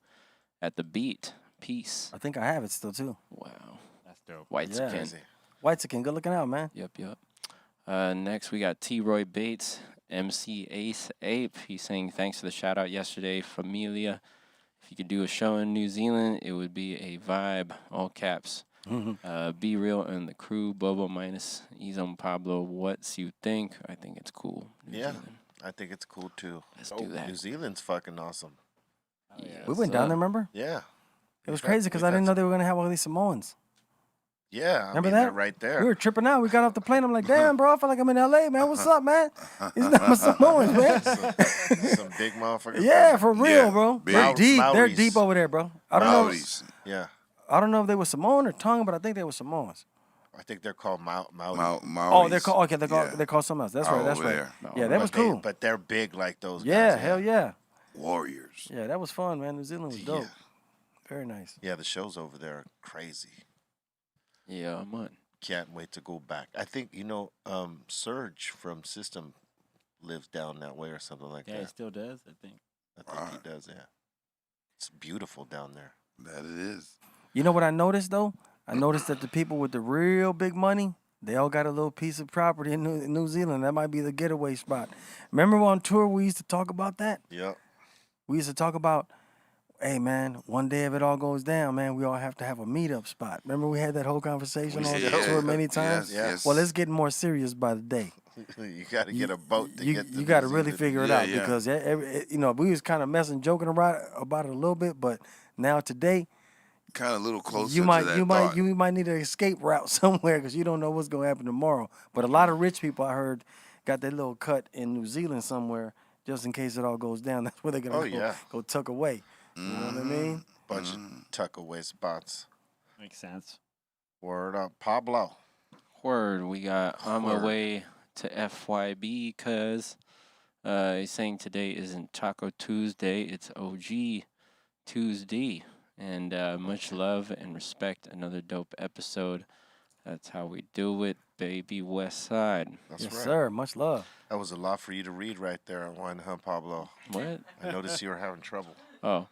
at the beat. Peace. I think I have it still too. Wow. That's dope. Whitezican. Whitezican, good looking out, man. Yep. Next, we got T. Roy Bates, MC Ace Ape. He's saying thanks for the shout out yesterday, Familia. If you could do a show in New Zealand, it would be a vibe. All caps. B-Real and the crew, Bobo minus Izon Pablo. What's you think? I think it's cool. New Zealand. I think it's cool too. Let's do that. New Zealand's fucking awesome. Yeah, We went down there, remember? Yeah. It was crazy because I didn't know they were going to have all these Samoans. Yeah, I Remember mean, that? they're right there. We were tripping out. We got off the plane. I'm like, damn, bro, I feel like I'm in LA, man. What's up, man? These not Samoans, man. Some big motherfuckers. Yeah, for real, Yeah, bro. big. They're deep. They're Maoris. deep over there, bro. I don't Maoris. Yeah, know. I don't know if they were Samoan or Tongan, but I think they were Samoans. I think they're called Maori. Oh, they're called okay. Yeah. They're called something else. That's All right. That's over right. there. Yeah, that was cool. But they're big like those Yeah, guys. hell yeah. Warriors. Yeah, that was fun, man. New Zealand was dope. Yeah. Very nice. Yeah, the shows over there are crazy. Yeah, man. Can't wait to go back. I think, Serge from System lives down that way or something like Yeah, he that. still does, I think. I think he does, yeah. It's beautiful down there. That it is. You know what I noticed though? I noticed that the people with the real big money, they all got a little piece of property in New Zealand. That might be the getaway spot. Remember on tour we used to talk about that? Yep. We used to talk about, hey man, one day if it all goes down, man, we all have to have a meetup spot. Remember we had that whole conversation on the tour many times? Yes. Well, it's getting more serious by the day. You got to get a boat to get to You got to New really Zealand. figure it Yeah, out yeah. because we was kind of messing, joking about it a little bit, but now today Kind of a little closer you might to that you thought. might need an escape route somewhere because you don't know what's gonna happen tomorrow. But a lot of rich people I heard got their little cut in New Zealand somewhere just in case it all goes down. That's where they're gonna go tuck away. You know what I mean? Bunch of tuck away spots. Makes sense. Word up. Pablo. Word, we got on my Word. way to FYB because he's saying today isn't Taco Tuesday, it's OG Tuesday. And much love and respect. Another dope episode. That's how we do it, baby. West Side. That's Yes, right. sir. Much love. That was a lot for you to read right there on one, huh, Pablo? What? I noticed you were having trouble. Oh.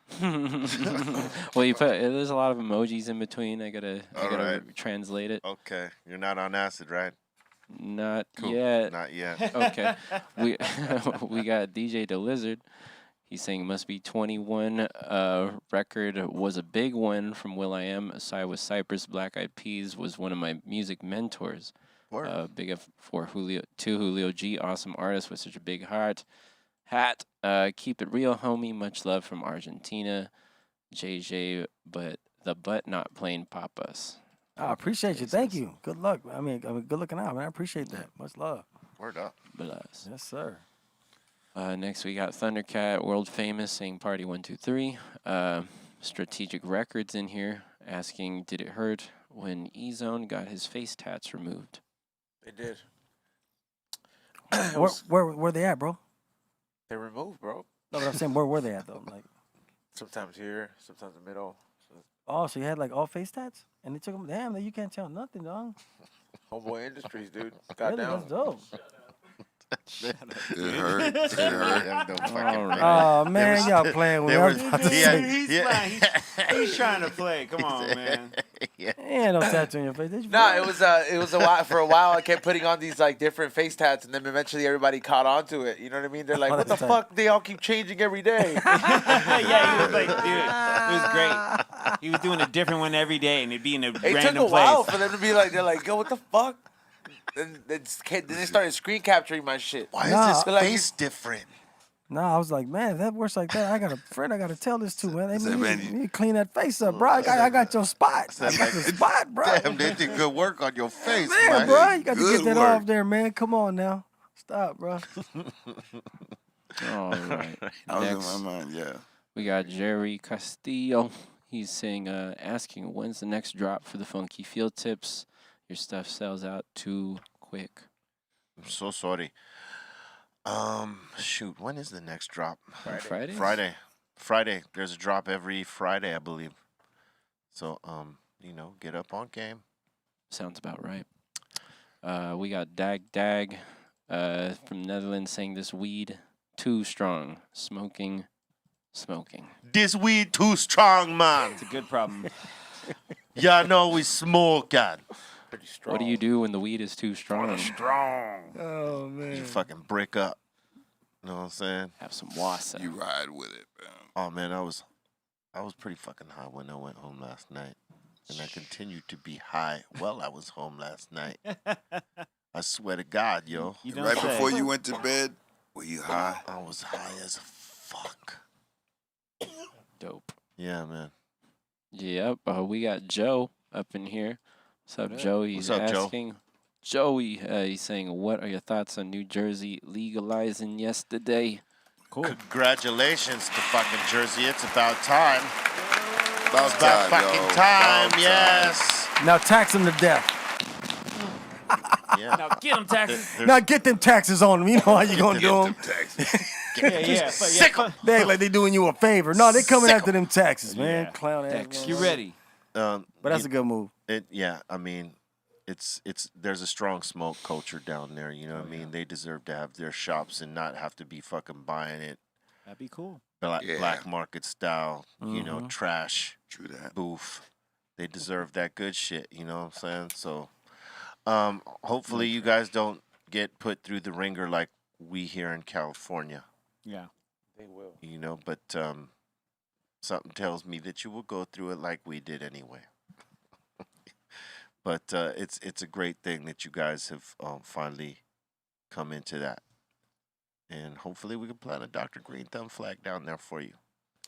Well, there's a lot of emojis in between. I gotta right. translate it. Okay. You're not on acid, right? Not Cool. yet. Not yet. Okay. we we got DJ the Lizard. He's saying must be 21. Record was a big one from will.i.am. Aside with Cypress, Black Eyed Peas was one of my music mentors. Word. Big up for Julio G, awesome artist with such a big heart. Keep it real, homie. Much love from Argentina. JJ, but the butt not plain papas. I appreciate you. Thank you. Good luck. I mean, good looking out, man. I appreciate that. Much love. Word up. Bless. Yes, sir. Next we got Thundercat, world famous, saying party 123. Strategic Records in here, asking did it hurt when E-Zone got his face tats removed? They did. Where they at, bro? They removed, bro. No, but I'm saying where were they at though? Like, Sometimes here, sometimes in the middle. oh, so you had like all face tats, and they took them. Damn, you can't tell nothing, dog. Homeboy Industries, dude. Really, Goddamn. that's dope. It hurt. It hurt. Them don't fucking All right. Oh man, y'all playing with me. I was about to say, He's trying to play. Come on, man. ain't no tattoo on your face. Did you? No, it was a while. For a while, I kept putting on these like different face tats, and then eventually everybody caught on to it. You know what I mean? They're like, Oh, "What the that's tight. fuck? They all keep changing every day." Yeah, he was like, dude, it was great. He was doing a different one every day, and it'd be in a It random took a while place. for them to be like, they're like, "Yo, what the fuck?" Then they started screen capturing my shit. Why Nah, is this They're like, face different? Nah, I was like, man, if that works like that, I got a friend I got to tell this to, man. They Said, man, need to clean that face up, bro. I got your spot. I got the spot, bro. Damn, they did good work on your face, Man, man. bro, you got to Good get that work. off there, man. Come on now. Stop, bro. All right. I was Next, in my mind, yeah. we got Jerry Castillo. He's saying, asking when's the next drop for the Funky Field Tips? Your stuff sells out too quick. I'm so sorry. Shoot, when is the next drop? Friday? Friday. There's a drop every Friday, I believe. So, get up on game. Sounds about right. We got Dag from Netherlands saying this weed too strong. Smoking. This weed too strong, man. It's a good problem. Y'all know we smoke, God. pretty strong. What do you do when the weed is too strong? Oh, man. You fucking brick up. You know what I'm saying? Have some wassa. You ride with it, man. Oh man, I was pretty fucking high when I went home last night. And I continued to be high while I was home last night. I swear to God, yo. You don't Right say. before you went to bed, were you high? I was high as fuck. Dope. Yeah, man. Yep. We got Joe up in here What's up, Joey? What's He's up, Joe? asking. Joey, he's saying, what are your thoughts on New Jersey legalizing yesterday? Cool. Congratulations to fucking Jersey. It's about time. About About time, fucking yo. time, About yes. Now tax them to death. Yeah. Now get them taxes. Now get them taxes on them. You know how you gonna do them? Yeah. They act like they doing you a favor. No, they coming after them taxes, man. Yeah. Clown ass. Tax. motherfucker. You ready? But that's a good move. I mean, it's there's a strong smoke culture down there. You know what I mean? They deserve to have their shops and not have to be fucking buying it That'd be cool. black market style. You know, trash. True that. Boof. They deserve that good shit. You know what I'm saying? So, hopefully you guys don't get put through the ringer like we here in California. Yeah. They will. You know, but something tells me that you will go through it like we did anyway. But it's a great thing that you guys have finally come into that, and hopefully we can plant a Dr. Greenthumb flag down there for you,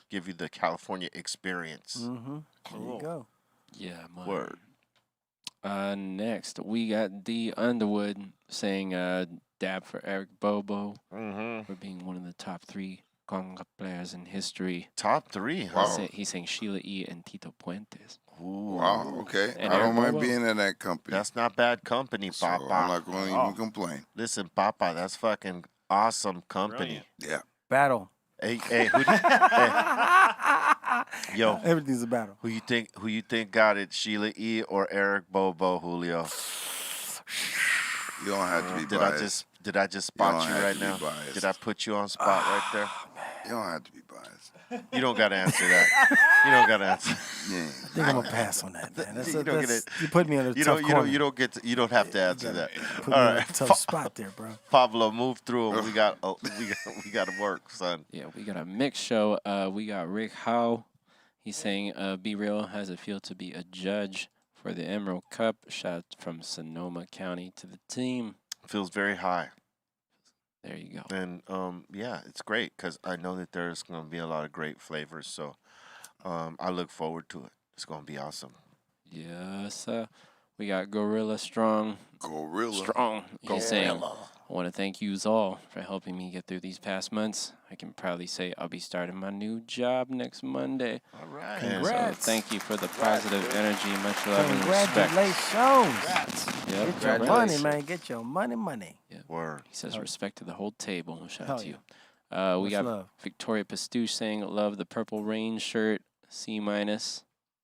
give you the California experience. There you go. Yeah, man. Word. Next, we got D Underwood saying dab for Eric Bobo for being one of the top 3 conga players in history. Top 3, huh? Wow. He's saying Sheila E. and Tito Puentes. Ooh. Wow, okay. And I don't Eric mind Bobo. being in that company. That's not bad company, So Papa. I'm not going to even complain. Listen, Papa, that's fucking awesome company. Yeah. Battle. Hey, yo, Everything's a battle. who you think got it, Sheila E. or Eric Bobo, Julio? You don't have to be Did biased. I just spot don't you have right to be now? biased. Did I put you on spot right there? You don't have to be biased. You don't gotta answer that. You don't gotta answer. Yeah. I think I'm gonna pass on that, man. You don't get it. You put me in a You tough don't. corner. You don't have to answer that. Put me All in a right, tough spot there, bro. Pablo, move through 'em. We got to work, son. Yeah, we got a mixed show. We got Rick Howe. He's saying B-Real has it feel to be a judge for the Emerald Cup. Shout out from Sonoma County to the team. Feels very high. There you go. And yeah, it's great because I know that there's gonna be a lot of great flavors. So I look forward to it. It's gonna be awesome. Yes, we got Gorilla Strong. Gorilla. He's saying, I want to thank yous all for helping me get through these past months. I can proudly say I'll be starting my new job next Monday. All right. Congrats. So thank you for the positive energy. Much love and respect. Congratulations. Yep. Get your money, man. Get your money. Word. He says respect to the whole table. Shout Hell out to you. We Much got love. Victoria Pastouche saying love the Purple Rain shirt. C-. Word.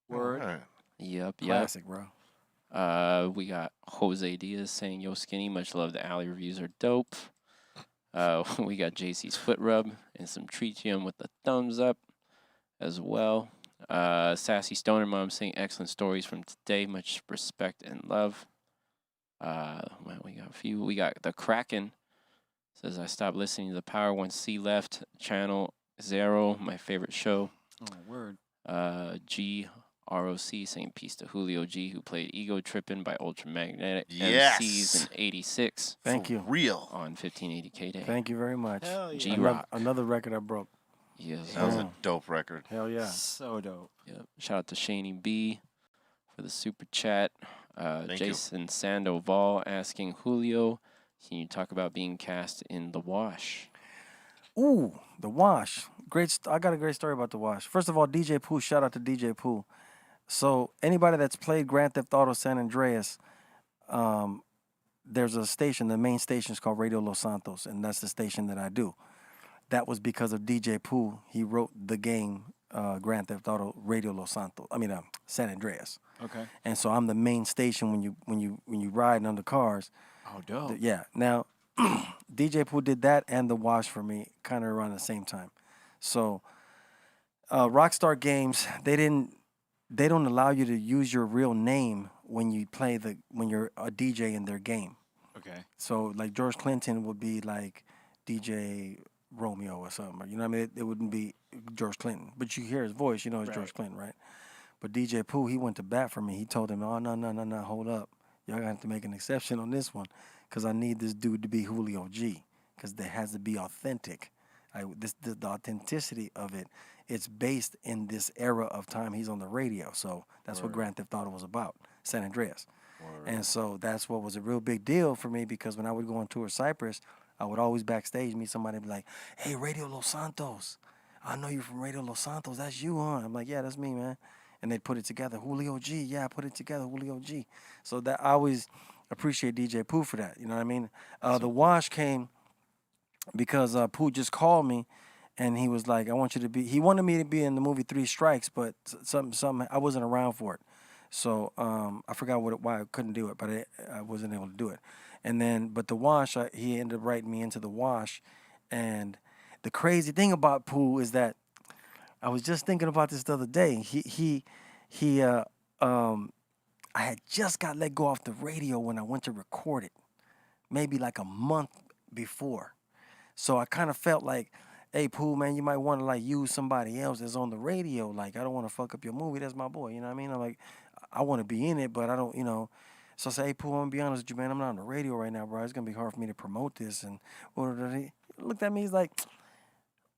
All right. Yep. Classic, bro. We got Jose Diaz saying yo skinny. Much love. The alley reviews are dope. We got JC's foot rub and some tritium with the thumbs up as well. Sassy Stoner Mom saying excellent stories from today. Much respect and love. Well, we got a few. We got the Kraken says I stopped listening to the Power once C left. Channel 0, my favorite show. Oh, word. GROC saying peace to Julio G, who played Ego Trippin' by Ultramagnetic Yes. MCs in '86 Thank you. Real. on 1580K Day. Thank you very much. Hell yeah. G-Rock. Another record I broke. Yes. That was a dope record. Hell yeah. So dope. Yep. Shout out to Shaney B for the super chat. Thank you. Jason Sandoval asking Julio, can you talk about being cast in The Wash? Ooh, The Wash. I got a great story about The Wash. First of all, DJ Pooh, shout out to DJ Pooh. So anybody that's played Grand Theft Auto San Andreas, there's a station, the main station is called Radio Los Santos, and that's the station that I do. That was because of DJ Pooh. He wrote the game Grand Theft Auto Radio Los Santos. San Andreas. Okay. And so I'm the main station when you ride on the cars. Oh, dope. Yeah. Now, DJ Pooh did that and The Wash for me kind of around the same time. So, Rockstar Games, they don't allow you to use your real name when you're a DJ in their game. Okay. So, like George Clinton would be like DJ Romeo or something. You know what I mean? It wouldn't be George Clinton, but you hear his voice, you know it's George Clinton, right? But DJ Pooh, he went to bat for me. He told him, "Oh no, hold up, y'all gonna have to make an exception on this one, because I need this dude to be Julio G, because there has to be authentic. The authenticity of it, it's based in this era of time he's on the radio. So that's what Grand Theft Auto was about, San Andreas. And so that's what was a real big deal for me because when I would go on tour Cyprus, I would always backstage meet somebody and be like, hey, Radio Los Santos. I know you're from Radio Los Santos. That's you, huh? I'm like, yeah, that's me, man. And they'd put it together. Julio G. Yeah, I put it together. Julio G. So that I always appreciate DJ Pooh for that. You know what I mean? The wash came because Pooh just called me and he was like, I want you to be, he wanted me to be in the movie Three Strikes, but something I wasn't around for it. So I forgot why I couldn't do it, but I wasn't able to do it. And then, but the wash, he ended up writing me into the wash. And the crazy thing about Pooh is that I was just thinking about this the other day. I had just got let go off the radio when I went to record it, maybe like a month before. So I kind of felt like, hey, Pooh, man, you might want to like use somebody else that's on the radio. Like, I don't want to fuck up your movie. That's my boy. You know what I mean? I'm like, I want to be in it, but I don't, you know. So I say, hey, Pooh, I'm going to be honest with you, man. I'm not on the radio right now, bro. It's going to be hard for me to promote this. And he looked at me. He's like,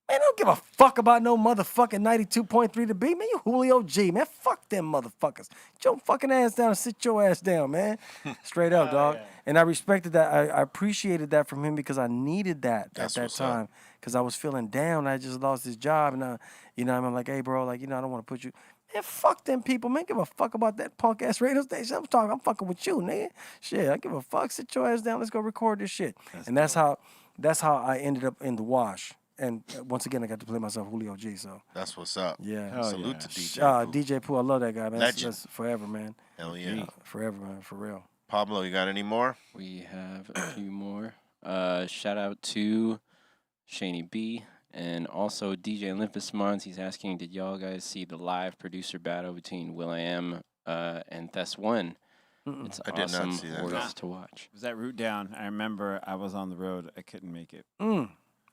man, I don't give a fuck about no motherfucking 92.3 to be. Man, you Julio G, man. Fuck them motherfuckers. Get your fucking ass down and sit your ass down, man. Straight up, dog. Yeah. And I respected that. I appreciated that from him because I needed that at that time. Because I was feeling down. I just lost this job. And, you know, I'm like, hey, bro, like, you know, I don't want to put you. Man, fuck them people, man. Give a fuck about that punk ass radio station. I'm fucking with you, nigga. Shit, I give a fuck. Sit your ass down. Let's go record this shit. That's how I ended up in the wash. And once again, I got to play myself Julio G. So that's what's up. Yeah. Salute to DJ Pooh. DJ Pooh, I love that guy, man. Legend. That's forever, man. Hell yeah. Forever, man. For real. Pablo, you got any more? We have a few more. Shout out to Shaney B. And also DJ Olympus Mons. He's asking, did y'all guys see the live producer battle between Will.i.am and Thes One? It's I did not see that. Worth to watch. Was that Root Down? I remember I was on the road. I couldn't make it. I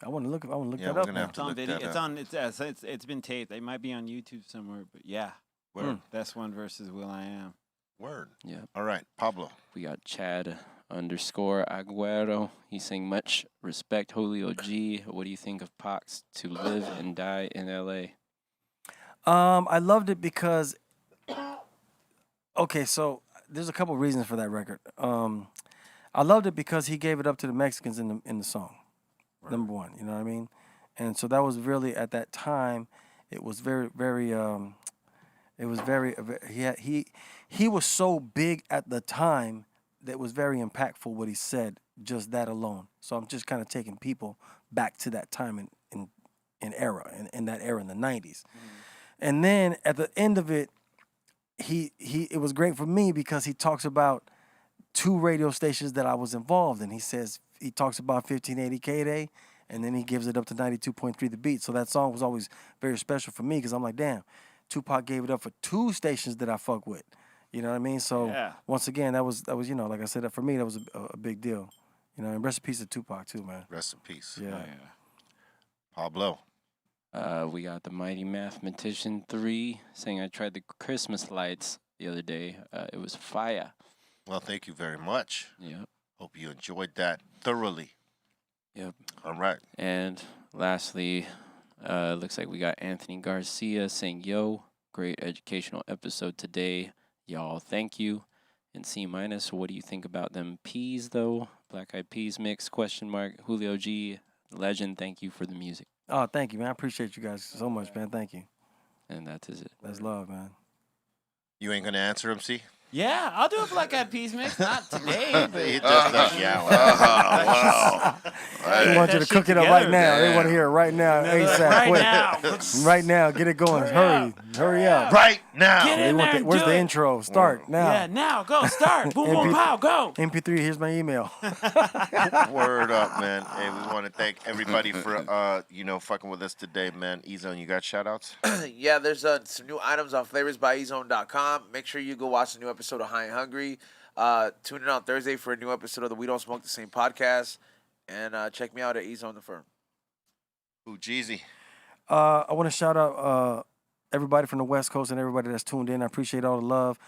want to look that up. We're gonna have to look video. that up. It's been taped. It might be on YouTube somewhere, but yeah. Word. Thes One versus Will.i.am. Word. Yeah. All right, Pablo. We got Chad _Aguero. He's saying much respect, Julio G. What do you think of Pacs to live and die in LA? I loved it because so there's a couple reasons for that record. I loved it because he gave it up to the Mexicans in the song. Right. Number one, you know what I mean? And so that was really at that time, it was very, very he was so big at the time that was very impactful what he said, just that alone. So I'm just kind of taking people back to that time in era, in that era in the 90s. Mm-hmm. And then at the end of it, it was great for me because he talks about 2 radio stations that I was involved in. He talks about 1580 K-Day, and then he gives it up to 92.3 The Beat. So that song was always very special for me because I'm like, damn, Tupac gave it up for 2 stations that I fuck with. You know what I mean? So once again, that was you know, like I said, for me that was a big deal. You know, and rest in peace to Tupac too, man. Rest in peace. Yeah. Pablo. We got the Mighty Mathematician 3 saying I tried the Christmas lights the other day. It was fire. Well, thank you very much. Yep. Hope you enjoyed that thoroughly. Yep. All right. And lastly, looks like we got Anthony Garcia saying, yo, great educational episode today. Y'all, thank you. And C-, what do you think about them peas, though? Black Eyed Peas mix, ? Julio G, legend, thank you for the music. Oh, thank you, man. I appreciate you guys so much, man. Thank you. And that is it. That's love, man. You ain't going to answer him, C? Yeah, I'll do a Black Eyed Peas mix. Not today. He just wow. They want you to cook it up right now. They want to hear it right now. ASAP. Right quick. now. Right now. Get it going. Hurry up. Right now. Get in there and where's do the it. intro? Start now. Yeah, now. Go. Start. Boom, boom, pow. Go. MP3, here's my email. Word up, man. Hey, we want to thank everybody for, fucking with us today, man. E-Zone, you got shout-outs? Yeah, there's some new items on flavorsbyezone.com. Make sure you go watch the new episode of High and Hungry. Tune in on Thursday for a new episode of the We Don't Smoke the Same podcast. And check me out at E-Zone the Firm. Ooh, Jeezy. I want to shout out everybody from the West Coast and everybody that's tuned in. I appreciate all the love.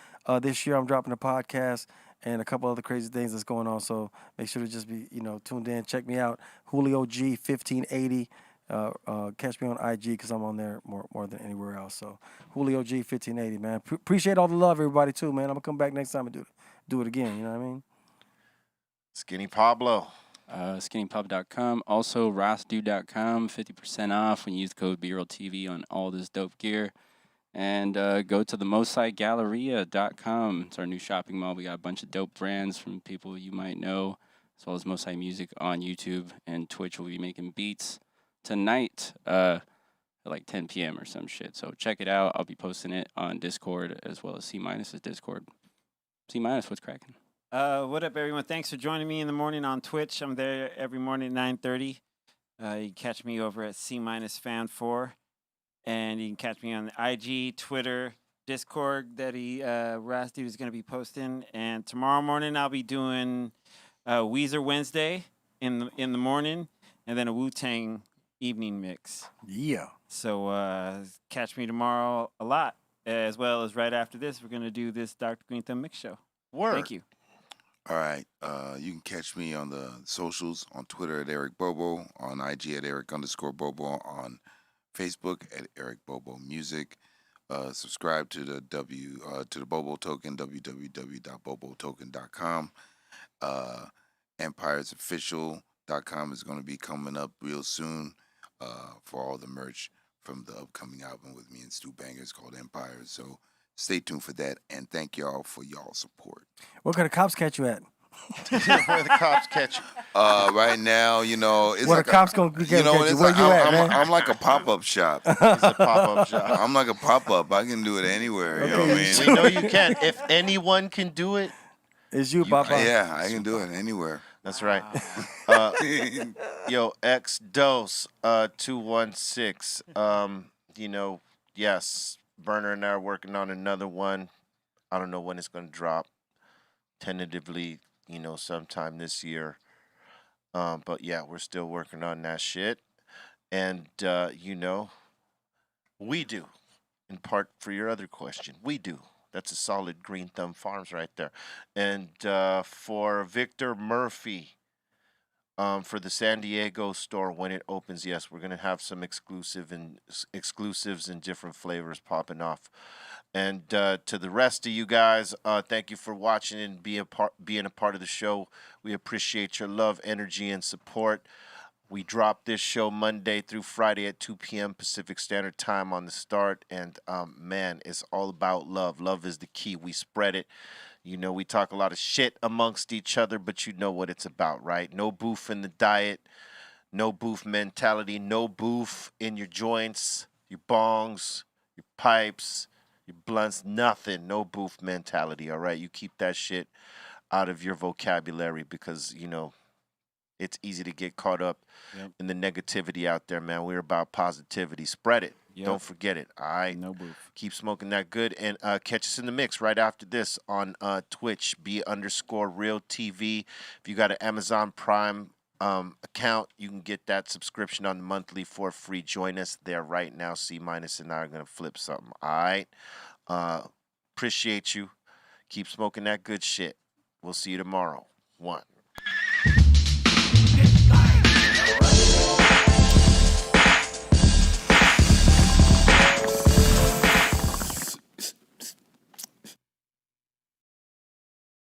This year I'm dropping a podcast and a couple other crazy things that's going on. So make sure to just be, tuned in. Check me out. Julio G 1580. Catch me on IG because I'm on there more than anywhere else. So Julio G 1580, man. Appreciate all the love, everybody, too, man. I'm going to come back next time and do it again. You know what I mean? Skinny Pablo. Skinnypub.com. Also, rossdude.com. 50% off when you use the code B-Real TV on all this dope gear. And go to the MosaiGalleria.com. It's our new shopping mall. We got a bunch of dope brands from people you might know, as well as Mosai Music on YouTube and Twitch. We'll be making beats tonight at like 10 p.m. or some shit. So check it out. I'll be posting it on Discord as well as C-Minus's Discord. C-Minus, what's cracking? What up, everyone? Thanks for joining me in the morning on Twitch. I'm there every morning at 9:30. You can catch me over at C-Fan4. And you can catch me on the IG, Twitter, Discord that Ras Dude is going to be posting. And tomorrow morning I'll be doing Weezer Wednesday in the morning, and then a Wu-Tang evening mix. Yeah. So catch me tomorrow a lot, as well as right after this, we're going to do this Dr. Greenthumb mix show. Word. Thank you. All right. You can catch me on the socials, on Twitter at Eric Bobo, on IG at Eric_Bobo, on Facebook at Eric Bobo Music. Subscribe to the to the Bobo Token, www.bobotoken.com. EmpiresOfficial.com is going to be coming up real soon for all the merch from the upcoming album with me and Stu Bangers called Empires. So stay tuned for that, and thank y'all for y'all support. Where can the cops catch you at? Where the cops catch you? Right now, you know, it's Where like the cops gonna get you? Where you at, man? I'm like a pop-up shop. It's a pop-up shop. I'm like a pop-up. I can do it anywhere. You know what I mean? We know you can. If anyone can do it, It's you, Papa. Yeah, I can do it anywhere. that's right. Yo, X-Dose 216. You know, yes, Burner and I are working on another one. I don't know when it's going to drop. Tentatively, you know, sometime this year. But yeah, we're still working on that shit. And, you know, we do. In part for your other question, we do. That's a solid Greenthumb Farms right there. And for Victor Murphy, for the San Diego store when it opens, yes, we're gonna have some exclusives and different flavors popping off. And to the rest of you guys, thank you for watching and being a part of the show. We appreciate your love, energy, and support. We drop this show Monday through Friday at 2 p.m. Pacific Standard Time on the start. And, man, it's all about love. Love is the key. We spread it. You know, we talk a lot of shit amongst each other, but you know what it's about, right? No boof in the diet. No boof mentality. No boof in your joints, your bongs, your pipes, your blunts, nothing. No boof mentality, all right? You keep that shit out of your vocabulary because, you know, it's easy to get caught up in the negativity out there, man. We're about positivity. Spread it. Don't forget it. All right. No boof. Keep smoking that good. And catch us in the mix right after this on Twitch, B_Real TV. If you got an Amazon Prime account, you can get that subscription on the monthly for free. Join us there right now. C-Minus and I are going to flip something. All right. Appreciate you. Keep smoking that good shit. We'll see you tomorrow. 1.